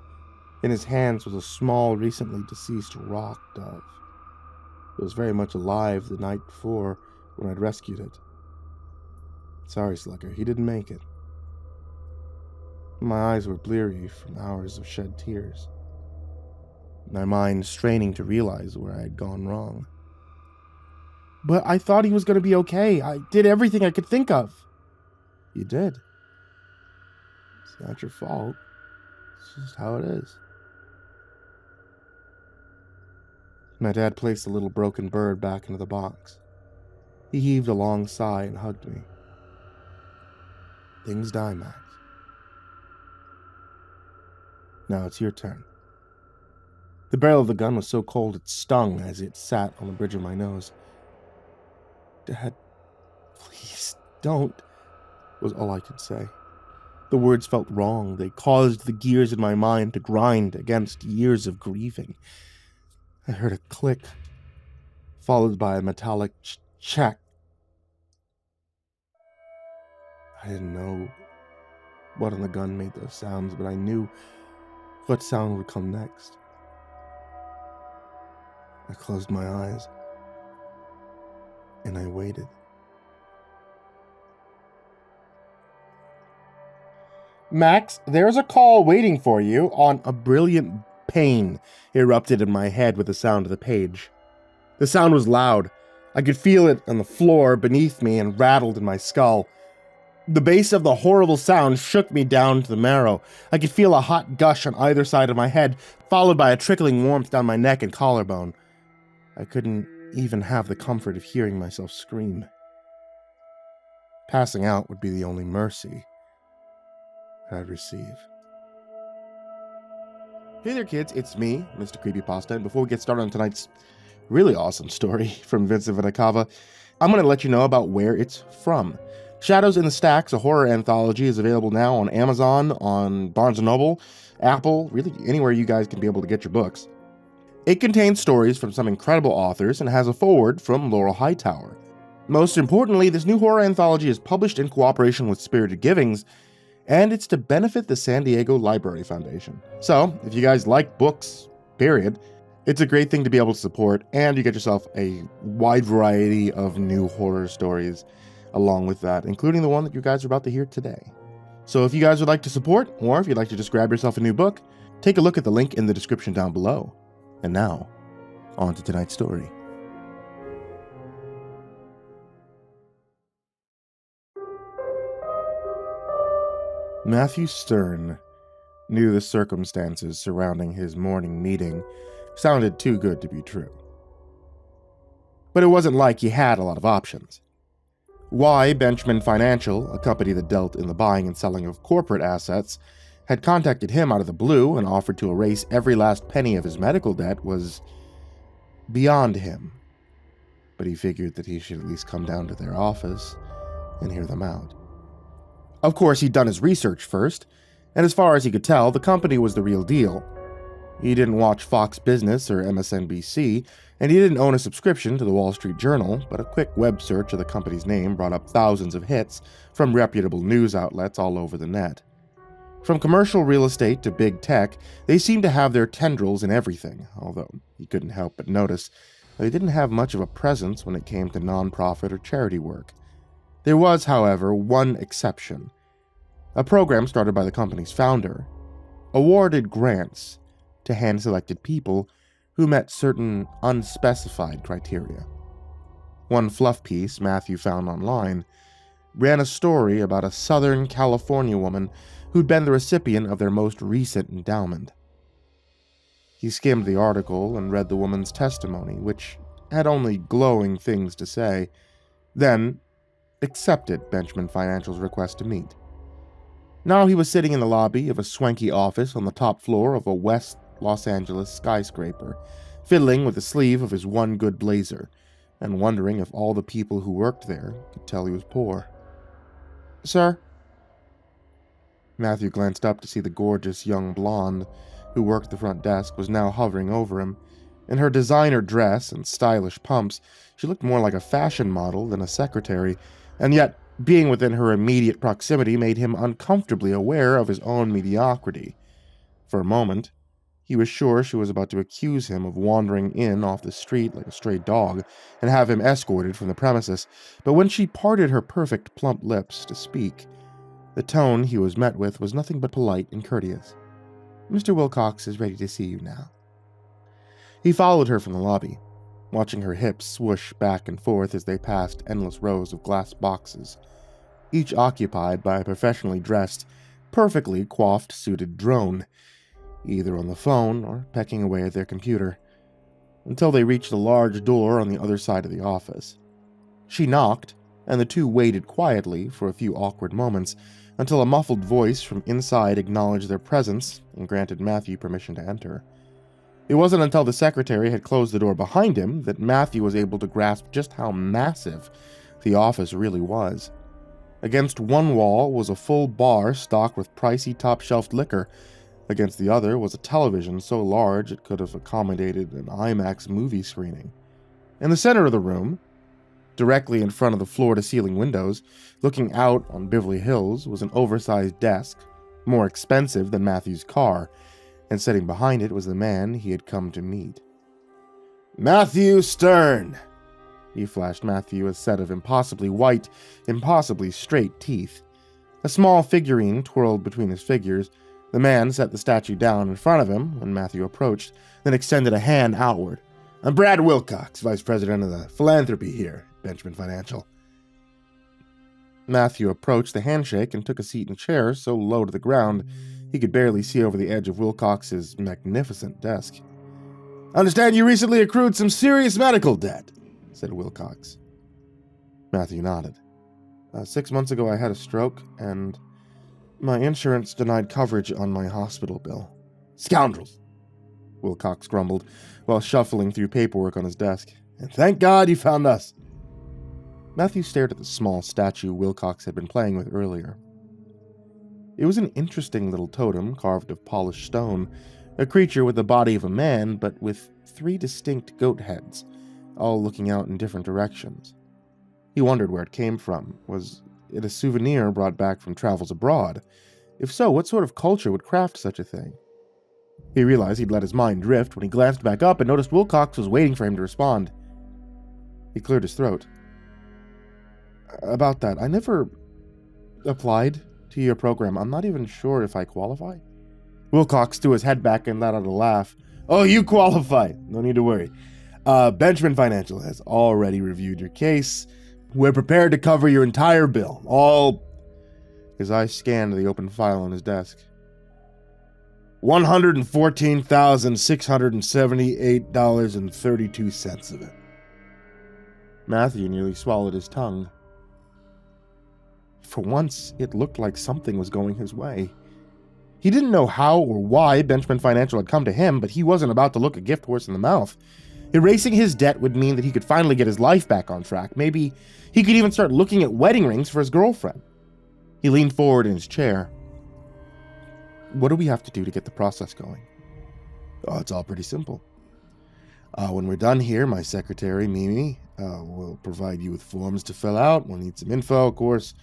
in his hands was a small, recently deceased rock dove. It was very much alive the night before when I'd rescued it. Sorry, Slugger, he didn't make it. My eyes were bleary from hours of shed tears, my mind straining to realize where I had gone wrong. But I thought he was going to be okay. I did everything I could think of. You did. It's not your fault. It's just how it is. My dad placed the little broken bird back into the box. He heaved a long sigh and hugged me. Things die, Max. Now it's your turn. The barrel of the gun was so cold it stung as it sat on the bridge of my nose. Dad, please don't, was all I could say. The words felt wrong. They caused the gears in my mind to grind against years of grieving. I heard a click, followed by a metallic check. I didn't know what on the gun made those sounds, but I knew what sound would come next. I closed my eyes, and I waited. Max, there's a call waiting for you on a brilliant pain erupted in my head with the sound of the page. The sound was loud. I could feel it on the floor beneath me and rattled in my skull. The bass of the horrible sound shook me down to the marrow. I could feel a hot gush on either side of my head, followed by a trickling warmth down my neck and collarbone. I couldn't even have the comfort of hearing myself scream. Passing out would be the only mercy I'd receive. Hey there, kids, it's me, MrCreepyPasta, and before we get started on tonight's really awesome story from Vincent Vinicava, I'm going to let you know about where it's from. Shadows in the Stacks, a horror anthology, is available now on Amazon, on Barnes & Noble, Apple, really anywhere you guys can be able to get your books. It contains stories from some incredible authors and has a foreword from Laurel Hightower. Most importantly, this new horror anthology is published in cooperation with Spirited Givings, and it's to benefit the San Diego Library Foundation. So, if you guys like books, period, it's a great thing to be able to support, and you get yourself a wide variety of new horror stories along with that, including the one that you guys are about to hear today. So if you guys would like to support, or if you'd like to just grab yourself a new book, take a look at the link in the description down below. And now, on to tonight's story. Matthew Stern knew the circumstances surrounding his morning meeting sounded too good to be true. But it wasn't like he had a lot of options. Benjamin Financial, a company that dealt in the buying and selling of corporate assets, had contacted him out of the blue and offered to erase every last penny of his medical debt was beyond him. But he figured that he should at least come down to their office and hear them out. Of course, he'd done his research first, and as far as he could tell, the company was the real deal. He didn't watch Fox Business or MSNBC, and he didn't own a subscription to the Wall Street Journal, but a quick web search of the company's name brought up thousands of hits from reputable news outlets all over the net. From commercial real estate to big tech, they seemed to have their tendrils in everything, although he couldn't help but notice they didn't have much of a presence when it came to nonprofit or charity work. There was, however, one exception. A program started by the company's founder awarded grants to hand-selected people who met certain unspecified criteria. One fluff piece Matthew found online ran a story about a Southern California woman who'd been the recipient of their most recent endowment. He skimmed the article and read the woman's testimony, which had only glowing things to say, then accepted Benjamin Financial's request to meet. Now he was sitting in the lobby of a swanky office on the top floor of a West Los Angeles skyscraper, fiddling with the sleeve of his one good blazer, and wondering if all the people who worked there could tell he was poor. "Sir?" Matthew glanced up to see the gorgeous young blonde who worked the front desk was now hovering over him, In her designer dress and stylish pumps, she looked more like a fashion model than a secretary, and yet being within her immediate proximity made him uncomfortably aware of his own mediocrity. For a moment, he was sure she was about to accuse him of wandering in off the street like a stray dog and have him escorted from the premises, but when she parted her perfect plump lips to speak, the tone he was met with was nothing but polite and courteous. "Mr. Wilcox is ready to see you now." He followed her from the lobby, watching her hips swoosh back and forth as they passed endless rows of glass boxes, each occupied by a professionally dressed, perfectly coiffed suited drone, either on the phone or pecking away at their computer, until they reached a large door on the other side of the office. She knocked, and the two waited quietly for a few awkward moments until a muffled voice from inside acknowledged their presence and granted Matthew permission to enter. It wasn't until the secretary had closed the door behind him that Matthew was able to grasp just how massive the office really was. Against one wall was a full bar stocked with pricey top-shelf liquor. Against the other was a television so large it could have accommodated an IMAX movie screening. In the center of the room, directly in front of the floor-to-ceiling windows, looking out on Beverly Hills, was an oversized desk, more expensive than Matthew's car, and sitting behind it was the man he had come to meet. "Matthew Stern!" He flashed Matthew a set of impossibly white, impossibly straight teeth. A small figurine twirled between his fingers. The man set the statue down in front of him when Matthew approached, then extended a hand outward. "I'm Brad Wilcox, Vice President of the Philanthropy here, Benjamin Financial." Matthew approached the handshake and took a seat in a chair so low to the ground he could barely see over the edge of Wilcox's magnificent desk. "I understand you recently accrued some serious medical debt," said Wilcox. Matthew nodded. 6 months ago I had a stroke, and my insurance denied coverage on my hospital bill." "Scoundrels," Wilcox grumbled, while shuffling through paperwork on his desk. "And thank God you found us." Matthew stared at the small statue Wilcox had been playing with earlier. It was an interesting little totem carved of polished stone, a creature with the body of a man, but with 3 distinct goat heads, all looking out in different directions. He wondered where it came from. Was it a souvenir brought back from travels abroad? If so, what sort of culture would craft such a thing? He realized he'd let his mind drift when he glanced back up and noticed Wilcox was waiting for him to respond. He cleared his throat. "About that, I never applied to your program. I'm not even sure if I qualify." Wilcox threw his head back and let out a laugh. "Oh, you qualify. No need to worry. Benjamin Financial has already reviewed your case. We're prepared to cover your entire bill. All..." His eyes scanned the open file on his desk. $114,678.32 of it. Matthew nearly swallowed his tongue. For once, it looked like something was going his way. He didn't know how or why Benjamin Financial had come to him, but he wasn't about to look a gift horse in the mouth. Erasing his debt would mean that he could finally get his life back on track. Maybe he could even start looking at wedding rings for his girlfriend. He leaned forward in his chair. "What do we have to do to get the process going?" "Oh, it's all pretty simple. When we're done here, my secretary, Mimi, will provide you with forms to fill out. We'll need some info, of course.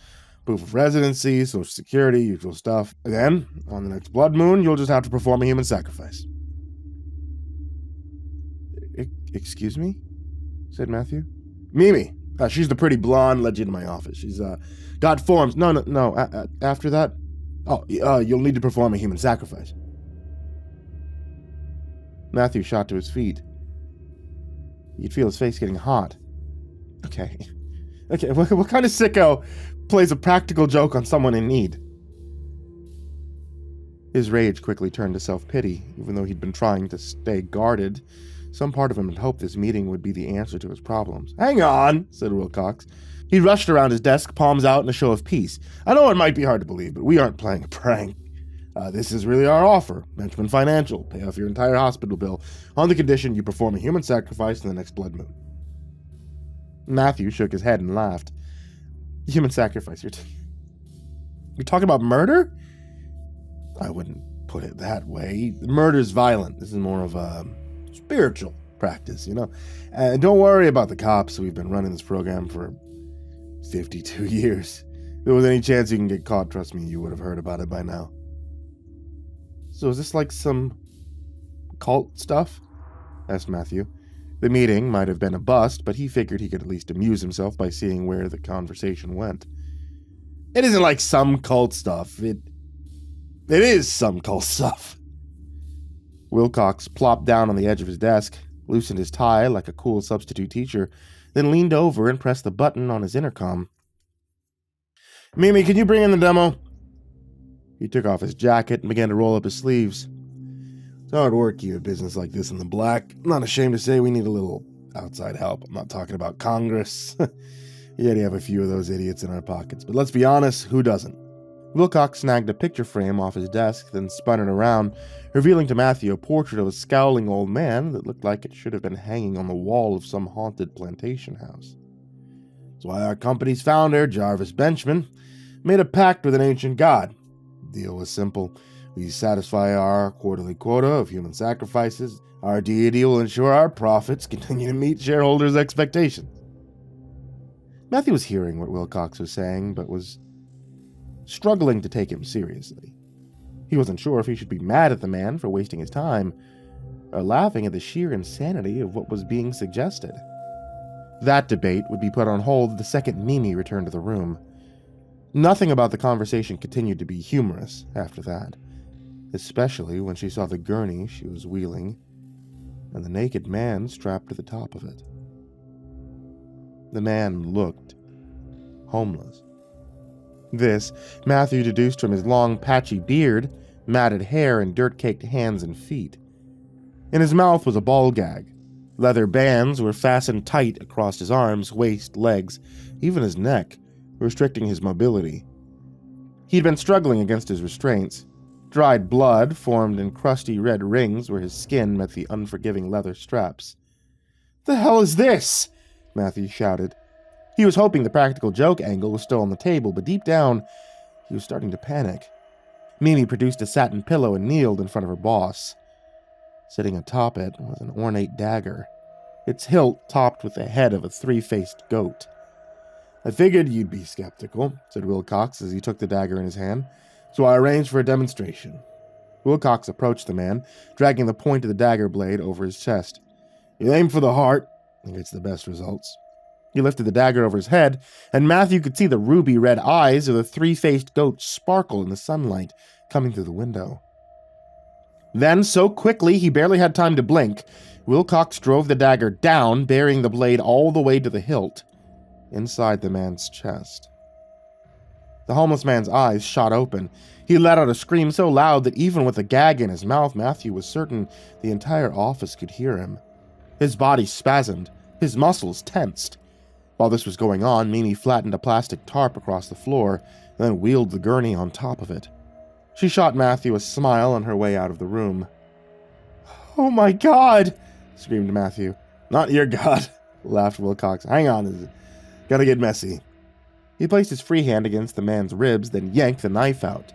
Proof of residency, social security, usual stuff. Then, on the next blood moon, you'll just have to perform a human sacrifice." "Excuse me?" said Matthew. "Mimi. She's the pretty blonde led you to my office. She's got forms. No. After that, you'll need to perform a human sacrifice." Matthew shot to his feet. You'd feel his face getting hot. Okay, what kind of sicko plays a practical joke on someone in need? His rage quickly turned to self-pity. Even though he'd been trying to stay guarded, some part of him had hoped this meeting would be the answer to his problems. "Hang on," said Wilcox. He rushed around his desk, palms out in a show of peace. "I know it might be hard to believe, but we aren't playing a prank. This is really our offer. Benjamin Financial, pay off your entire hospital bill on the condition you perform a human sacrifice in the next blood moon." Matthew shook his head and laughed. "Human sacrifice? You're talking about murder?" "I wouldn't put it that way. Murder's violent. This is more of a spiritual practice, you know. And don't worry about the cops. We've been running this program for 52 years. If there was any chance you can get caught, trust me, you would have heard about it by now. So is this like some cult stuff? Asked Matthew. The meeting might have been a bust, but he figured he could at least amuse himself by seeing where the conversation went. It isn't like some cult stuff. It is some cult stuff. Wilcox plopped down on the edge of his desk, loosened his tie like a cool substitute teacher, then leaned over and pressed the button on his intercom. Mimi, can you bring in the demo? He took off his jacket and began to roll up his sleeves. It's hard work keeping a business like this in the black. I'm not ashamed to say we need a little outside help. I'm not talking about Congress. You already have a few of those idiots in our pockets, but let's be honest, who doesn't? Wilcox snagged a picture frame off his desk, then spun it around, revealing to Matthew a portrait of a scowling old man that looked like it should have been hanging on the wall of some haunted plantation house. That's why our company's founder, Jarvis Benchman, made a pact with an ancient god. The deal was simple. We satisfy our quarterly quota of human sacrifices. Our deity will ensure our profits continue to meet shareholders' expectations. Matthew was hearing what Wilcox was saying, but was struggling to take him seriously. He wasn't sure if he should be mad at the man for wasting his time, or laughing at the sheer insanity of what was being suggested. That debate would be put on hold the second Mimi returned to the room. Nothing about the conversation continued to be humorous after that, especially when she saw the gurney she was wheeling and the naked man strapped to the top of it. The man looked homeless. This, Matthew deduced from his long, patchy beard, matted hair, and dirt-caked hands and feet. In his mouth was a ball gag. Leather bands were fastened tight across his arms, waist, legs, even his neck, restricting his mobility. He'd been struggling against his restraints. Dried blood formed in crusty red rings where his skin met the unforgiving leather straps. "The hell is this?" Matthew shouted. He was hoping the practical joke angle was still on the table, but deep down, he was starting to panic. Mimi produced a satin pillow and kneeled in front of her boss. Sitting atop it was an ornate dagger, its hilt topped with the head of a three-faced goat. "I figured you'd be skeptical," said Wilcox as he took the dagger in his hand, "so I arranged for a demonstration." Wilcox approached the man, dragging the point of the dagger blade over his chest. "You aim for the heart, and gets the best results." He lifted the dagger over his head, and Matthew could see the ruby-red eyes of the three-faced goat sparkle in the sunlight coming through the window. Then, so quickly he barely had time to blink, Wilcox drove the dagger down, burying the blade all the way to the hilt, inside the man's chest. The homeless man's eyes shot open. He let out a scream so loud that even with the gag in his mouth, Matthew was certain the entire office could hear him. His body spasmed, his muscles tensed. While this was going on, Mimi flattened a plastic tarp across the floor, then wheeled the gurney on top of it. She shot Matthew a smile on her way out of the room. "Oh my God!" screamed Matthew. "Not your God," laughed Wilcox. "Hang on, it's gotta get messy." He placed his free hand against the man's ribs, then yanked the knife out.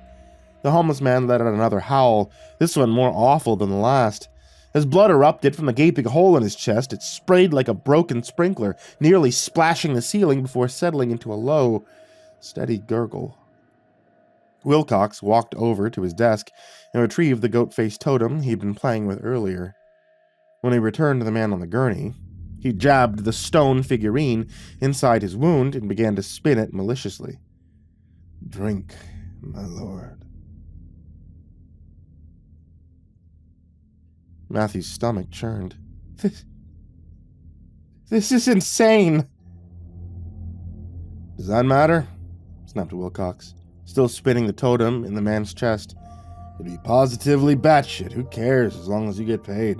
The homeless man let out another howl, this one more awful than the last. As blood erupted from the gaping hole in his chest, it sprayed like a broken sprinkler, nearly splashing the ceiling before settling into a low, steady gurgle. Wilcox walked over to his desk and retrieved the goat-faced totem he'd been playing with earlier. When he returned to the man on the gurney, he jabbed the stone figurine inside his wound and began to spin it maliciously. "Drink, my lord." Matthew's stomach churned. This is insane." "Does that matter?" snapped Wilcox, still spinning the totem in the man's chest. "It'd be positively batshit. Who cares, as long as you get paid?"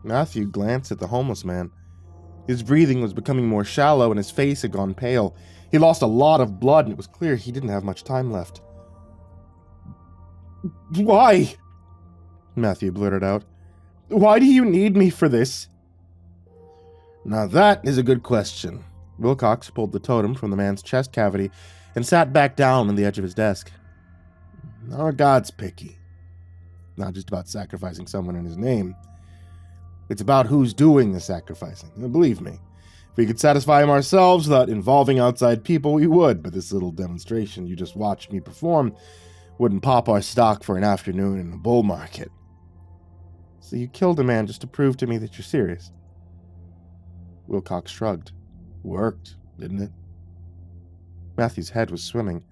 Matthew glanced at the homeless man. His breathing was becoming more shallow and his face had gone pale. He lost a lot of blood and it was clear he didn't have much time left. "Why?" Matthew blurted out. "Why do you need me for this?" "Now that is a good question." Wilcox pulled the totem from the man's chest cavity and sat back down on the edge of his desk. "Our God's picky. Not just about sacrificing someone in his name. It's about who's doing the sacrificing. And believe me, if we could satisfy him ourselves without involving outside people, we would, but this little demonstration you just watched me perform wouldn't pop our stock for an afternoon in the bull market. So you killed a man just to prove to me that you're serious. Wilcox shrugged. Worked, didn't it? Matthew's head was swimming.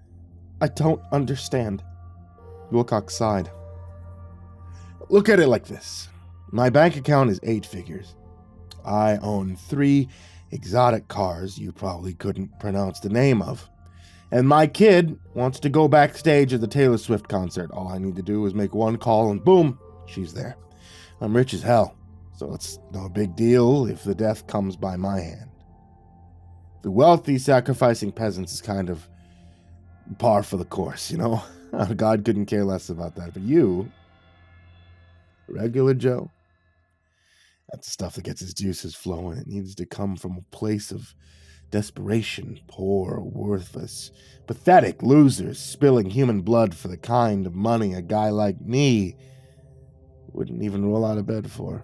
I don't understand. Wilcox sighed. Look at it like this. My bank account is 8 figures. I own 3 exotic cars you probably couldn't pronounce the name of. And my kid wants to go backstage at the Taylor Swift concert. All I need to do is make one call and boom, she's there. I'm rich as hell, so it's no big deal if the death comes by my hand. The wealthy sacrificing peasants is kind of par for the course, you know? God couldn't care less about that. But you, regular Joe, that's the stuff that gets his juices flowing. It needs to come from a place of desperation. Poor, worthless, pathetic losers spilling human blood for the kind of money a guy like me wouldn't even roll out of bed for.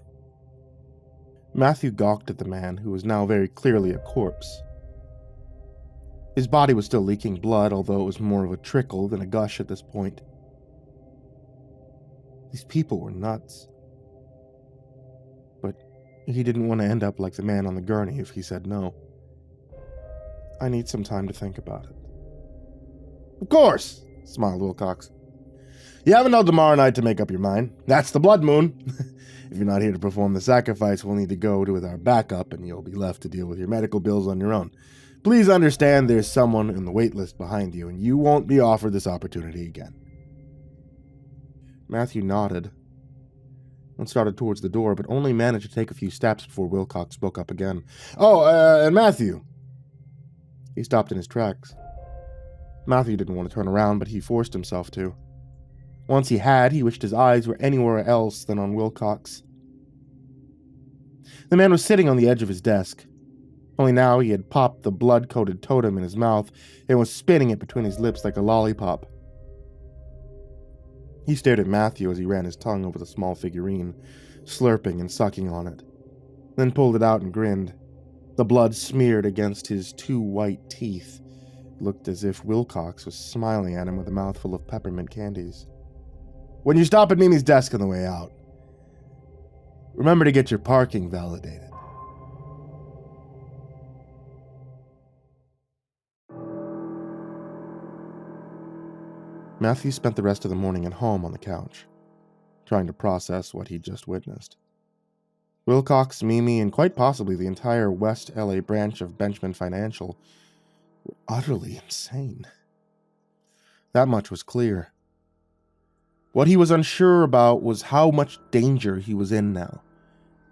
Matthew gawked at the man, who was now very clearly a corpse. His body was still leaking blood, although it was more of a trickle than a gush at this point. These people were nuts. But he didn't want to end up like the man on the gurney if he said no. I need some time to think about it. Of course, smiled Wilcox. You have until tomorrow night to make up your mind. That's the blood moon. If you're not here to perform the sacrifice, we'll need to go with our backup, and you'll be left to deal with your medical bills on your own. Please understand there's someone in the wait list behind you, and you won't be offered this opportunity again. Matthew nodded and started towards the door, but only managed to take a few steps before Wilcox spoke up again. And Matthew. He stopped in his tracks. Matthew didn't want to turn around, but he forced himself to. Once he had, he wished his eyes were anywhere else than on Wilcox. The man was sitting on the edge of his desk. Only now he had popped the blood-coated totem in his mouth and was spinning it between his lips like a lollipop. He stared at Matthew as he ran his tongue over the small figurine, slurping and sucking on it, then pulled it out and grinned. The blood smeared against his 2 white teeth. It looked as if Wilcox was smiling at him with a mouthful of peppermint candies. When you stop at Mimi's desk on the way out, remember to get your parking validated. Matthew spent the rest of the morning at home on the couch, trying to process what he'd just witnessed. Wilcox, Mimi, and quite possibly the entire West LA branch of Benjamin Financial were utterly insane. That much was clear. What he was unsure about was how much danger he was in now.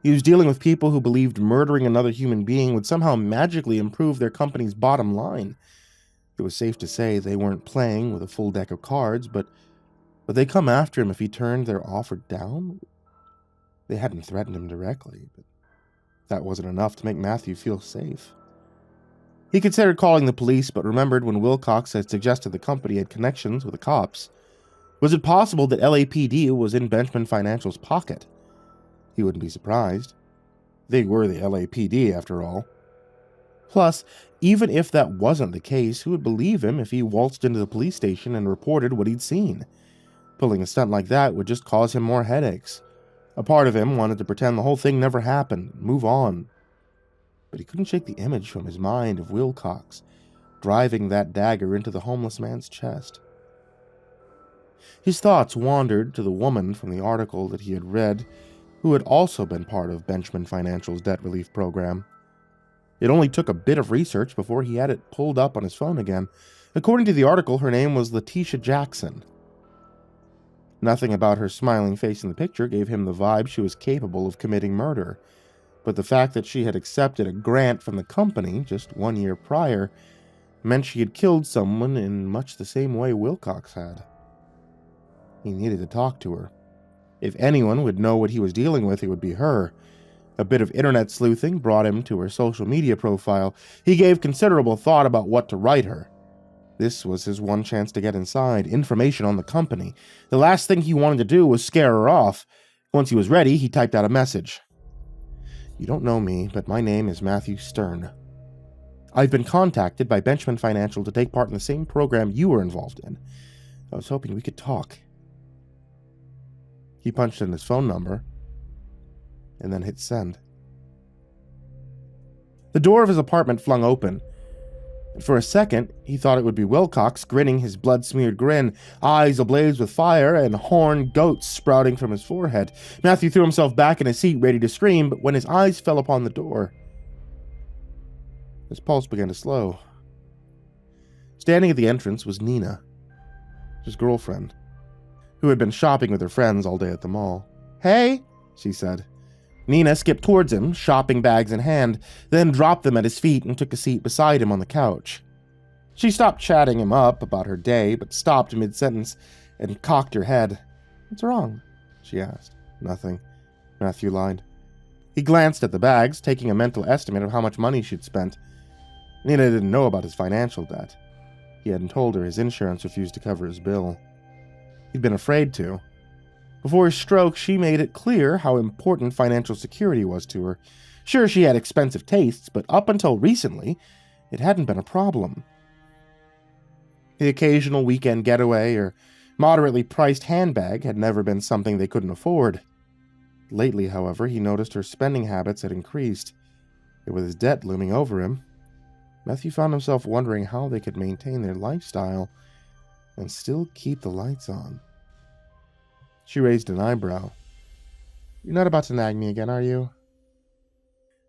He was dealing with people who believed murdering another human being would somehow magically improve their company's bottom line. It was safe to say they weren't playing with a full deck of cards, but would they come after him if he turned their offer down? They hadn't threatened him directly, but that wasn't enough to make Matthew feel safe. He considered calling the police, but remembered when Wilcox had suggested the company had connections with the cops. Was it possible that LAPD was in Benjamin Financial's pocket? He wouldn't be surprised. They were the LAPD, after all. Plus, even if that wasn't the case, who would believe him if he waltzed into the police station and reported what he'd seen? Pulling a stunt like that would just cause him more headaches. A part of him wanted to pretend the whole thing never happened, move on. But he couldn't shake the image from his mind of Wilcox driving that dagger into the homeless man's chest. His thoughts wandered to the woman from the article that he had read, who had also been part of Benjamin Financial's debt relief program. It only took a bit of research before he had it pulled up on his phone again. According to the article, her name was Letitia Jackson. Nothing about her smiling face in the picture gave him the vibe she was capable of committing murder, but the fact that she had accepted a grant from the company just 1 year prior meant she had killed someone in much the same way Wilcox had. He needed to talk to her. If anyone would know what he was dealing with, it would be her. A bit of internet sleuthing brought him to her social media profile. He gave considerable thought about what to write her. This was his one chance to get inside, information on the company. The last thing he wanted to do was scare her off. Once he was ready, he typed out a message. You don't know me, but my name is Matthew Stern. I've been contacted by Benjamin Financial to take part in the same program you were involved in. I was hoping we could talk." He punched in his phone number and then hit send. The door of his apartment flung open. And for a second, he thought it would be Wilcox grinning his blood-smeared grin, eyes ablaze with fire and horned goats sprouting from his forehead. Matthew threw himself back in his seat, ready to scream, but when his eyes fell upon the door, his pulse began to slow. Standing at the entrance was Nina, his girlfriend, who had been shopping with her friends all day at the mall. "Hey," she said. Nina skipped towards him, shopping bags in hand, then dropped them at his feet and took a seat beside him on the couch. She stopped chatting him up about her day, but stopped mid-sentence and cocked her head. "What's wrong?" she asked. "Nothing," Matthew lied. He glanced at the bags, taking a mental estimate of how much money she'd spent. Nina didn't know about his financial debt. He hadn't told her his insurance refused to cover his bill. He'd been afraid to. Before his stroke, she made it clear how important financial security was to her. Sure, she had expensive tastes, but up until recently, it hadn't been a problem. The occasional weekend getaway or moderately priced handbag had never been something they couldn't afford. Lately, however, he noticed her spending habits had increased, and with his debt looming over him, Matthew found himself wondering how they could maintain their lifestyle and still keep the lights on. She raised an eyebrow. "You're not about to nag me again, are you?"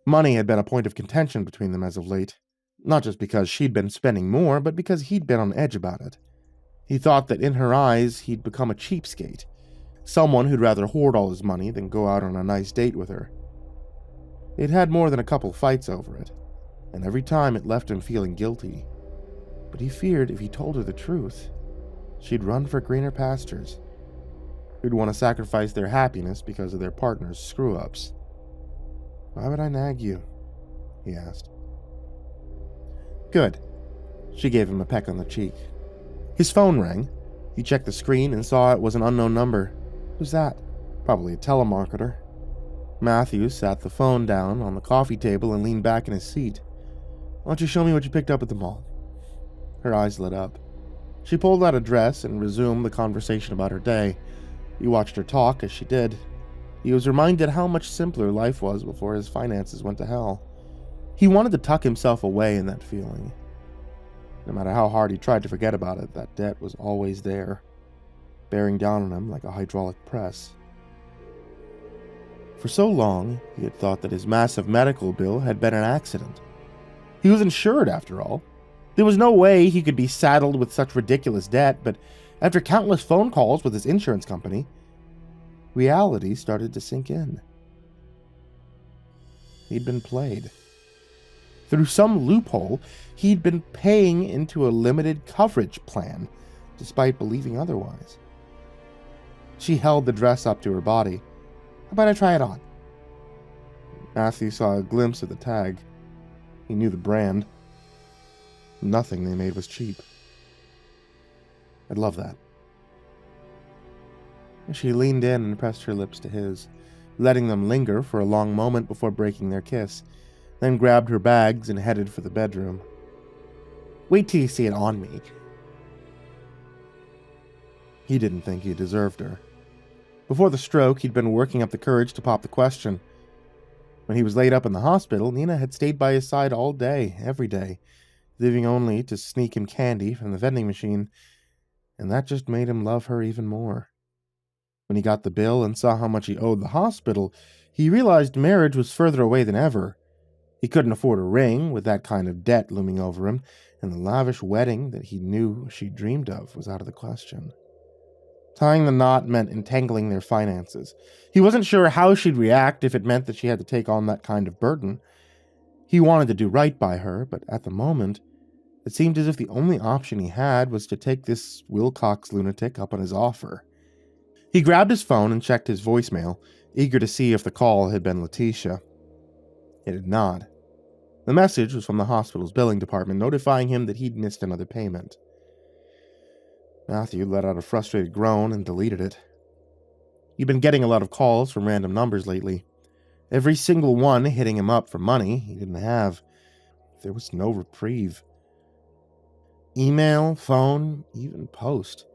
Money had been a point of contention between them as of late, not just because she'd been spending more, but because he'd been on edge about it. He thought that in her eyes he'd become a cheapskate, someone who'd rather hoard all his money than go out on a nice date with her. They'd had more than a couple fights over it, and every time it left him feeling guilty. But he feared if he told her the truth, she'd run for greener pastures. Who'd want to sacrifice their happiness because of their partner's screw-ups. "Why would I nag you?" he asked. "Good." She gave him a peck on the cheek. His phone rang. He checked the screen and saw it was an unknown number. Who's that? Probably a telemarketer. Matthew sat the phone down on the coffee table and leaned back in his seat. "Why don't you show me what you picked up at the mall?" Her eyes lit up. She pulled out a dress and resumed the conversation about her day. He watched her talk as she did. He was reminded how much simpler life was before his finances went to hell. He wanted to tuck himself away in that feeling. No matter how hard he tried to forget about it, that debt was always there, bearing down on him like a hydraulic press. For so long, he had thought that his massive medical bill had been an accident. He was insured, after all. There was no way he could be saddled with such ridiculous debt, but after countless phone calls with his insurance company, reality started to sink in. He'd been played. Through some loophole, he'd been paying into a limited coverage plan, despite believing otherwise. She held the dress up to her body. "How about I try it on?" Matthew saw a glimpse of the tag. He knew the brand. Nothing they made was cheap. "I'd love that." She leaned in and pressed her lips to his, letting them linger for a long moment before breaking their kiss, then grabbed her bags and headed for the bedroom. "Wait till you see it on me." He didn't think he deserved her. Before the stroke, he'd been working up the courage to pop the question. When he was laid up in the hospital, Nina had stayed by his side all day, every day, leaving only to sneak him candy from the vending machine, and that just made him love her even more. When he got the bill and saw how much he owed the hospital, he realized marriage was further away than ever. He couldn't afford a ring with that kind of debt looming over him, and the lavish wedding that he knew she dreamed of was out of the question. Tying the knot meant entangling their finances. He wasn't sure how she'd react if it meant that she had to take on that kind of burden. He wanted to do right by her, but at the moment, it seemed as if the only option he had was to take this Wilcox lunatic up on his offer. He grabbed his phone and checked his voicemail, eager to see if the call had been Letitia. It had not. The message was from the hospital's billing department, notifying him that he'd missed another payment. Matthew let out a frustrated groan and deleted it. He'd been getting a lot of calls from random numbers lately. Every single one hitting him up for money he didn't have. There was no reprieve. Email, phone, even post.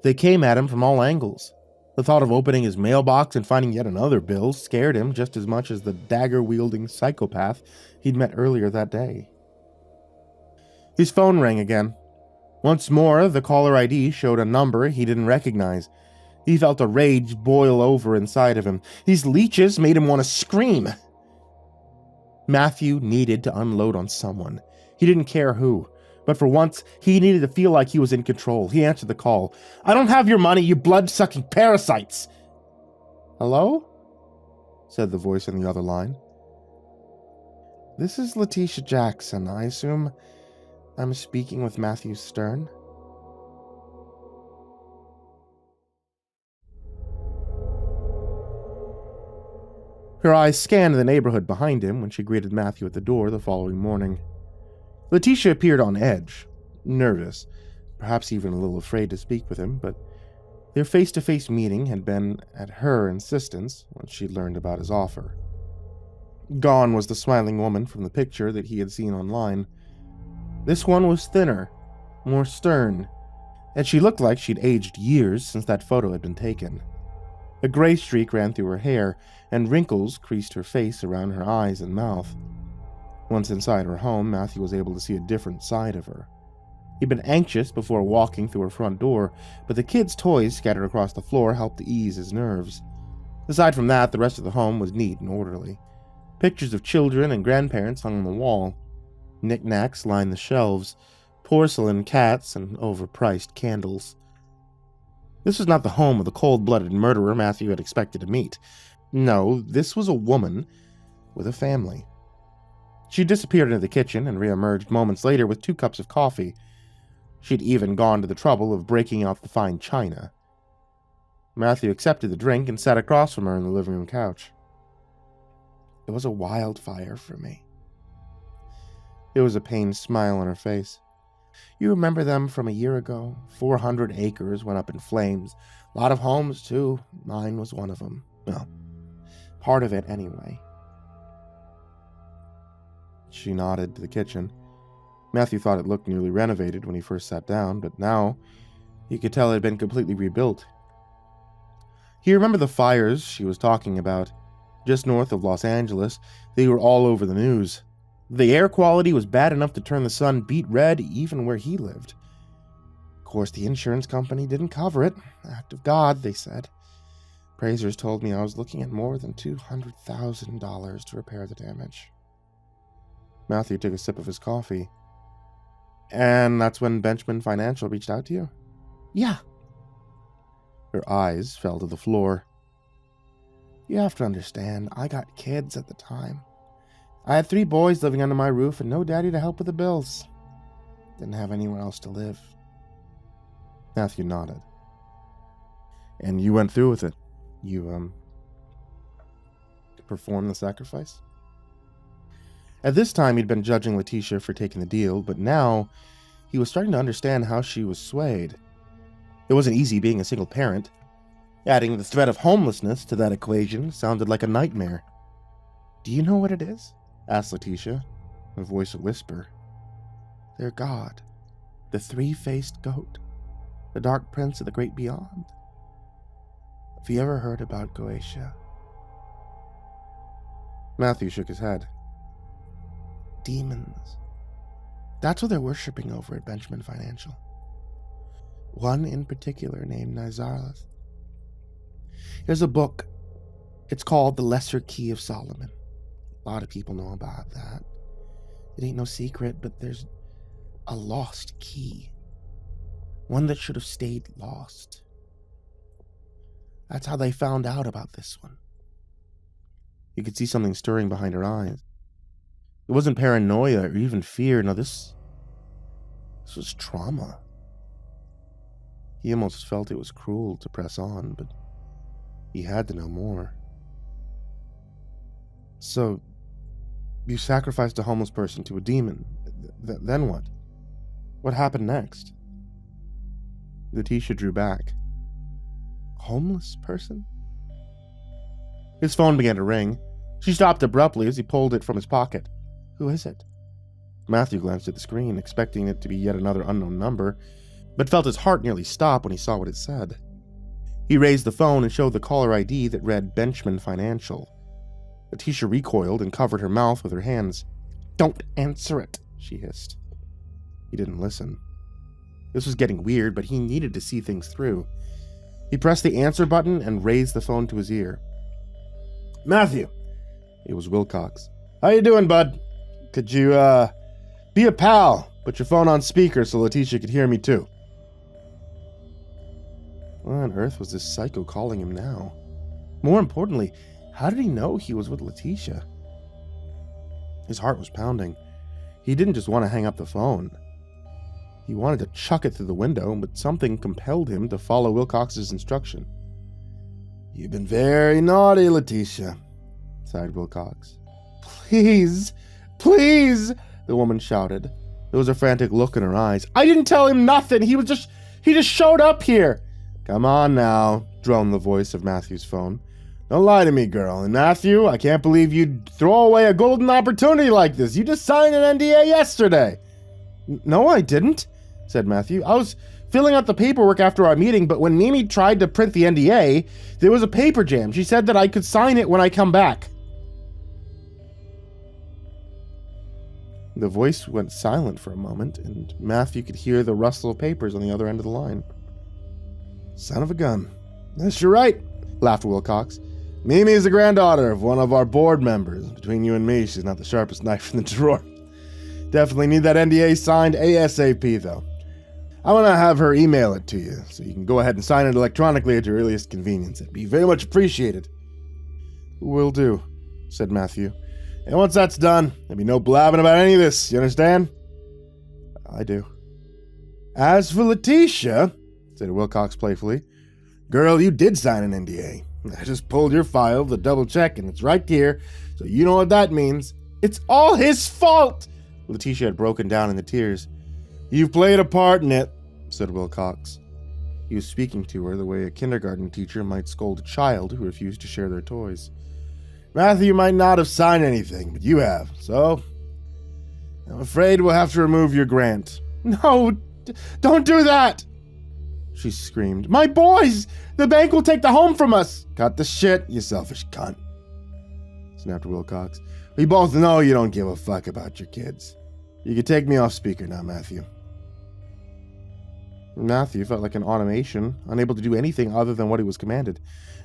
They came at him from all angles. The thought of opening his mailbox and finding yet another bill scared him just as much as the dagger-wielding psychopath he'd met earlier that day. His phone rang again. Once more, the caller ID showed a number he didn't recognize. He felt a rage boil over inside of him. These leeches made him want to scream. Matthew needed to unload on someone. He didn't care who. But for once, he needed to feel like he was in control. He answered the call. "I don't have your money, you blood-sucking parasites!" "Hello?" said the voice on the other line. "This is Letitia Jackson. I assume I'm speaking with Matthew Stern?" Her eyes scanned the neighborhood behind him when she greeted Matthew at the door the following morning. Letitia appeared on edge, nervous, perhaps even a little afraid to speak with him, but their face-to-face meeting had been at her insistence once she'd learned about his offer. Gone was the smiling woman from the picture that he had seen online. This one was thinner, more stern, and she looked like she'd aged years since that photo had been taken. A gray streak ran through her hair, and wrinkles creased her face around her eyes and mouth. Once inside her home, Matthew was able to see a different side of her. He'd been anxious before walking through her front door, but the kids' toys scattered across the floor helped to ease his nerves. Aside from that, the rest of the home was neat and orderly. Pictures of children and grandparents hung on the wall. Knickknacks lined the shelves, porcelain cats and overpriced candles. This was not the home of the cold-blooded murderer Matthew had expected to meet. No, this was a woman with a family. She disappeared into the kitchen and reemerged moments later with 2 cups of coffee. She'd even gone to the trouble of breaking out the fine china. Matthew accepted the drink and sat across from her on the living room couch. "It was a wildfire for me." There was a pained smile on her face. "You remember them from a year ago? 400 acres went up in flames. A lot of homes, too. Mine was one of them. Well, part of it, anyway." She nodded to the kitchen. Matthew thought it looked newly renovated when he first sat down, but now he could tell it had been completely rebuilt. He remembered the fires she was talking about. Just north of Los Angeles, they were all over the news. The air quality was bad enough to turn the sun beet red even where he lived. Of course, the insurance company didn't cover it. Act of God, they said. Appraisers told me I was looking at more than $200,000 to repair the damage. Matthew took a sip of his coffee. "And that's when Benjamin Financial reached out to you?" "Yeah." Her eyes fell to the floor. "You have to understand, I got kids at the time. I had 3 boys living under my roof and no daddy to help with the bills. Didn't have anywhere else to live." Matthew nodded. "And you went through with it? You, performed the sacrifice?" At this time, he'd been judging Letitia for taking the deal, but now he was starting to understand how she was swayed. It wasn't easy being a single parent. Adding the threat of homelessness to that equation sounded like a nightmare. "Do you know what it is?" asked Letitia, her voice a whisper. "Their god, the 3-faced goat, the dark prince of the great beyond. Have you ever heard about Goetia?" Matthew shook his head. "Demons. That's what they're worshipping over at Benjamin Financial. One in particular named Canizales. There's a book. It's called The Lesser Key of Solomon. A lot of people know about that. It ain't no secret, but there's a lost key. One that should have stayed lost. That's how they found out about this one." You could see something stirring behind her eyes. It wasn't paranoia or even fear. No, this was trauma. He almost felt it was cruel to press on, but he had to know more. "So, you sacrificed a homeless person to a demon. Then what? What happened next?" Letitia drew back. "Homeless person?" His phone began to ring. She stopped abruptly as he pulled it from his pocket. Who is it? Matthew glanced at the screen, expecting it to be yet another unknown number, but felt his heart nearly stop when he saw what it said. He raised the phone and showed the caller ID that read Benchman Financial. Letitia recoiled and covered her mouth with her hands. Don't answer it, she hissed. He didn't listen. This was getting weird, but he needed to see things through. He pressed the answer button and raised the phone to his ear. Matthew. It was Wilcox. How you doing, bud? Could you, be a pal? Put your phone on speaker so Letitia could hear me too. Why on earth was this psycho calling him now? More importantly, how did he know he was with Letitia? His heart was pounding. He didn't just want to hang up the phone. He wanted to chuck it through the window, but something compelled him to follow Wilcox's instruction. You've been very naughty, Letitia, sighed Wilcox. Please, please, the woman shouted. There was a frantic look in her eyes. I didn't tell him nothing. He just showed up here. Come on now, droned the voice of Matthew's phone. Don't lie to me, girl. And Matthew, I can't believe you'd throw away a golden opportunity like this. You just signed an NDA yesterday. No, I didn't, said Matthew. I was filling out the paperwork after our meeting, but when Mimi tried to print the NDA, there was a paper jam. She said that I could sign it when I come back. The voice went silent for a moment, and Matthew could hear the rustle of papers on the other end of the line. Son of a gun. Yes, you're right, laughed Wilcox. Mimi is the granddaughter of one of our board members. Between you and me, she's not the sharpest knife in the drawer. Definitely need that NDA signed ASAP, though. I want to have her email it to you, so you can go ahead and sign it electronically at your earliest convenience. It'd be very much appreciated. Will do, said Matthew. And once that's done, there'll be no blabbing about any of this, you understand? I do. As for Letitia, said Wilcox playfully, girl, you did sign an NDA. I just pulled your file to double check, and it's right here, so you know what that means. It's all his fault! Letitia had broken down into tears. You've played a part in it, said Wilcox. He was speaking to her the way a kindergarten teacher might scold a child who refused to share their toys. Matthew might not have signed anything, but you have, so I'm afraid we'll have to remove your grant. No, don't do that! She screamed. My boys! The bank will take the home from us! Cut the shit, you selfish cunt, snapped Wilcox. We both know you don't give a fuck about your kids. You can take me off speaker now, Matthew. Matthew felt like an automation, unable to do anything other than what he was commanded.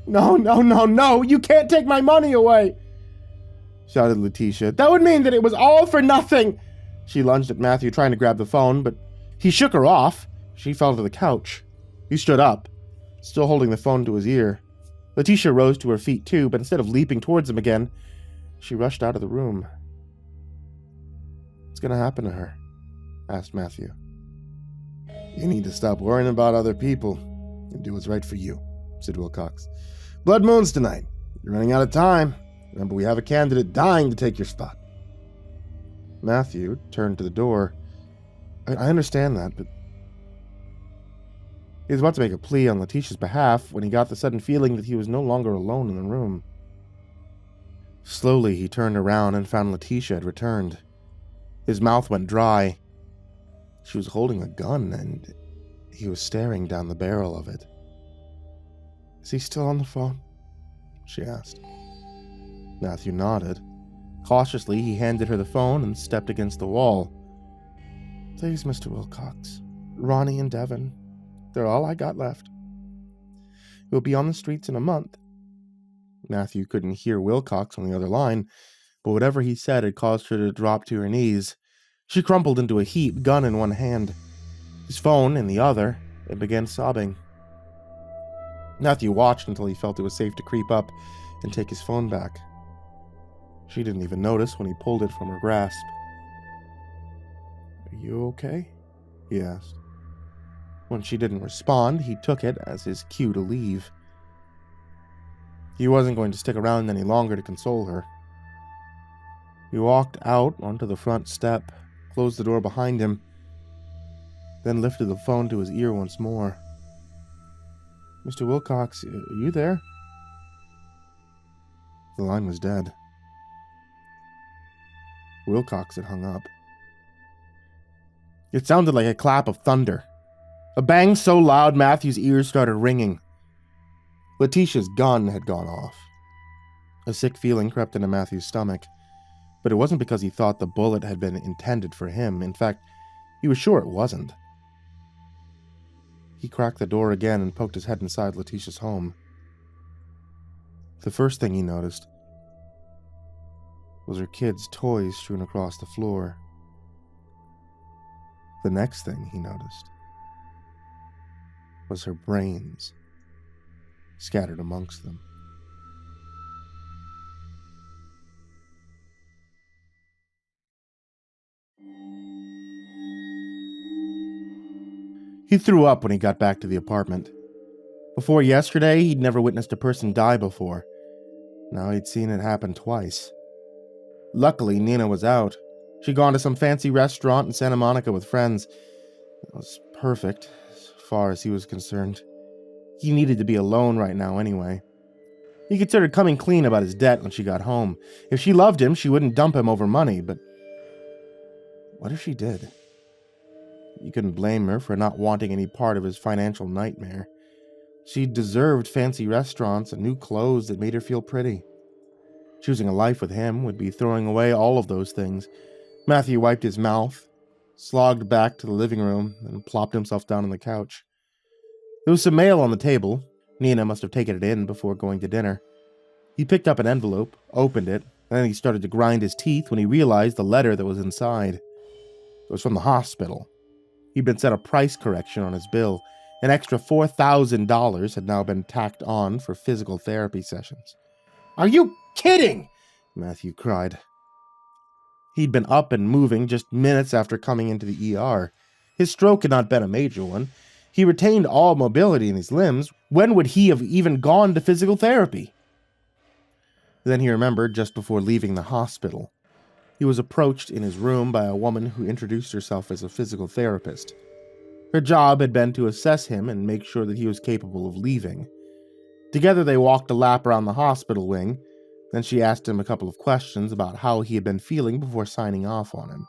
No, no, no, no! You can't take my money away! Shouted Letitia. That would mean that it was all for nothing! She lunged at Matthew, trying to grab the phone, but he shook her off. She fell to the couch. He stood up, still holding the phone to his ear. Letitia rose to her feet too, but instead of leaping towards him again, she rushed out of the room. What's going to happen to her? Asked Matthew. You need to stop worrying about other people and do what's right for you, said Wilcox. Blood moon's tonight. You're running out of time. Remember, we have a candidate dying to take your spot. Matthew turned to the door. I understand that, but he was about to make a plea on Letitia's behalf when he got the sudden feeling that he was no longer alone in the room. Slowly, he turned around and found Letitia had returned. His mouth went dry. She was holding a gun, and he was staring down the barrel of it. Is he still on the phone? She asked. Matthew nodded. Cautiously, he handed her the phone and stepped against the wall. Please, Mr. Wilcox. Ronnie and Devin. They're all I got left. We'll be on the streets in a month. Matthew couldn't hear Wilcox on the other line, but whatever he said had caused her to drop to her knees. She crumpled into a heap, gun in one hand, his phone in the other, and began sobbing. Matthew watched until he felt it was safe to creep up and take his phone back. She didn't even notice when he pulled it from her grasp. Are you okay? He asked. When she didn't respond, he took it as his cue to leave. He wasn't going to stick around any longer to console her. He walked out onto the front step, closed the door behind him, then lifted the phone to his ear once more. Mr. Wilcox, are you there? The line was dead. Wilcox had hung up. It sounded like a clap of thunder. A bang so loud Matthew's ears started ringing. Letitia's gun had gone off. A sick feeling crept into Matthew's stomach, but it wasn't because he thought the bullet had been intended for him. In fact, he was sure it wasn't. He cracked the door again and poked his head inside Letitia's home. The first thing he noticed was her kids' toys strewn across the floor. The next thing he noticed was her brains scattered amongst them. He threw up when he got back to the apartment. Before yesterday, he'd never witnessed a person die before. Now he'd seen it happen twice. Luckily, Nina was out. She'd gone to some fancy restaurant in Santa Monica with friends. It was perfect, as far as he was concerned. He needed to be alone right now anyway. He considered coming clean about his debt when she got home. If she loved him, she wouldn't dump him over money, but what if she did? He couldn't blame her for not wanting any part of his financial nightmare. She deserved fancy restaurants and new clothes that made her feel pretty. Choosing a life with him would be throwing away all of those things. Matthew wiped his mouth, slogged back to the living room, and plopped himself down on the couch. There was some mail on the table. Nina must have taken it in before going to dinner. He picked up an envelope, opened it, and then he started to grind his teeth when he realized the letter that was inside. It was from the hospital. He'd been sent a price correction on his bill. An extra $4,000 had now been tacked on for physical therapy sessions. "Are you kidding?" Matthew cried. He'd been up and moving just minutes after coming into the ER. His stroke had not been a major one. He retained all mobility in his limbs. When would he have even gone to physical therapy? Then he remembered just before leaving the hospital. He was approached in his room by a woman who introduced herself as a physical therapist. Her job had been to assess him and make sure that he was capable of leaving. Together they walked a lap around the hospital wing. Then she asked him a couple of questions about how he had been feeling before signing off on him.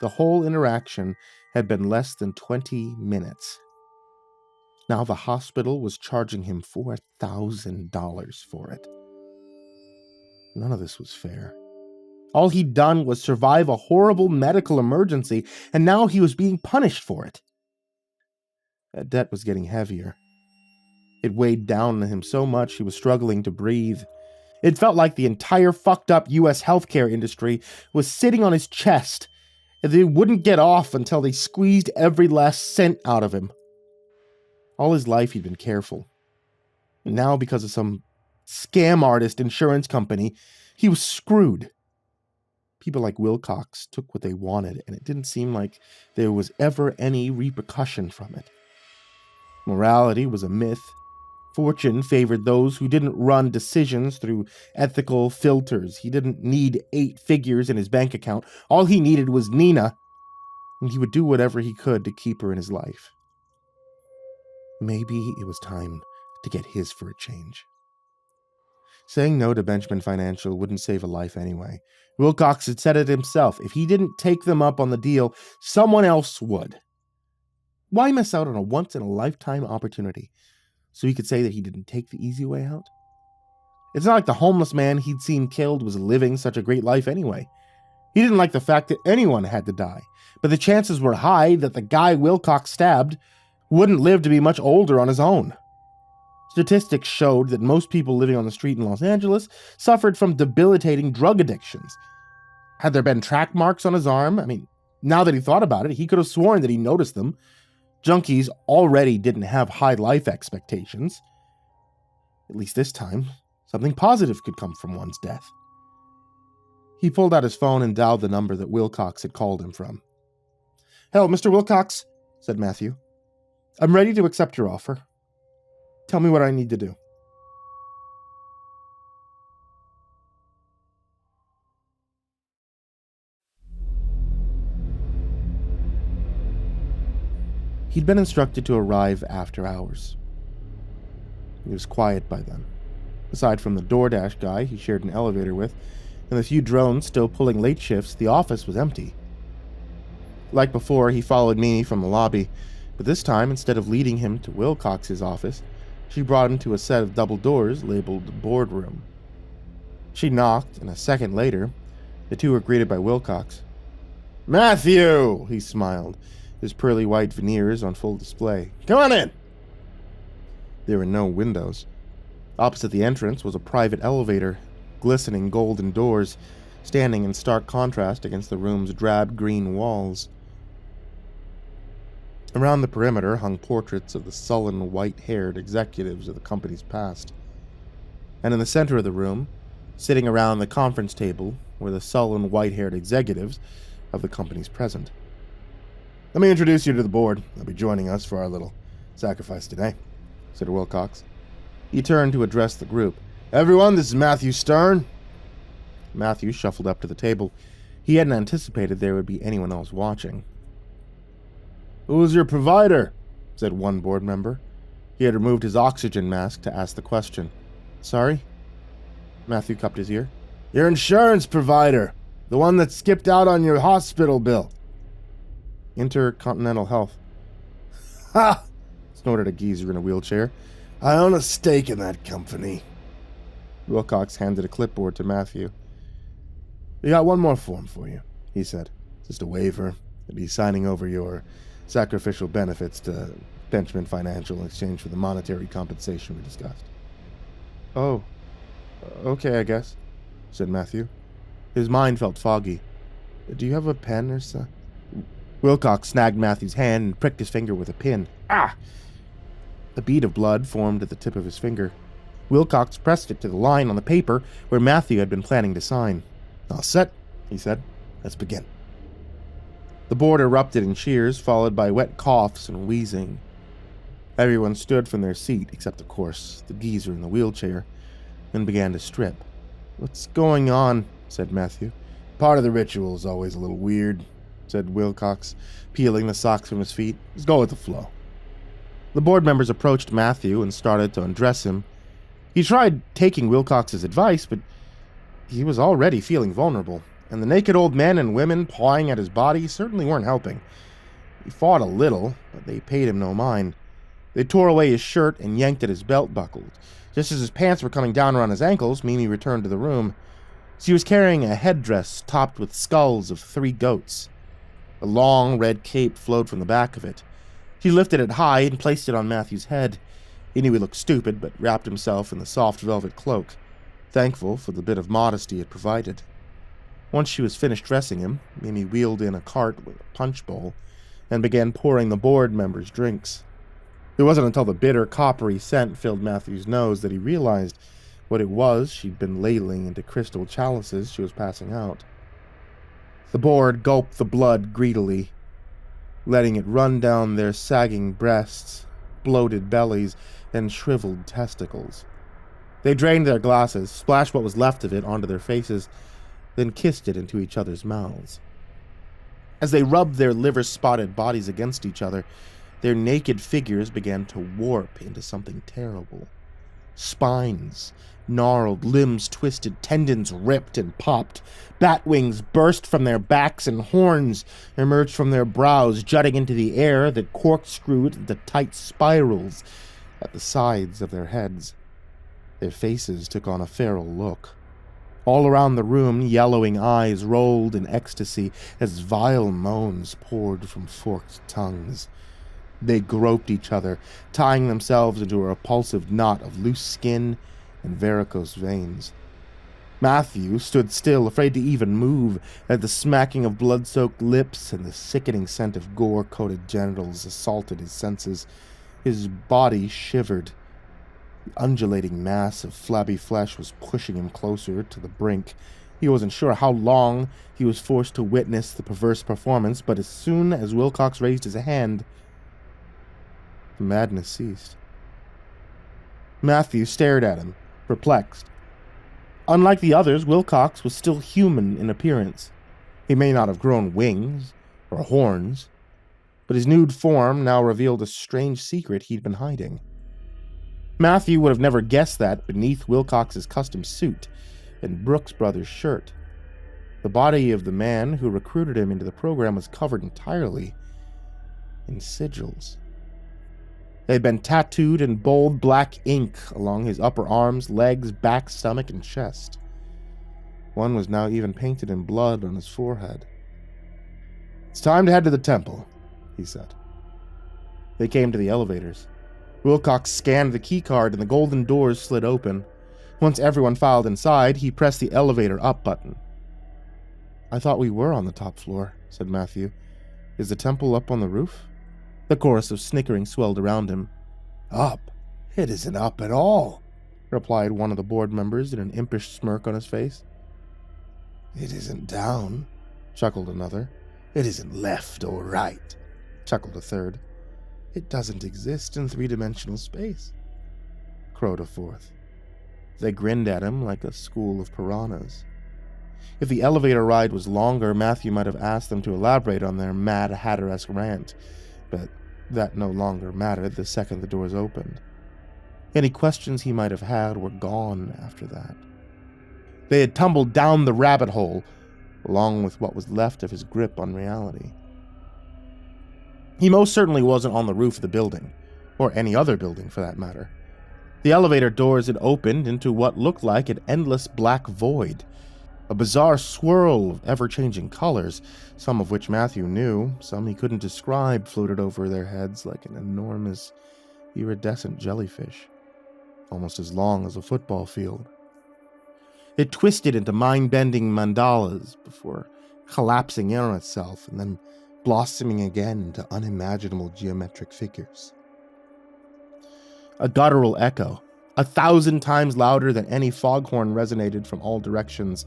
The whole interaction had been less than 20 minutes. Now the hospital was charging him $4,000 for it. None of this was fair. All he'd done was survive a horrible medical emergency, and now he was being punished for it. That debt was getting heavier. It weighed down on him so much he was struggling to breathe. It felt like the entire fucked up U.S. healthcare industry was sitting on his chest, and they wouldn't get off until they squeezed every last cent out of him. All his life he'd been careful. And now, because of some scam artist insurance company, he was screwed. People like Wilcox took what they wanted, and it didn't seem like there was ever any repercussion from it. Morality was a myth. Fortune favored those who didn't run decisions through ethical filters. He didn't need 8 figures in his bank account. All he needed was Nina, and he would do whatever he could to keep her in his life. Maybe it was time to get his for a change. Saying no to Benjamin Financial wouldn't save a life anyway. Wilcox had said it himself. If he didn't take them up on the deal, someone else would. Why miss out on a once-in-a-lifetime opportunity so he could say that he didn't take the easy way out? It's not like the homeless man he'd seen killed was living such a great life anyway. He didn't like the fact that anyone had to die, but the chances were high that the guy Wilcox stabbed wouldn't live to be much older on his own. Statistics showed that most people living on the street in Los Angeles suffered from debilitating drug addictions. Had there been track marks on his arm? Now that he thought about it, he could have sworn that he noticed them. Junkies already didn't have high life expectations. At least this time, something positive could come from one's death. He pulled out his phone and dialed the number that Wilcox had called him from. "Hello, Mr. Wilcox," said Matthew. "I'm ready to accept your offer. Tell me what I need to do." He'd been instructed to arrive after hours. It was quiet by then. Aside from the DoorDash guy he shared an elevator with, and the few drones still pulling late shifts, the office was empty. Like before, he followed Mimi from the lobby, but this time, instead of leading him to Wilcox's office, she brought him to a set of double doors labeled boardroom. She knocked, and a second later, the two were greeted by Wilcox. "Matthew!" he smiled, his pearly white veneers on full display. "Come on in!" There were no windows. Opposite the entrance was a private elevator, glistening golden doors, standing in stark contrast against the room's drab green walls. Around the perimeter hung portraits of the sullen, white-haired executives of the company's past. And in the center of the room, sitting around the conference table, were the sullen, white-haired executives of the company's present. "Let me introduce you to the board. They'll be joining us for our little sacrifice today," said Wilcox. He turned to address the group. "Everyone, this is Matthew Stern." Matthew shuffled up to the table. He hadn't anticipated there would be anyone else watching. "Who's your provider?" said one board member. He had removed his oxygen mask to ask the question. "Sorry?" Matthew cupped his ear. "Your insurance provider. The one that skipped out on your hospital bill." "Intercontinental Health." "Ha!" snorted a geezer in a wheelchair. "I own a stake in that company." Wilcox handed a clipboard to Matthew. "We got one more form for you," he said. "Just a waiver. You'll be signing over your sacrificial benefits to Benjamin Financial in exchange for the monetary compensation we discussed." "Oh, okay, I guess," said Matthew. His mind felt foggy. "Do you have a pen or so?" Wilcox snagged Matthew's hand and pricked his finger with a pin. "Ah!" A bead of blood formed at the tip of his finger. Wilcox pressed it to the line on the paper where Matthew had been planning to sign. "All set," he said. "Let's begin." The board erupted in cheers, followed by wet coughs and wheezing. Everyone stood from their seat, except, of course, the geezer in the wheelchair, and began to strip. "What's going on?" said Matthew. "Part of the ritual is always a little weird," said Wilcox, peeling the socks from his feet. "Let's go with the flow." The board members approached Matthew and started to undress him. He tried taking Wilcox's advice, but he was already feeling vulnerable, and the naked old men and women pawing at his body certainly weren't helping. He fought a little, but they paid him no mind. They tore away his shirt and yanked at his belt buckles. Just as his pants were coming down around his ankles, Mimi returned to the room. She was carrying a headdress topped with skulls of 3 goats. A long red cape flowed from the back of it. He lifted it high and placed it on Matthew's head. He knew he looked stupid, but wrapped himself in the soft velvet cloak, thankful for the bit of modesty it provided. Once she was finished dressing him, Mimi wheeled in a cart with a punch bowl and began pouring the board members' drinks. It wasn't until the bitter, coppery scent filled Matthew's nose that he realized what it was she'd been ladling into crystal chalices she was passing out. The board gulped the blood greedily, letting it run down their sagging breasts, bloated bellies, and shriveled testicles. They drained their glasses, splashed what was left of it onto their faces, then kissed it into each other's mouths. As they rubbed their liver-spotted bodies against each other, their naked figures began to warp into something terrible. Spines gnarled, limbs twisted, tendons ripped and popped. Bat wings burst from their backs and horns emerged from their brows, jutting into the air that corkscrewed into tight spirals at the sides of their heads. Their faces took on a feral look. All around the room, yellowing eyes rolled in ecstasy as vile moans poured from forked tongues. They groped each other, tying themselves into a repulsive knot of loose skin and varicose veins. Matthew stood still, afraid to even move, as the smacking of blood-soaked lips and the sickening scent of gore-coated genitals assaulted his senses. His body shivered. The undulating mass of flabby flesh was pushing him closer to the brink. He wasn't sure how long he was forced to witness the perverse performance, but as soon as Wilcox raised his hand, the madness ceased. Matthew stared at him, perplexed. Unlike the others, Wilcox was still human in appearance. He may not have grown wings or horns, but his nude form now revealed a strange secret he'd been hiding. Matthew would have never guessed that beneath Wilcox's custom suit and Brooks Brothers shirt, the body of the man who recruited him into the program was covered entirely in sigils. They had been tattooed in bold black ink along his upper arms, legs, back, stomach, and chest. One was now even painted in blood on his forehead. "It's time to head to the temple," he said. They came to the elevators. Wilcox scanned the keycard and the golden doors slid open. Once everyone filed inside, he pressed the elevator up button. "I thought we were on the top floor," said Matthew. "Is the temple up on the roof?" The chorus of snickering swelled around him. "Up? It isn't up at all," replied one of the board members in an impish smirk on his face. "It isn't down," chuckled another. "It isn't left or right," chuckled a third. "It doesn't exist in three-dimensional space," crowed a fourth. They grinned at him like a school of piranhas. If the elevator ride was longer, Matthew might have asked them to elaborate on their Mad Hatter-esque rant, but that no longer mattered the second the doors opened. Any questions he might have had were gone after that. They had tumbled down the rabbit hole, along with what was left of his grip on reality. He most certainly wasn't on the roof of the building, or any other building for that matter. The elevator doors had opened into what looked like an endless black void. A bizarre swirl of ever-changing colors, some of which Matthew knew, some he couldn't describe, floated over their heads like an enormous, iridescent jellyfish, almost as long as a football field. It twisted into mind-bending mandalas before collapsing in on itself and then blossoming again into unimaginable geometric figures. A guttural echo, 1,000 times louder than any foghorn, resonated from all directions,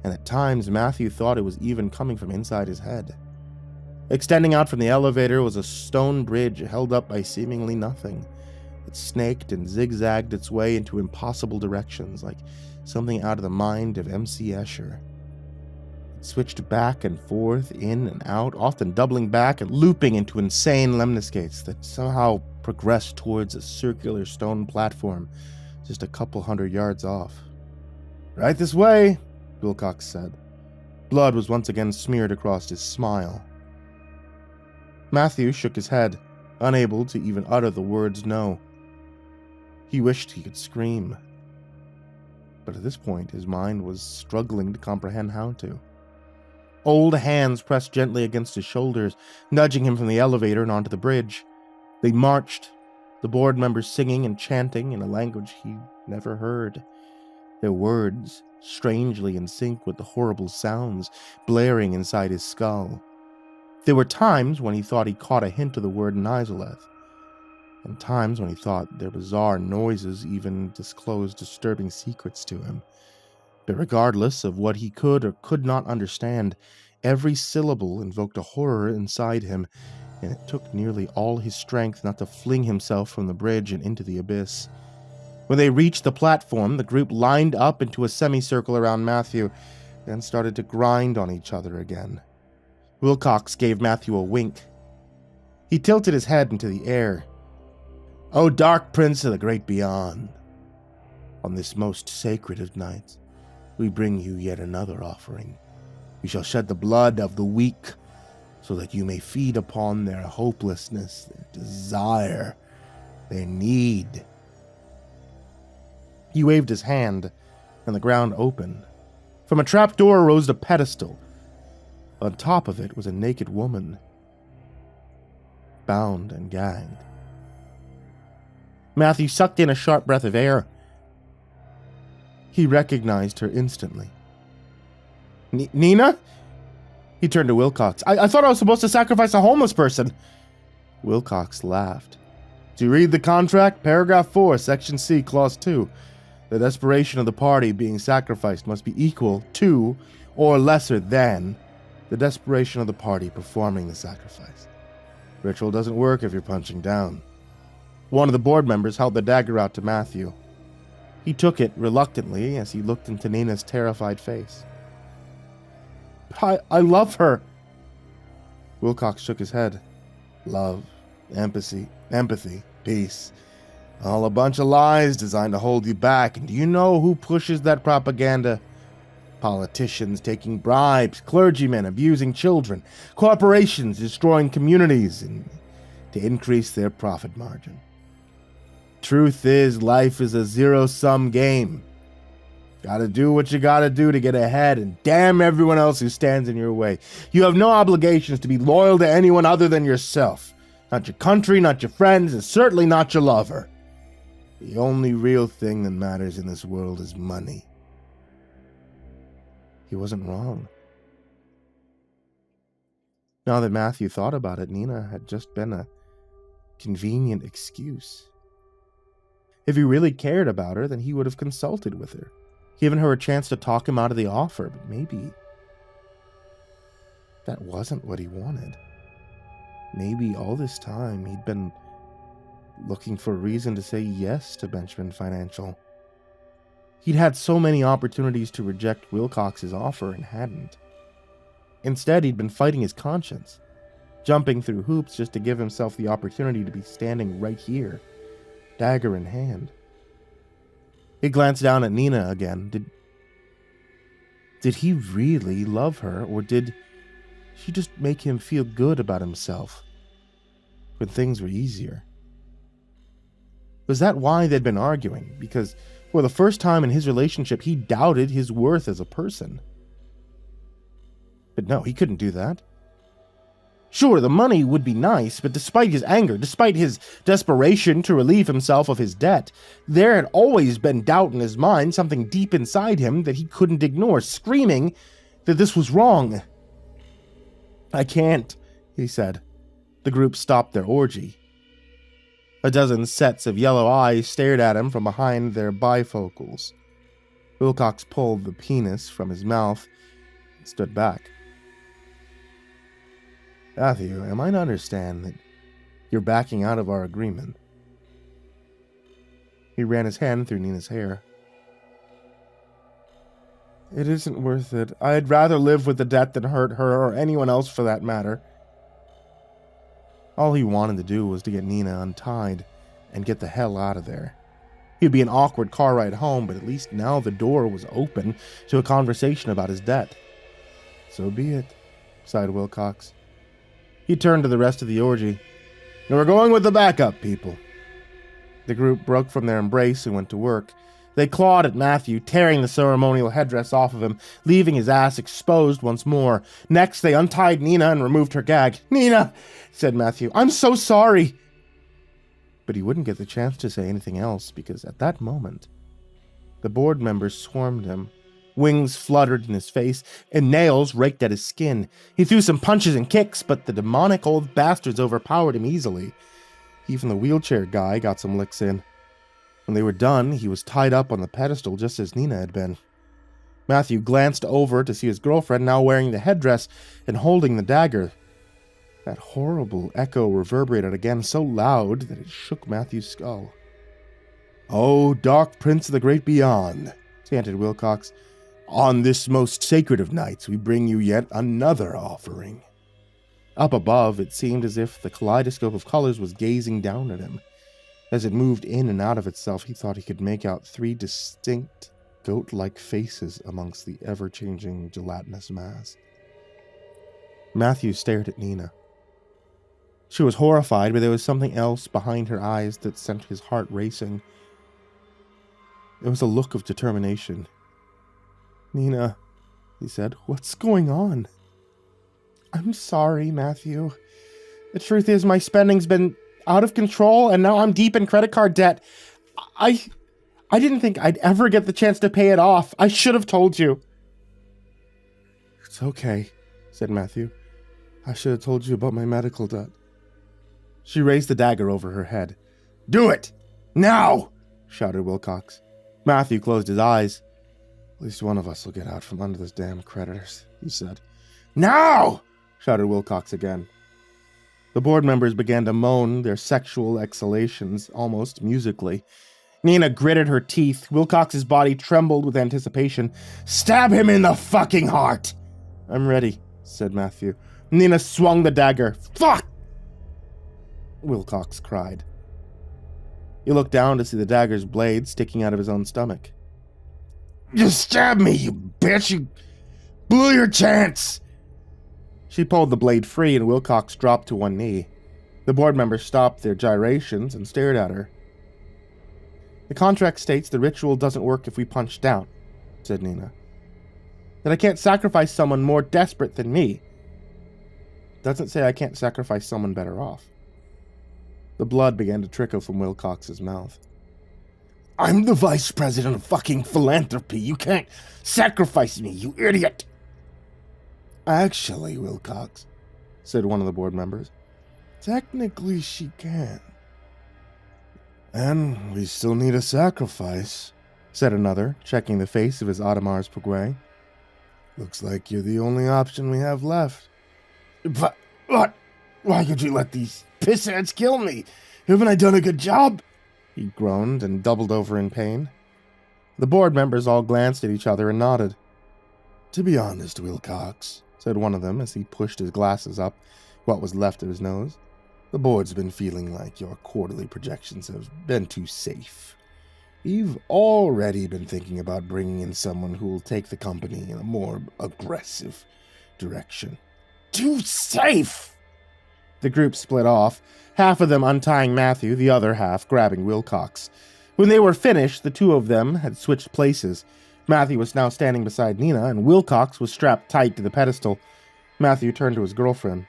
and at times Matthew thought it was even coming from inside his head. Extending out from the elevator was a stone bridge held up by seemingly nothing. It snaked and zigzagged its way into impossible directions, like something out of the mind of M.C. Escher. It switched back and forth, in and out, often doubling back and looping into insane lemniscates that somehow progressed towards a circular stone platform just a couple 100 yards off. "Right this way," Wilcox said. Blood was once again smeared across his smile. Matthew shook his head, unable to even utter the words no. He wished he could scream. But at this point, his mind was struggling to comprehend how to. Old hands pressed gently against his shoulders, nudging him from the elevator and onto the bridge. They marched, the board members singing and chanting in a language he never heard. Their words, strangely in sync with the horrible sounds blaring inside his skull. There were times when he thought he caught a hint of the word Nizaleth, and times when he thought their bizarre noises even disclosed disturbing secrets to him. But regardless of what he could or could not understand, every syllable invoked a horror inside him, and it took nearly all his strength not to fling himself from the bridge and into the abyss. When they reached the platform, the group lined up into a semicircle around Matthew, then started to grind on each other again. Wilcox gave Matthew a wink. He tilted his head into the air. "O dark prince of the great beyond, on this most sacred of nights, we bring you yet another offering. We shall shed the blood of the weak, so that you may feed upon their hopelessness, their desire, their need." He waved his hand, and the ground opened. From a trapdoor rose a pedestal. On top of it was a naked woman, bound and gagged. Matthew sucked in a sharp breath of air. He recognized her instantly. Nina? He turned to Wilcox. I thought I was supposed to sacrifice a homeless person." Wilcox laughed. "To read the contract, paragraph 4, section C, clause 2. The desperation of the party being sacrificed must be equal to or lesser than the desperation of the party performing the sacrifice. Ritual doesn't work if you're punching down." One of the board members held the dagger out to Matthew. He took it reluctantly as he looked into Nina's terrified face. I love her." Wilcox shook his head. "Love, empathy, peace. All a bunch of lies designed to hold you back. And do you know who pushes that propaganda? Politicians taking bribes, clergymen abusing children, corporations destroying communities and to increase their profit margin. Truth is, life is a zero-sum game. Gotta do what you gotta do to get ahead, and damn everyone else who stands in your way. You have no obligations to be loyal to anyone other than yourself. Not your country, not your friends, and certainly not your lover. The only real thing that matters in this world is money. He wasn't wrong. Now that Matthew thought about it, Nina had just been a convenient excuse. If he really cared about her, then he would have consulted with her, given her a chance to talk him out of the offer, but maybe that wasn't what he wanted. Maybe all this time he'd been looking for a reason to say yes to Benjamin Financial. He'd had so many opportunities to reject Wilcox's offer and hadn't. Instead, he'd been fighting his conscience, jumping through hoops just to give himself the opportunity to be standing right here, dagger in hand. He glanced down at Nina again. Did he really love her, or did she just make him feel good about himself when things were easier? Was that why they'd been arguing? Because for the first time in his relationship, he doubted his worth as a person. But no, he couldn't do that. Sure, the money would be nice, but despite his anger, despite his desperation to relieve himself of his debt, there had always been doubt in his mind, something deep inside him that he couldn't ignore, screaming that this was wrong. "I can't," he said. The group stopped their orgy. A dozen sets of yellow eyes stared at him from behind their bifocals. Wilcox pulled the penis from his mouth and stood back. "Matthew, am I to understand that you're backing out of our agreement?" He ran his hand through Nina's hair. "It isn't worth it. I'd rather live with the debt than hurt her or anyone else for that matter." All he wanted to do was to get Nina untied and get the hell out of there. It'd be an awkward car ride home, but at least now the door was open to a conversation about his debt. "So be it," sighed Wilcox. He turned to the rest of the orgy. "Now we're going with the backup, people." The group broke from their embrace and went to work. They clawed at Matthew, tearing the ceremonial headdress off of him, leaving his ass exposed once more. Next, they untied Nina and removed her gag. "Nina," said Matthew, "I'm so sorry." But he wouldn't get the chance to say anything else, because at that moment, the board members swarmed him. Wings fluttered in his face, and nails raked at his skin. He threw some punches and kicks, but the demonic old bastards overpowered him easily. Even the wheelchair guy got some licks in. When they were done, he was tied up on the pedestal just as Nina had been. Matthew glanced over to see his girlfriend, now wearing the headdress and holding the dagger. That horrible echo reverberated again so loud that it shook Matthew's skull. "Oh, dark prince of the great beyond," chanted Wilcox, "on this most sacred of nights we bring you yet another offering." Up above, it seemed as if the kaleidoscope of colors was gazing down at him. As it moved in and out of itself, he thought he could make out 3 distinct, goat-like faces amongst the ever-changing gelatinous mass. Matthew stared at Nina. She was horrified, but there was something else behind her eyes that sent his heart racing. It was a look of determination. "Nina," he said, "what's going on?" "I'm sorry, Matthew. The truth is my spending's been out of control, and now I'm deep in credit card debt. I didn't think I'd ever get the chance to pay it off. I should have told you." "It's okay," said Matthew. "I should have told you about my medical debt." She raised the dagger over her head. "Do it! Now!" shouted Wilcox. Matthew closed his eyes. "At least one of us will get out from under those damn creditors," he said. "Now!" shouted Wilcox again. The board members began to moan their sexual exhalations, almost musically. Nina gritted her teeth. Wilcox's body trembled with anticipation. "Stab him in the fucking heart!" "I'm ready," said Matthew. Nina swung the dagger. "Fuck!" Wilcox cried. He looked down to see the dagger's blade sticking out of his own stomach. "You stabbed me, you bitch! You blew your chance!" She pulled the blade free and Wilcox dropped to one knee. The board members stopped their gyrations and stared at her. "The contract states the ritual doesn't work if we punch down," said Nina. "That I can't sacrifice someone more desperate than me. Doesn't say I can't sacrifice someone better off." The blood began to trickle from Wilcox's mouth. "I'm the vice president of fucking philanthropy. You can't sacrifice me, you idiot." "Actually, Wilcox," said one of the board members, "technically she can." "And we still need a sacrifice," said another, checking the face of his Audemars Piguet. "Looks like you're the only option we have left." "But what? Why could you let these pissheads kill me? Haven't I done a good job?" He groaned and doubled over in pain. The board members all glanced at each other and nodded. "To be honest, Wilcox," said one of them as he pushed his glasses up, what was left of his nose, "the board's been feeling like your quarterly projections have been too safe. We've already been thinking about bringing in someone who will take the company in a more aggressive direction." "Too safe?" The group split off, half of them untying Matthew, the other half grabbing Wilcox. When they were finished, the two of them had switched places. Matthew was now standing beside Nina, and Wilcox was strapped tight to the pedestal. Matthew turned to his girlfriend.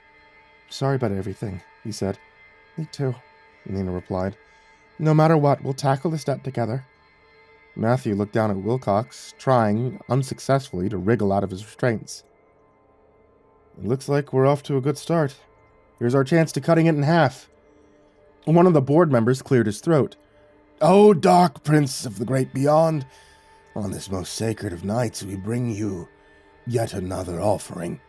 "Sorry about everything," he said. "Me too," Nina replied. "No matter what, we'll tackle this debt together." Matthew looked down at Wilcox, trying, unsuccessfully, to wriggle out of his restraints. "It looks like we're off to a good start. Here's our chance to cutting it in half." One of the board members cleared his throat. "O dark prince of the great beyond, on this most sacred of nights we bring you yet another offering."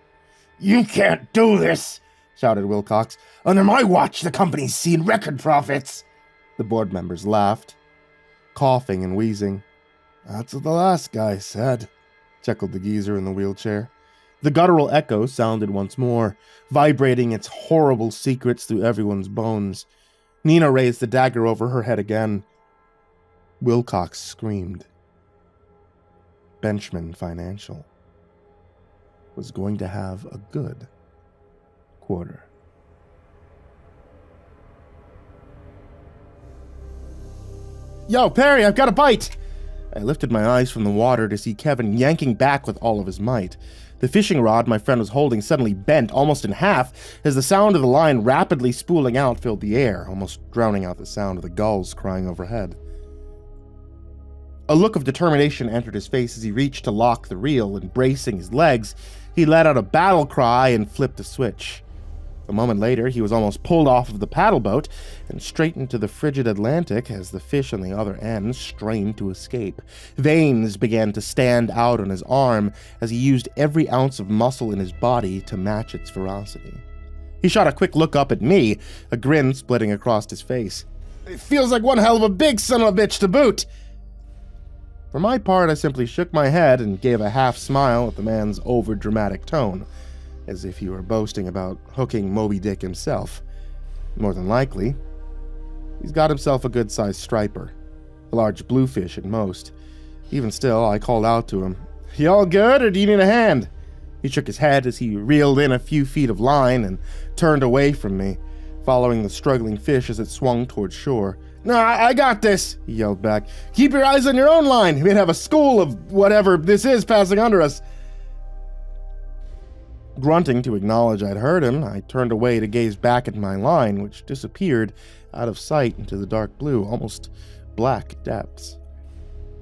"You can't do this!" shouted Wilcox. "Under my watch, the company's seen record profits." The board members laughed, coughing and wheezing. "That's what the last guy said," chuckled the geezer in the wheelchair. The guttural echo sounded once more, vibrating its horrible secrets through everyone's bones. Nina raised the dagger over her head again. Wilcox screamed. Benchman Financial was going to have a good quarter. "Yo, Perry, I've got a bite!" I lifted my eyes from the water to see Kevin yanking back with all of his might. The fishing rod my friend was holding suddenly bent almost in half as the sound of the line rapidly spooling out filled the air, almost drowning out the sound of the gulls crying overhead. A look of determination entered his face as he reached to lock the reel, and bracing his legs, he let out a battle cry and flipped the switch. A moment later, he was almost pulled off of the paddle boat and straight into the frigid Atlantic as the fish on the other end strained to escape. Veins began to stand out on his arm as he used every ounce of muscle in his body to match its ferocity. He shot a quick look up at me, a grin splitting across his face. "It feels like one hell of a big son of a bitch to boot!" For my part, I simply shook my head and gave a half smile at the man's over-dramatic tone, as if he were boasting about hooking Moby Dick himself. More than likely, he's got himself a good-sized striper, a large bluefish at most. Even still, I called out to him, "You all good, or do you need a hand?" He shook his head as he reeled in a few feet of line and turned away from me, following the struggling fish as it swung toward shore. "No, I got this," he yelled back. "Keep your eyes on your own line. We'd have a school of whatever this is passing under us." Grunting to acknowledge I'd heard him, I turned away to gaze back at my line, which disappeared out of sight into the dark blue, almost black depths.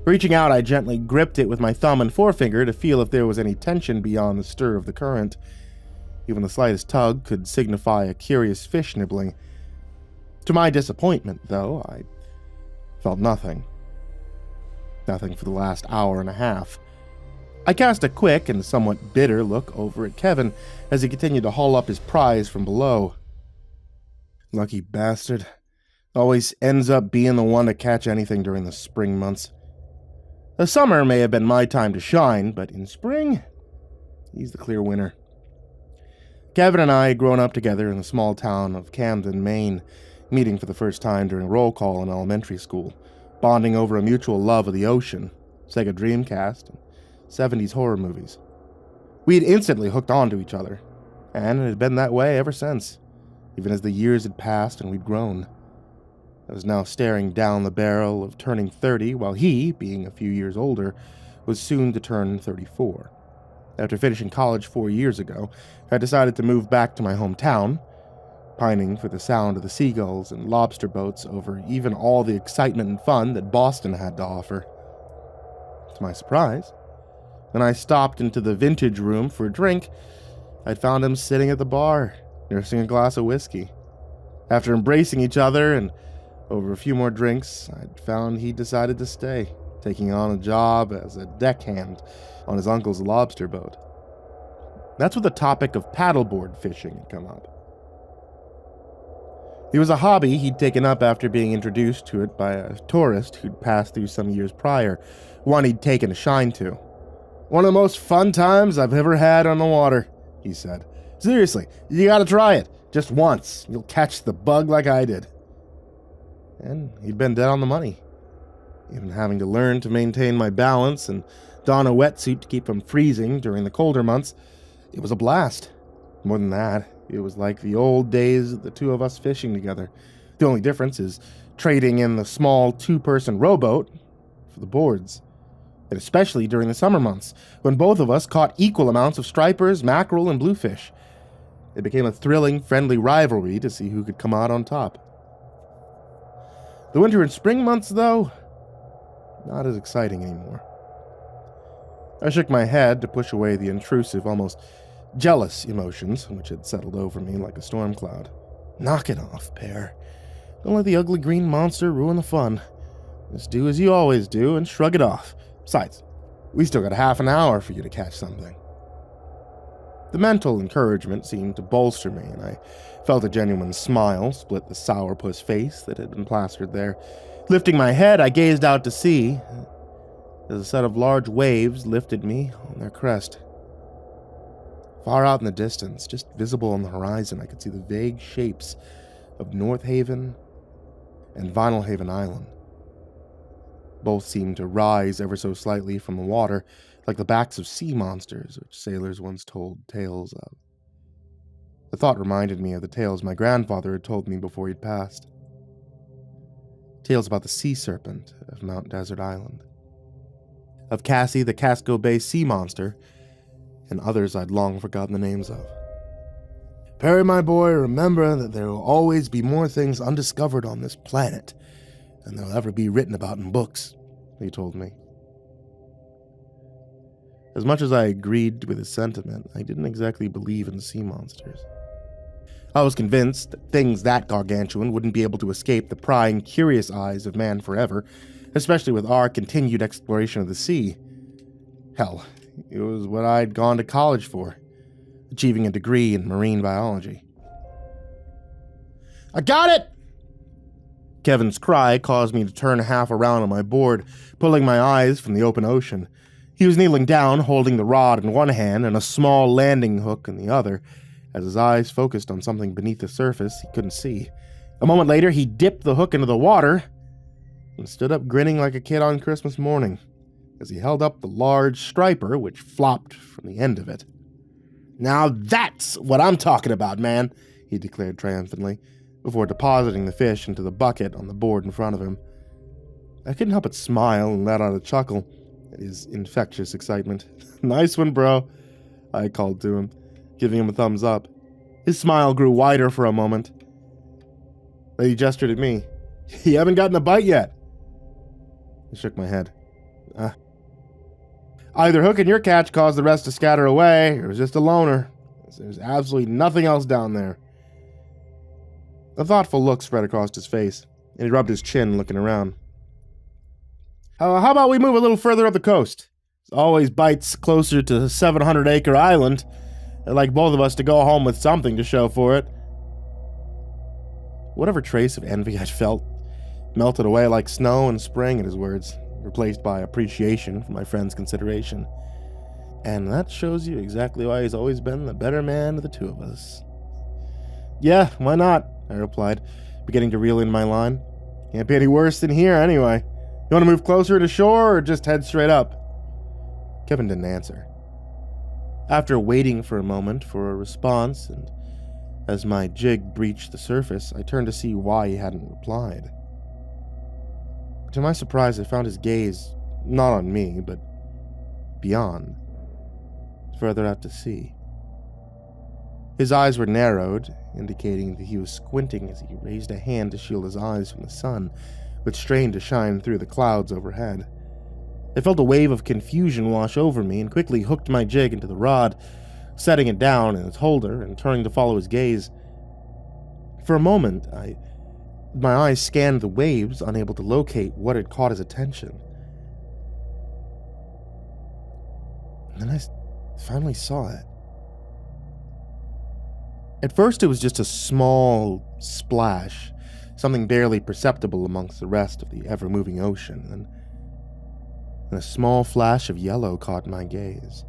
Reaching out, I gently gripped it with my thumb and forefinger to feel if there was any tension beyond the stir of the current. Even the slightest tug could signify a curious fish nibbling. To my disappointment, though, I felt nothing. Nothing for the last hour and a half. I cast a quick and somewhat bitter look over at Kevin as he continued to haul up his prize from below. Lucky bastard. Always ends up being the one to catch anything during the spring months. The summer may have been my time to shine, but in spring, he's the clear winner. Kevin and I had grown up together in the small town of Camden, Maine. meeting for the first time during roll call in elementary school, bonding over a mutual love of the ocean, Sega Dreamcast, and 70s horror movies. We had instantly hooked on to each other, and it had been that way ever since, even as the years had passed and we'd grown. I was now staring down the barrel of turning 30, while he, being a few years older, was soon to turn 34. After finishing college 4 years ago, I decided to move back to my hometown, pining for the sound of the seagulls and lobster boats over even all the excitement and fun that Boston had to offer. To my surprise, when I stopped into the vintage room for a drink, I'd found him sitting at the bar, nursing a glass of whiskey. After embracing each other and over a few more drinks, I'd found he decided to stay, taking on a job as a deckhand on his uncle's lobster boat. That's where the topic of paddleboard fishing had come up. It was a hobby he'd taken up after being introduced to it by a tourist who'd passed through some years prior, one he'd taken a shine to. "One of the most fun times I've ever had on the water," he said. "Seriously, you gotta try it. Just once. You'll catch the bug like I did." And he'd been dead on the money. Even having to learn to maintain my balance and don a wetsuit to keep from freezing during the colder months, it was a blast. More than that, it was like the old days of the two of us fishing together. The only difference is trading in the small two-person rowboat for the boards. And especially during the summer months, when both of us caught equal amounts of stripers, mackerel, and bluefish. It became a thrilling, friendly rivalry to see who could come out on top. The winter and spring months, though, not as exciting anymore. I shook my head to push away the intrusive, almost jealous emotions which had settled over me like a storm cloud. "Knock it off, pair. Don't let the ugly green monster ruin the fun. Just do as you always do and shrug it off. Besides, we still got half an hour for you to catch something." The mental encouragement seemed to bolster me, and I felt a genuine smile split the sourpuss face that had been plastered there. Lifting my head, I gazed out to sea as a set of large waves lifted me on their crest. Far out in the distance, just visible on the horizon, I could see the vague shapes of North Haven and Vinyl Haven Island. Both seemed to rise ever so slightly from the water, like the backs of sea monsters which sailors once told tales of. The thought reminded me of the tales my grandfather had told me before he'd passed. Tales about the sea serpent of Mount Desert Island, of Cassie the Casco Bay sea monster, and others I'd long forgotten the names of. "Perry, my boy, remember that there will always be more things undiscovered on this planet than there'll ever be written about in books," he told me. As much as I agreed with his sentiment, I didn't exactly believe in sea monsters. I was convinced that things that gargantuan wouldn't be able to escape the prying, curious eyes of man forever, especially with our continued exploration of the sea. Hell, it was what I'd gone to college for, achieving a degree in marine biology. "I got it!" Kevin's cry caused me to turn half around on my board, pulling my eyes from the open ocean. He was kneeling down, holding the rod in one hand and a small landing hook in the other, as his eyes focused on something beneath the surface he couldn't see. A moment later, he dipped the hook into the water and stood up grinning like a kid on Christmas morning, as he held up the large striper which flopped from the end of it. "Now that's what I'm talking about, man," he declared triumphantly, before depositing the fish into the bucket on the board in front of him. I couldn't help but smile and let out a chuckle at his infectious excitement. "Nice one, bro," I called to him, giving him a thumbs up. His smile grew wider for a moment. Then he gestured at me. "You haven't gotten a bite yet." I shook my head. Either hooking your catch caused the rest to scatter away, or it was just a loner. There's absolutely nothing else down there." A thoughtful look spread across his face, and he rubbed his chin looking around. How about we move a little further up the coast? There's always bites closer to 700-acre Island. I'd like both of us to go home with something to show for it." Whatever trace of envy I'd felt melted away like snow in spring at his words, replaced by appreciation for my friend's consideration. And that shows you exactly why he's always been the better man of the two of us. "Yeah, why not?" I replied, beginning to reel in my line. Can't be any worse than here, anyway. You want to move closer to shore or just head straight up? Kevin didn't answer. After waiting for a moment for a response, and as my jig breached the surface, I turned to see why he hadn't replied. To my surprise, I found his gaze not on me, but beyond, further out to sea. His eyes were narrowed, indicating that he was squinting as he raised a hand to shield his eyes from the sun, which strained to shine through the clouds overhead. I felt a wave of confusion wash over me and quickly hooked my jig into the rod, setting it down in its holder and turning to follow his gaze. For a moment, my eyes scanned the waves, unable to locate what had caught his attention. And then I finally saw it. At first, it was just a small splash, something barely perceptible amongst the rest of the ever-moving ocean, and a small flash of yellow caught my gaze.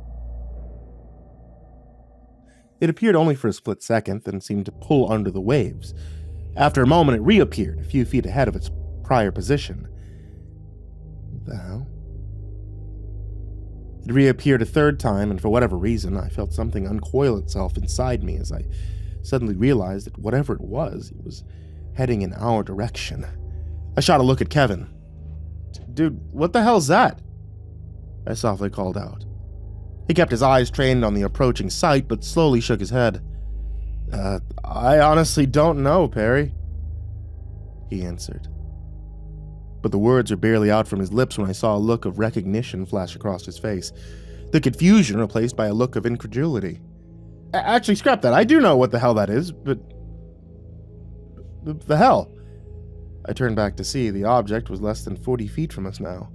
It appeared only for a split second, then seemed to pull under the waves. After a moment, it reappeared, a few feet ahead of its prior position. What the hell? It reappeared a third time, and for whatever reason, I felt something uncoil itself inside me as I suddenly realized that whatever it was heading in our direction. I shot a look at Kevin. "Dude, what the hell's that?" I softly called out. He kept his eyes trained on the approaching sight, but slowly shook his head. I honestly don't know, Perry," he answered. But the words were barely out from his lips when I saw a look of recognition flash across his face, the confusion replaced by a look of incredulity. Actually, scrap that. I do know what the hell that is, but... The hell? I turned back to see the object was less than 40 feet from us now,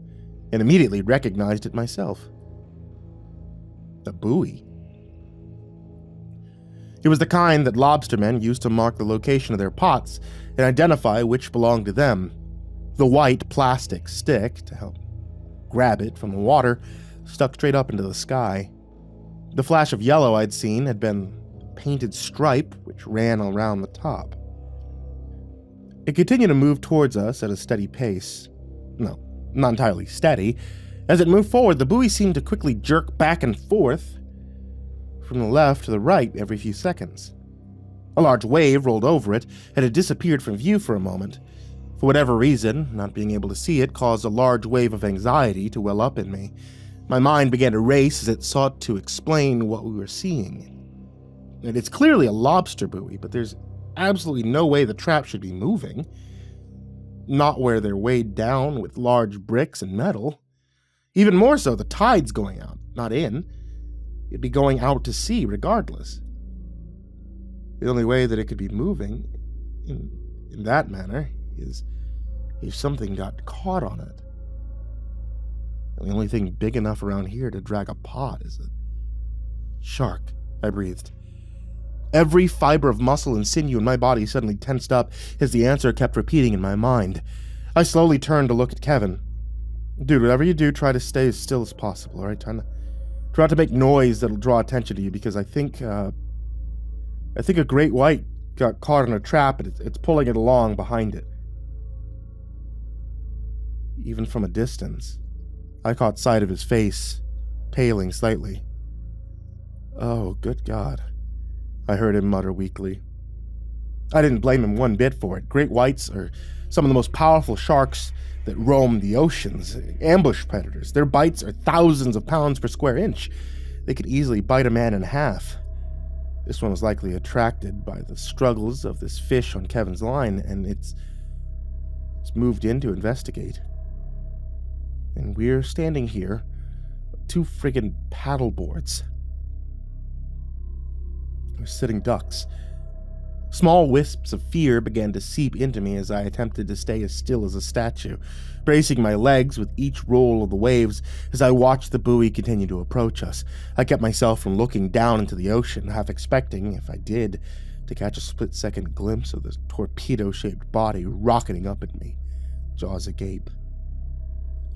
and immediately recognized it myself. A buoy. It was the kind that lobstermen used to mark the location of their pots and identify which belonged to them. The white plastic stick, to help grab it from the water, stuck straight up into the sky. The flash of yellow I'd seen had been a painted stripe which ran around the top. It continued to move towards us at a steady pace. No, not entirely steady. As it moved forward, the buoy seemed to quickly jerk back and forth from the left to the right every few seconds. A large wave rolled over it, and it disappeared from view for a moment. For whatever reason, not being able to see it caused a large wave of anxiety to well up in me. My mind began to race as it sought to explain what we were seeing. And it's clearly a lobster buoy, but there's absolutely no way the trap should be moving. Not where they're weighed down with large bricks and metal. Even more so, the tide's going out, not in. It'd be going out to sea regardless. The only way that it could be moving in that manner is if something got caught on it. And the only thing big enough around here to drag a pot is a shark, I breathed. Every fiber of muscle and sinew in my body suddenly tensed up as the answer kept repeating in my mind. I slowly turned to look at Kevin. "Dude, whatever you do, try to stay as still as possible, alright? Try not to make noise that'll draw attention to you, because I think a great white got caught in a trap and it's pulling it along behind it." Even from a distance, I caught sight of his face, paling slightly. "Oh, good God," I heard him mutter weakly. I didn't blame him one bit for it. Great whites are some of the most powerful sharks that roam the oceans, ambush predators. Their bites are thousands of pounds per square inch. They could easily bite a man in half. This one was likely attracted by the struggles of this fish on Kevin's line, and it's moved in to investigate. And we're standing here, 2 friggin' paddle boards. We're sitting ducks. Small wisps of fear began to seep into me as I attempted to stay as still as a statue, bracing my legs with each roll of the waves as I watched the buoy continue to approach us. I kept myself from looking down into the ocean, half expecting, if I did, to catch a split-second glimpse of the torpedo-shaped body rocketing up at me, jaws agape.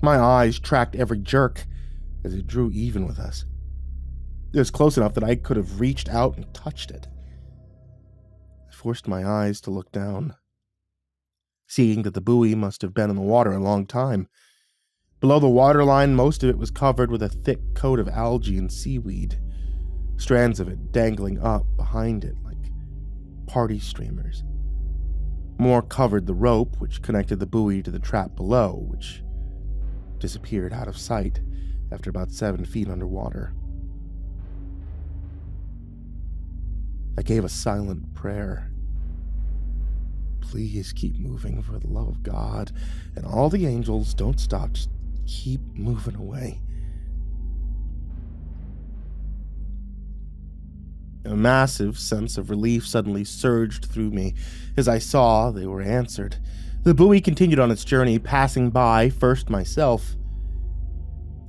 My eyes tracked every jerk as it drew even with us. It was close enough that I could have reached out and touched it. I forced my eyes to look down. seeing that the buoy must have been in the water a long time. Below the waterline, most of it was covered with a thick coat of algae and seaweed, strands of it dangling up behind it like party streamers. More covered the rope which connected the buoy to the trap below, which disappeared out of sight after about 7 feet underwater. I gave a silent prayer. Please keep moving for the love of God, and all the angels, don't stop, just keep moving away. A massive sense of relief suddenly surged through me as I saw they were answered. The buoy continued on its journey, passing by first myself,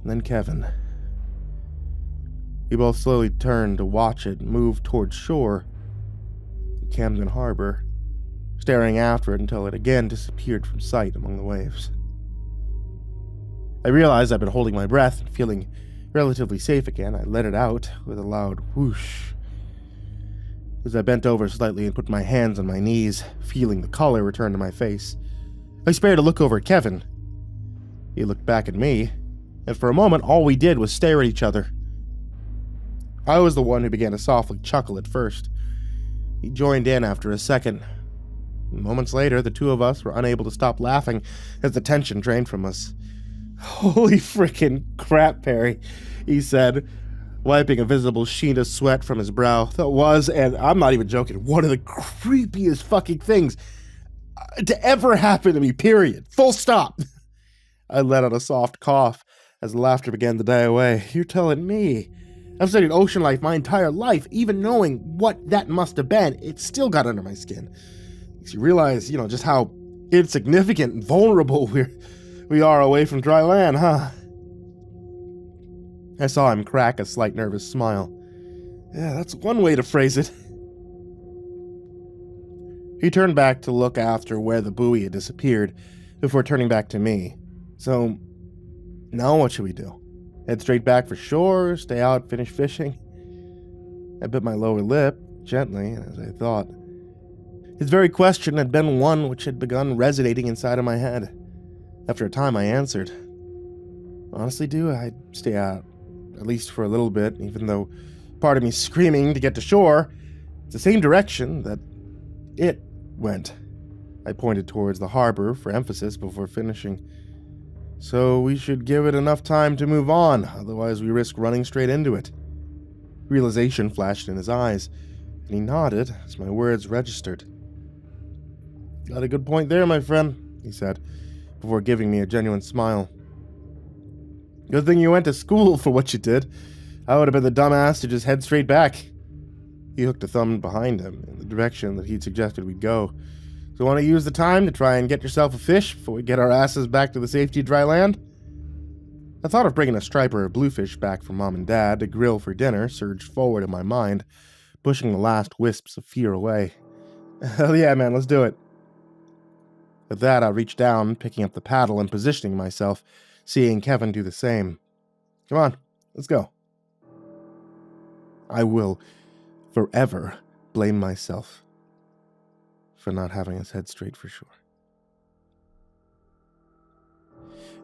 and then Kevin. We both slowly turned to watch it move towards shore, Camden Harbor, staring after it until it again disappeared from sight among the waves. I realized I'd been holding my breath and feeling relatively safe again. I let it out with a loud whoosh. As I bent over slightly and put my hands on my knees, feeling the color return to my face, I spared a look over at Kevin. He looked back at me, and for a moment all we did was stare at each other. I was the one who began to softly chuckle at first. He joined in after a second. Moments later, the two of us were unable to stop laughing as the tension drained from us. "Holy frickin' crap, Perry," he said, wiping a visible sheen of sweat from his brow. That was, and I'm not even joking, one of the creepiest fucking things to ever happen to me, period. Full stop. I let out a soft cough as the laughter began to die away. You're telling me? I've studied ocean life my entire life. Even knowing what that must have been, it still got under my skin. Makes you realize, just how insignificant and vulnerable we are away from dry land, huh? I saw him crack a slight nervous smile. Yeah, that's one way to phrase it. He turned back to look after where the buoy had disappeared before turning back to me. So, now what should we do? Head straight back for shore, stay out, finish fishing? I bit my lower lip, gently, as I thought. His very question had been one which had begun resonating inside of my head. After a time, I answered. Honestly, I'd stay out, at least for a little bit, even though part of me screaming to get to shore. It's the same direction that it went. I pointed towards the harbor for emphasis before finishing. So we should give it enough time to move on, otherwise we risk running straight into it. Realization flashed in his eyes, and he nodded as my words registered. Got a good point there, my friend, he said, before giving me a genuine smile. Good thing you went to school for what you did. I would have been the dumbass to just head straight back. He hooked a thumb behind him in the direction that he'd suggested we'd go. So want to use the time to try and get yourself a fish before we get our asses back to the safety of dry land? The thought of bringing a striper of bluefish back for Mom and Dad to grill for dinner surged forward in my mind, pushing the last wisps of fear away. Hell yeah, man, let's do it. With that, I reached down, picking up the paddle and positioning myself, seeing Kevin do the same. Come on, let's go. I will forever blame myself for not having us head straight for shore.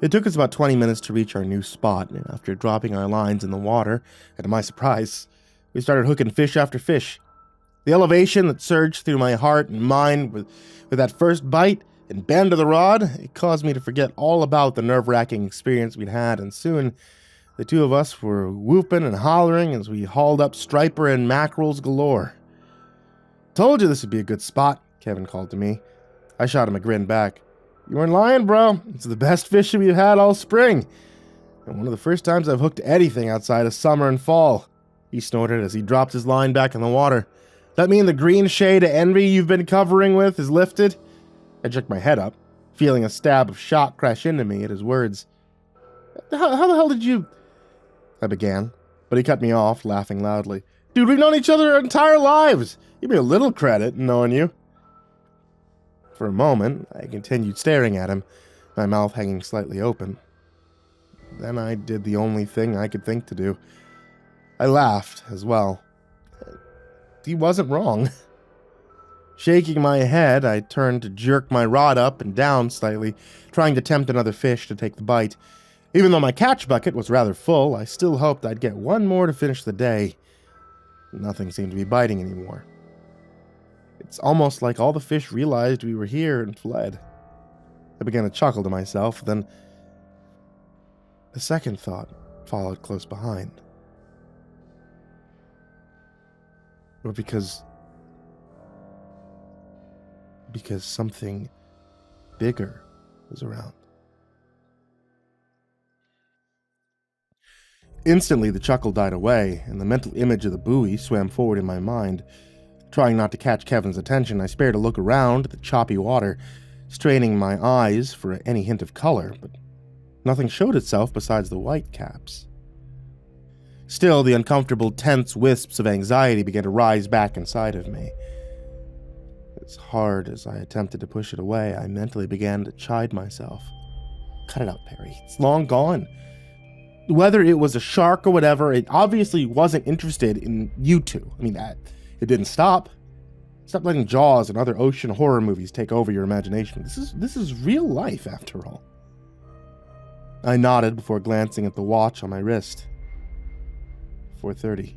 It took us about 20 minutes to reach our new spot, and after dropping our lines in the water, and to my surprise, we started hooking fish after fish. The elevation that surged through my heart and mind with that first bite and bend of the rod, it caused me to forget all about the nerve-wracking experience we'd had, and soon the two of us were whooping and hollering as we hauled up striper and mackerels galore. Told you this would be a good spot, Kevin called to me. I shot him a grin back. You weren't lying, bro. It's the best fishing we've had all spring, and one of the first times I've hooked anything outside of summer and fall, he snorted as he dropped his line back in the water. That mean the green shade of envy you've been covering with is lifted? I jerked my head up, feeling a stab of shock crash into me at his words. How the hell did you... I began, but he cut me off, laughing loudly. Dude, we've known each other our entire lives. Give me a little credit in knowing you. For a moment, I continued staring at him, my mouth hanging slightly open. Then I did the only thing I could think to do. I laughed as well. He wasn't wrong. Shaking my head, I turned to jerk my rod up and down slightly, trying to tempt another fish to take the bite. Even though my catch bucket was rather full, I still hoped I'd get one more to finish the day. Nothing seemed to be biting anymore. It's almost like all the fish realized we were here and fled. I began to chuckle to myself, then a second thought followed close behind. Or because something bigger was around. Instantly, the chuckle died away, and the mental image of the buoy swam forward in my mind. Trying not to catch Kevin's attention, I spared a look around at the choppy water, straining my eyes for any hint of color, but nothing showed itself besides the white caps. Still, the uncomfortable, tense wisps of anxiety began to rise back inside of me. As hard as I attempted to push it away, I mentally began to chide myself. Cut it out, Perry. It's long gone. Whether it was a shark or whatever, it obviously wasn't interested in you two. I mean, it didn't stop. Stop letting Jaws and other ocean horror movies take over your imagination. This is real life, after all. I nodded before glancing at the watch on my wrist. 4:30.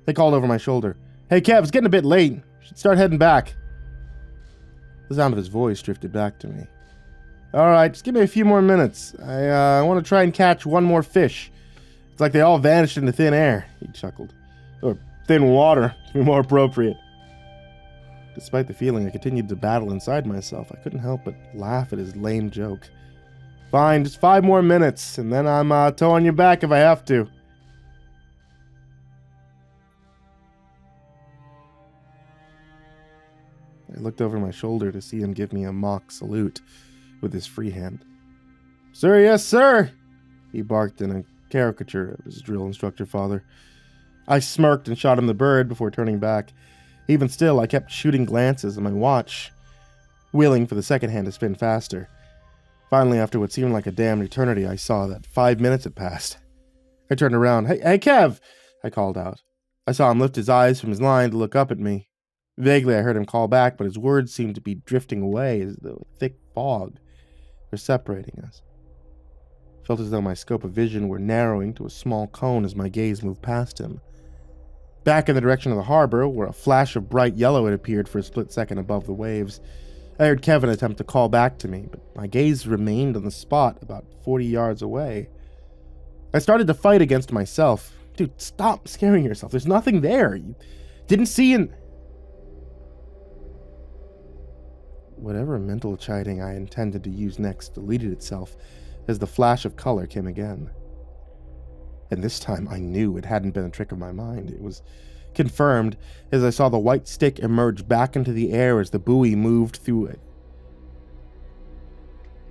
They called over my shoulder. Hey, Kev, it's getting a bit late. Should start heading back. The sound of his voice drifted back to me. All right, just give me a few more minutes. I want to try and catch one more fish. It's like they all vanished into thin air, he chuckled. Or thin water, to be more appropriate. Despite the feeling I continued to battle inside myself, I couldn't help but laugh at his lame joke. Fine, just 5 more minutes, and then I'm towing you back if I have to. I looked over my shoulder to see him give me a mock salute with his free hand. Sir, yes, sir, he barked in a caricature of his drill instructor father. I smirked and shot him the bird before turning back. Even still, I kept shooting glances at my watch, willing for the second hand to spin faster. Finally, after what seemed like a damned eternity, I saw that 5 minutes had passed. I turned around. Hey, Kev, I called out. I saw him lift his eyes from his line to look up at me. Vaguely, I heard him call back, but his words seemed to be drifting away as though a thick fog were separating us. I felt as though my scope of vision were narrowing to a small cone as my gaze moved past him. Back in the direction of the harbor, where a flash of bright yellow had appeared for a split second above the waves, I heard Kevin attempt to call back to me, but my gaze remained on the spot about 40 yards away. I started to fight against myself. Dude, stop scaring yourself. There's nothing there. You didn't see an... Whatever mental chiding I intended to use next deleted itself as the flash of color came again. And this time I knew it hadn't been a trick of my mind. It was confirmed as I saw the white stick emerge back into the air as the buoy moved through it.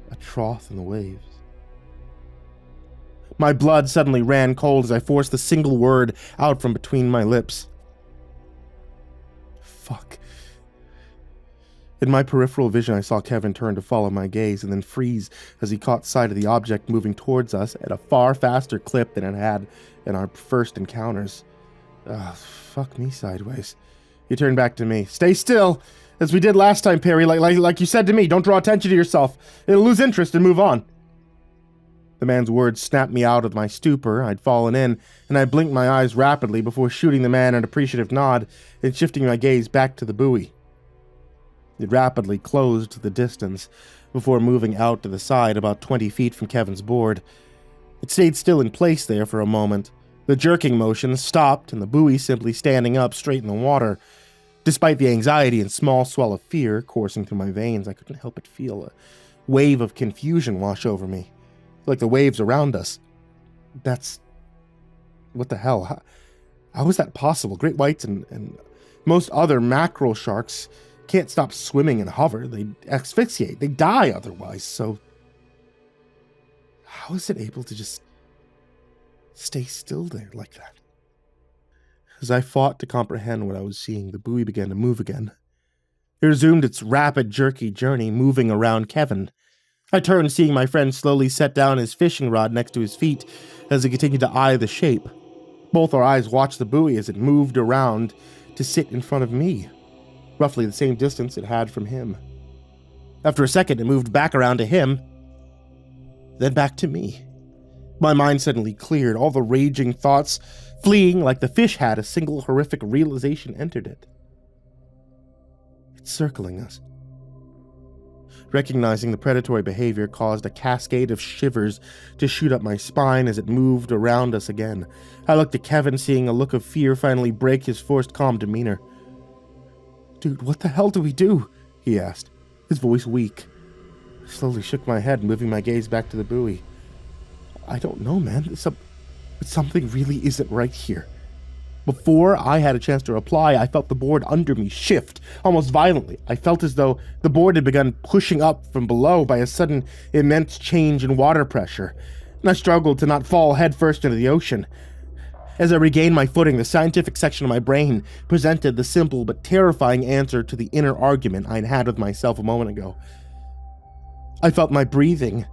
A trough in the waves. My blood suddenly ran cold as I forced the single word out from between my lips. Fuck. In my peripheral vision, I saw Kevin turn to follow my gaze and then freeze as he caught sight of the object moving towards us at a far faster clip than it had in our first encounters. Fuck me sideways. He turned back to me. Stay still, as we did last time, Perry, like you said to me. Don't draw attention to yourself. It'll lose interest and move on. The man's words snapped me out of my stupor. I'd fallen in, and I blinked my eyes rapidly before shooting the man an appreciative nod and shifting my gaze back to the buoy. It rapidly closed to the distance before moving out to the side about 20 feet from Kevin's board. It stayed still in place there for a moment. The jerking motion stopped and the buoy simply standing up straight in the water. Despite the anxiety and small swell of fear coursing through my veins, I couldn't help but feel a wave of confusion wash over me, like the waves around us. That's... what the hell? How is that possible? Great whites and most other mackerel sharks can't stop swimming and hover. They asphyxiate. They die otherwise. So how is it able to just stay still there like that? As I fought to comprehend what I was seeing, the buoy began to move again. It resumed its rapid, jerky journey, moving around Kevin. I turned, seeing my friend slowly set down his fishing rod next to his feet as he continued to eye the shape. Both our eyes watched the buoy as it moved around to sit in front of me. roughly the same distance it had from him. After a second, it moved back around to him, then back to me. My mind suddenly cleared, all the raging thoughts fleeing like the fish had. A single horrific realization entered it. It's circling us. Recognizing the predatory behavior caused a cascade of shivers to shoot up my spine as it moved around us again. I looked at Kevin, seeing a look of fear finally break his forced calm demeanor. "Dude, what the hell do we do?" he asked, his voice weak. I slowly shook my head, moving my gaze back to the buoy. "I don't know, man. But something really isn't right here." Before I had a chance to reply, I felt the board under me shift, almost violently. I felt as though the board had begun pushing up from below by a sudden immense change in water pressure, and I struggled to not fall headfirst into the ocean. As I regained my footing, the scientific section of my brain presented the simple but terrifying answer to the inner argument I'd had with myself a moment ago. I felt my breathing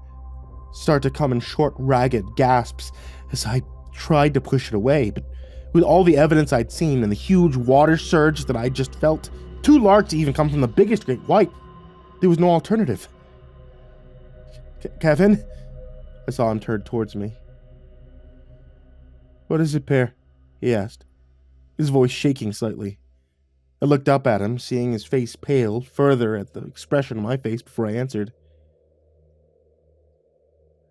start to come in short, ragged gasps as I tried to push it away, but with all the evidence I'd seen and the huge water surge that I just felt, too large to even come from the biggest great white, there was no alternative. "Kevin?" I saw him turn towards me. "What is it, Pear?" he asked, his voice shaking slightly. I looked up at him, seeing his face pale further at the expression on my face before I answered.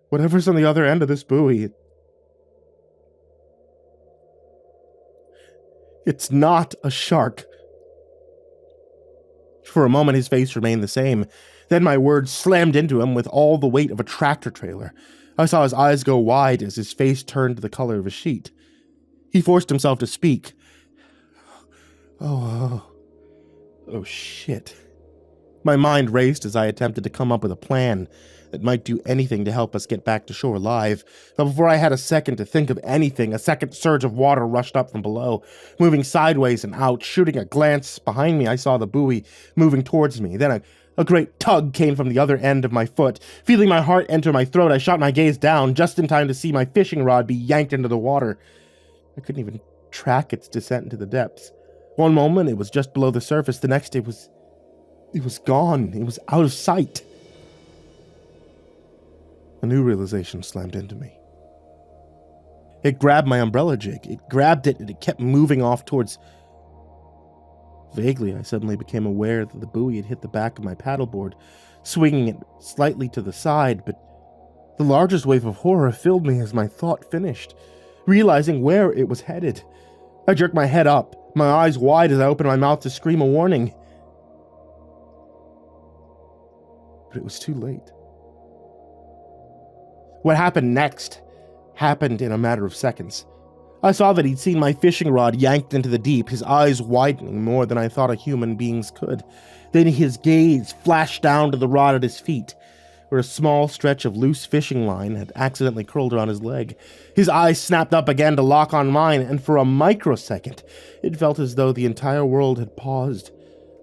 "Whatever's on the other end of this buoy, it's not a shark." For a moment, his face remained the same. Then my words slammed into him with all the weight of a tractor trailer. I saw his eyes go wide as his face turned to the color of a sheet. He forced himself to speak. Oh, shit. My mind raced as I attempted to come up with a plan that might do anything to help us get back to shore alive. But before I had a second to think of anything, a second surge of water rushed up from below, moving sideways and out. Shooting a glance behind me, I saw the buoy moving towards me. Then a great tug came from the other end of my foot. Feeling my heart enter my throat, I shot my gaze down, just in time to see my fishing rod be yanked into the water. I couldn't even track its descent into the depths. One moment it was just below the surface, the next it was gone. It was out of sight. A new realization slammed into me. It grabbed my umbrella jig. It grabbed it and it kept moving off towards... Vaguely, I suddenly became aware that the buoy had hit the back of my paddleboard, swinging it slightly to the side, but the largest wave of horror filled me as my thought finished, realizing where it was headed. I jerked my head up, my eyes wide as I opened my mouth to scream a warning. But it was too late. What happened next happened in a matter of seconds. I saw that he'd seen my fishing rod yanked into the deep, his eyes widening more than I thought a human being's could. Then his gaze flashed down to the rod at his feet, where a small stretch of loose fishing line had accidentally curled around his leg. His eyes snapped up again to lock on mine, and for a microsecond, it felt as though the entire world had paused.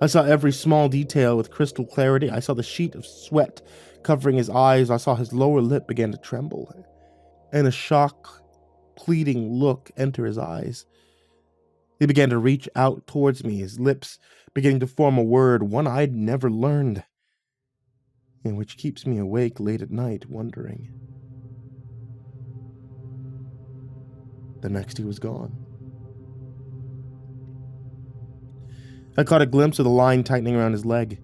I saw every small detail with crystal clarity. I saw the sheet of sweat covering his eyes. I saw his lower lip begin to tremble, and a shocked, pleading look enter his eyes. He began to reach out towards me, his lips beginning to form a word, one I'd never learned, and which keeps me awake late at night, wondering. The next he was gone. I caught a glimpse of the line tightening around his leg,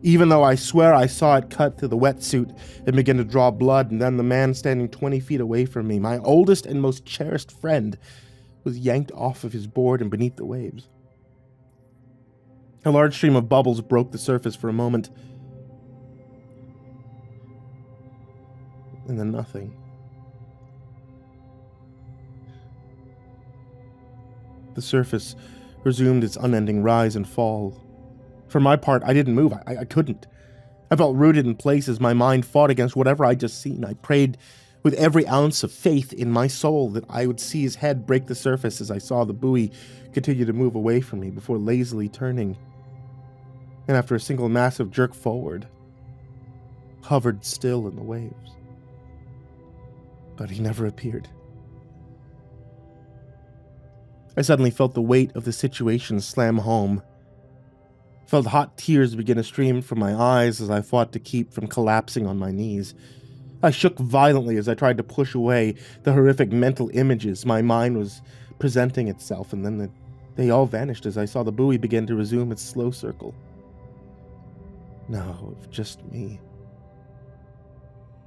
even though I swear I saw it cut through the wetsuit and begin to draw blood, and then the man standing 20 feet away from me, my oldest and most cherished friend, was yanked off of his board and beneath the waves. A large stream of bubbles broke the surface for a moment, and then nothing. The surface resumed its unending rise and fall. For my part, I didn't move. I couldn't. I felt rooted in place as my mind fought against whatever I'd just seen. I prayed with every ounce of faith in my soul that I would see his head break the surface as I saw the buoy continue to move away from me before lazily turning, and after a single massive jerk forward, hovered still in the waves. But he never appeared. I suddenly felt the weight of the situation slam home. Felt hot tears begin to stream from my eyes as I fought to keep from collapsing on my knees. I shook violently as I tried to push away the horrific mental images my mind was presenting itself, and then they all vanished as I saw the buoy begin to resume its slow circle. No, just me.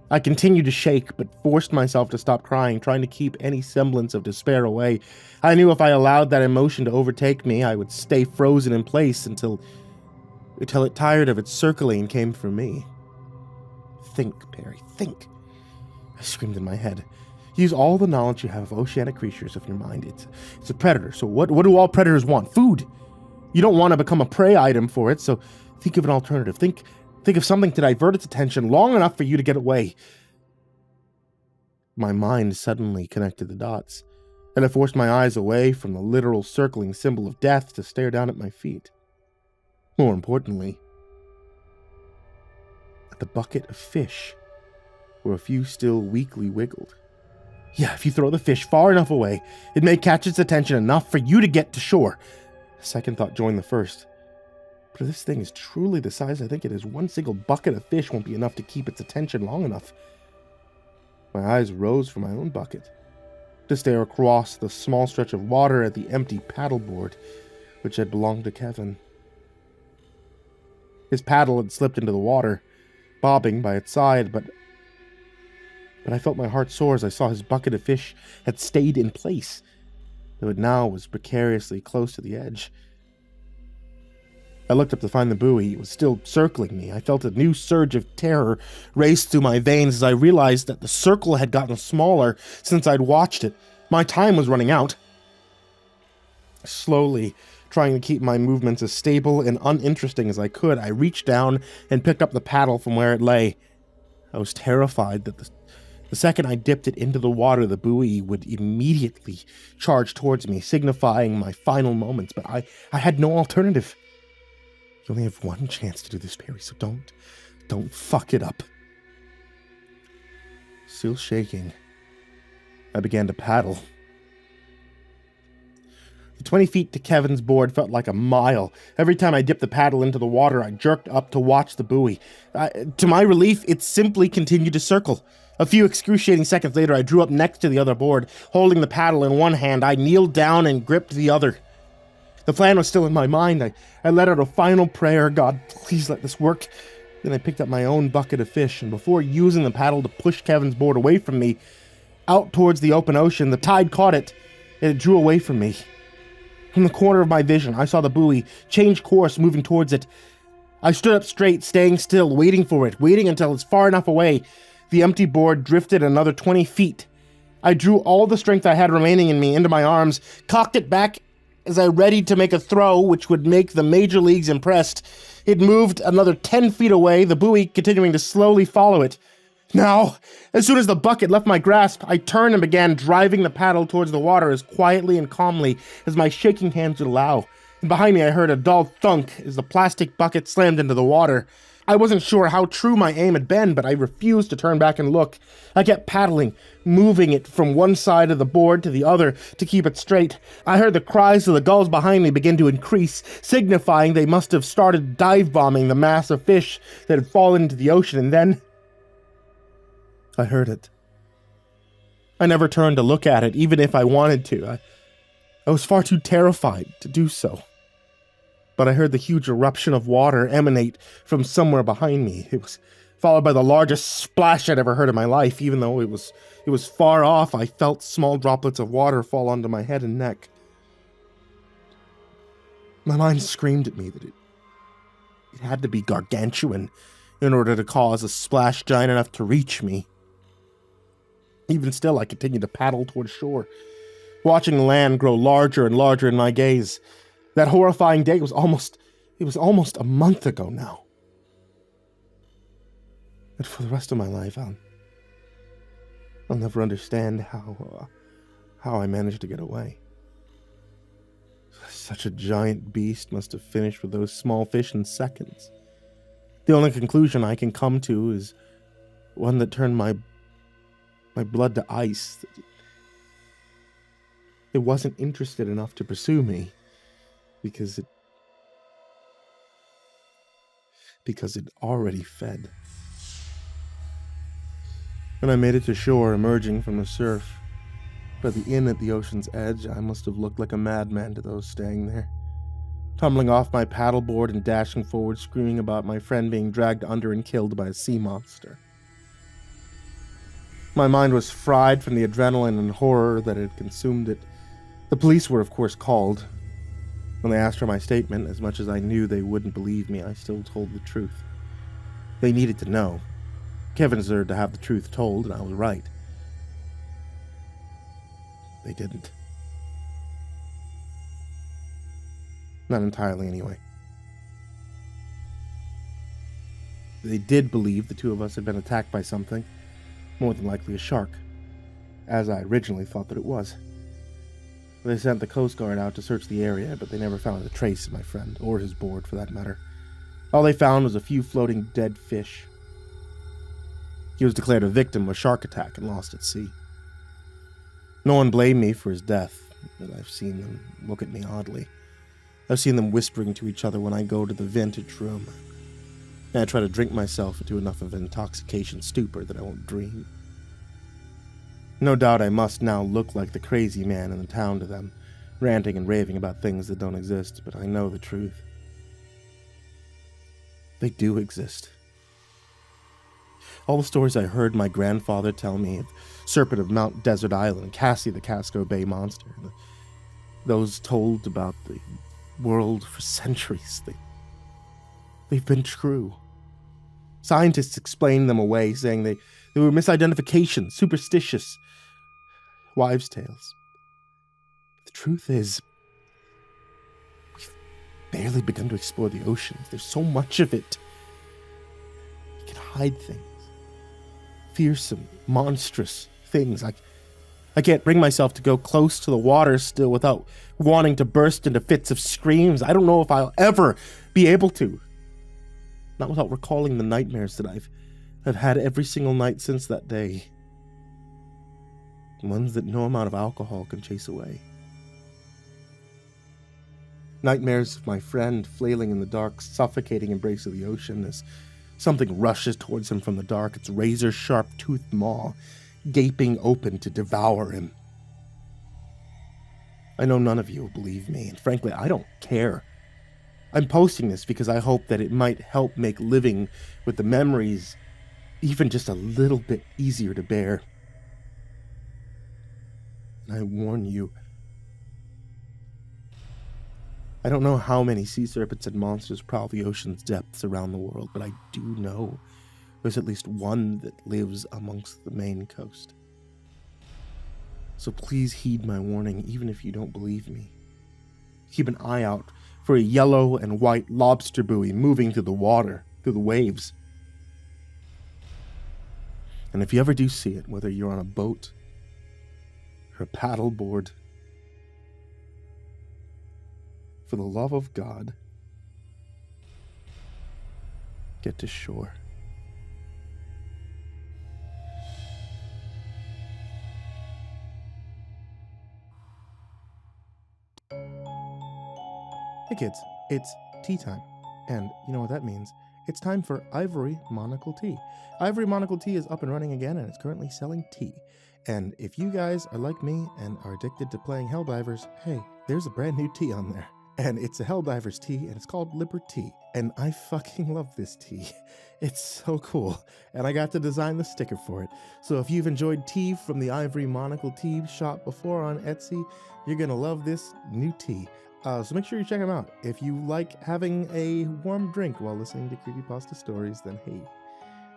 I continued to shake, but forced myself to stop crying, trying to keep any semblance of despair away. I knew if I allowed that emotion to overtake me, I would stay frozen in place until it tired of its circling and came for me. Think, Perry, think, I screamed in my head. Use all the knowledge you have of oceanic creatures of your mind. It's a predator, so what do all predators want? Food! You don't want to become a prey item for it, so think of an alternative. Think of something to divert its attention long enough for you to get away. My mind suddenly connected the dots, and I forced my eyes away from the literal circling symbol of death to stare down at my feet. More importantly, at the bucket of fish, where a few still weakly wiggled. Yeah, if you throw the fish far enough away, it may catch its attention enough for you to get to shore. A second thought joined the first. But if this thing is truly the size I think it is, one single bucket of fish won't be enough to keep its attention long enough. My eyes rose from my own bucket to stare across the small stretch of water at the empty paddleboard which had belonged to Kevin. His paddle had slipped into the water, bobbing by its side, but I felt my heart soar as I saw his bucket of fish had stayed in place, though it now was precariously close to the edge. I looked up to find the buoy. It was still circling me. I felt a new surge of terror race through my veins as I realized that the circle had gotten smaller since I'd watched it. My time was running out. Slowly, trying to keep my movements as stable and uninteresting as I could, I reached down and picked up the paddle from where it lay. I was terrified that the second I dipped it into the water, the buoy would immediately charge towards me, signifying my final moments, but I had no alternative. You only have one chance to do this, Perry, so don't fuck it up. Still shaking, I began to paddle. The 20 feet to Kevin's board felt like a mile. Every time I dipped the paddle into the water, I jerked up to watch the buoy. To my relief, it simply continued to circle. A few excruciating seconds later, I drew up next to the other board. Holding the paddle in one hand, I kneeled down and gripped the other. The plan was still in my mind. I let out a final prayer. God, please let this work. Then I picked up my own bucket of fish, and before using the paddle to push Kevin's board away from me, out towards the open ocean, the tide caught it, and it drew away from me. From the corner of my vision, I saw the buoy change course, moving towards it. I stood up straight, staying still, waiting for it, waiting until it's far enough away. The empty board drifted another 20 feet. I drew all the strength I had remaining in me into my arms, cocked it back as I readied to make a throw which would make the major leagues impressed. It moved another 10 feet away, the buoy continuing to slowly follow it. Now, as soon as the bucket left my grasp, I turned and began driving the paddle towards the water as quietly and calmly as my shaking hands would allow. And behind me I heard a dull thunk as the plastic bucket slammed into the water. I wasn't sure how true my aim had been, but I refused to turn back and look. I kept paddling, moving it from one side of the board to the other to keep it straight. I heard the cries of the gulls behind me begin to increase, signifying they must have started dive-bombing the mass of fish that had fallen into the ocean, and then I heard it. I never turned to look at it, even if I wanted to. I was far too terrified to do so. But I heard the huge eruption of water emanate from somewhere behind me. It was followed by the largest splash I'd ever heard in my life. Even though it was far off, I felt small droplets of water fall onto my head and neck. My mind screamed at me that it had to be gargantuan in order to cause a splash giant enough to reach me. Even still, I continued to paddle toward shore, watching the land grow larger and larger in my gaze. That horrifying day was almost a month ago now. And for the rest of my life, I'll never understand how I managed to get away. Such a giant beast must have finished with those small fish in seconds. The only conclusion I can come to is one that turned my blood to ice. It wasn't interested enough to pursue me because because it already fed. When I made it to shore, emerging from the surf, by the inn at the ocean's edge, I must have looked like a madman to those staying there. Tumbling off my paddleboard and dashing forward, screaming about my friend being dragged under and killed by a sea monster. My mind was fried from the adrenaline and horror that had consumed it. The police were, of course, called. When they asked for my statement, as much as I knew they wouldn't believe me, I still told the truth. They needed to know. Kevin deserved to have the truth told, and I was right. They didn't. Not entirely, anyway. They did believe the two of us had been attacked by something, more than likely a shark, as I originally thought that it was. They sent the Coast Guard out to search the area, but they never found a trace of my friend, or his board for that matter. All they found was a few floating dead fish. He was declared a victim of a shark attack and lost at sea. No one blamed me for his death, but I've seen them look at me oddly. I've seen them whispering to each other when I go to the vintage room. And I try to drink myself into enough of an intoxication stupor that I won't dream. No doubt I must now look like the crazy man in the town to them, ranting and raving about things that don't exist, but I know the truth. They do exist. All the stories I heard my grandfather tell me of Serpent of Mount Desert Island, Cassie the Casco Bay monster, those told about the world for centuries, they've been true. Scientists explained them away, saying they were misidentifications, superstitious wives' tales. The truth is, we've barely begun to explore the oceans. There's so much of it. You can hide things. Fearsome, monstrous things. I can't bring myself to go close to the water still without wanting to burst into fits of screams. I don't know if I'll ever be able to. Not without recalling the nightmares that I've had every single night since that day. Ones that no amount of alcohol can chase away. Nightmares of my friend flailing in the dark, suffocating embrace of the ocean as something rushes towards him from the dark, its razor-sharp toothed maw gaping open to devour him. I know none of you will believe me, and frankly, I don't care. I'm posting this because I hope that it might help make living with the memories even just a little bit easier to bear. And I warn you, I don't know how many sea serpents and monsters prowl the ocean's depths around the world, but I do know there's at least one that lives amongst the Maine coast. So please heed my warning, even if you don't believe me. Keep an eye out for a yellow and white lobster buoy moving through the water, through the waves. And if you ever do see it, whether you're on a boat or a paddleboard, for the love of God, get to shore. Hey kids, it's tea time, and you know what that means. It's time for Ivory Monocle Tea. Ivory Monocle Tea is up and running again, and it's currently selling tea. And if you guys are like me and are addicted to playing Helldivers, hey, there's a brand new tea on there. And it's a Helldivers tea, and it's called Liberty. And I fucking love this tea. It's so cool. And I got to design the sticker for it. So if you've enjoyed tea from the Ivory Monocle Tea shop before on Etsy, you're gonna love this new tea. So make sure you check them out. If you like having a warm drink while listening to CreepyPasta stories, then hey,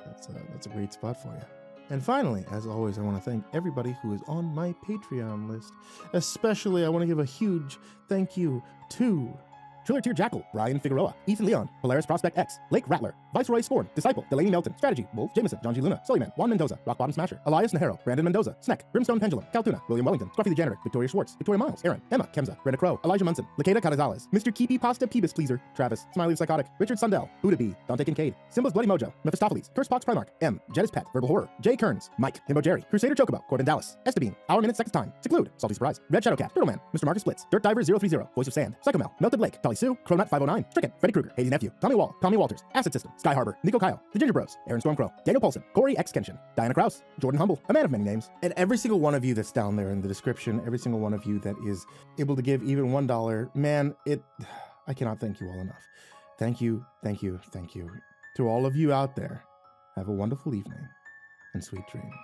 that's a great spot for you. And finally, as always, I want to thank everybody who is on my Patreon list. Especially, I want to give a huge thank you to Triller Tier Jackal, Brian Figueroa, Ethan Leon, Polaris Prospect X, Blake Rattler, Viceroy Scorn, Disciple, Delaney Melton, Strategy, Wolf, Jameson, John G. Luna, SullyMan, Juan Mendoza, Rock Bottom Smasher, Elias Nahero, Brandon Mendoza, Sneck, Brimstone Pendulum, Caltuna, William Wellington, Scruffy the Janitor, Victoria Schwartz, Victoria Miles, Aaron, Emma, Kemza, Brenda Crow, Elijah Munson, LaQueda Canizales, MrCreepyPasta Peebus Pleaser, Travis, Smiley Psychotic, Richard Sundell, Buddha B, Dante Kinkade, SimbasBloodyMojo, Mephistopheles, CursepoxPrimarch, M, Jettis Pet, VerbalHorror, Kearns, Mike, himbojerry, CrusaderChocobo, Corbin Dallas, Estabine, Our Minute Seconds Time, Seclude, Salty Surprise, Red Shadowcat, Turtleman, Mr. Marcus Splits, Dirt Diver 030, Voice of Sand, Psychomel, Melted Lake, Tally Sue, Cronut 509, Stricken, Freddy Krueger, Hazy Nephew, Tommy Wall, Tommy Walters, Acid System, Sky Harbor, Nico Kyle, The Ginger Bros, Aaron Stormcrow, Daniel Polson, Corey X Kenshin, Diana Kraus, Jordan Humble, a man of many names, and every single one of you that's down there in the description, every single one of you that is able to give even $1, man, I cannot thank you all enough. Thank you, thank you, thank you. To all of you out there, have a wonderful evening and sweet dreams.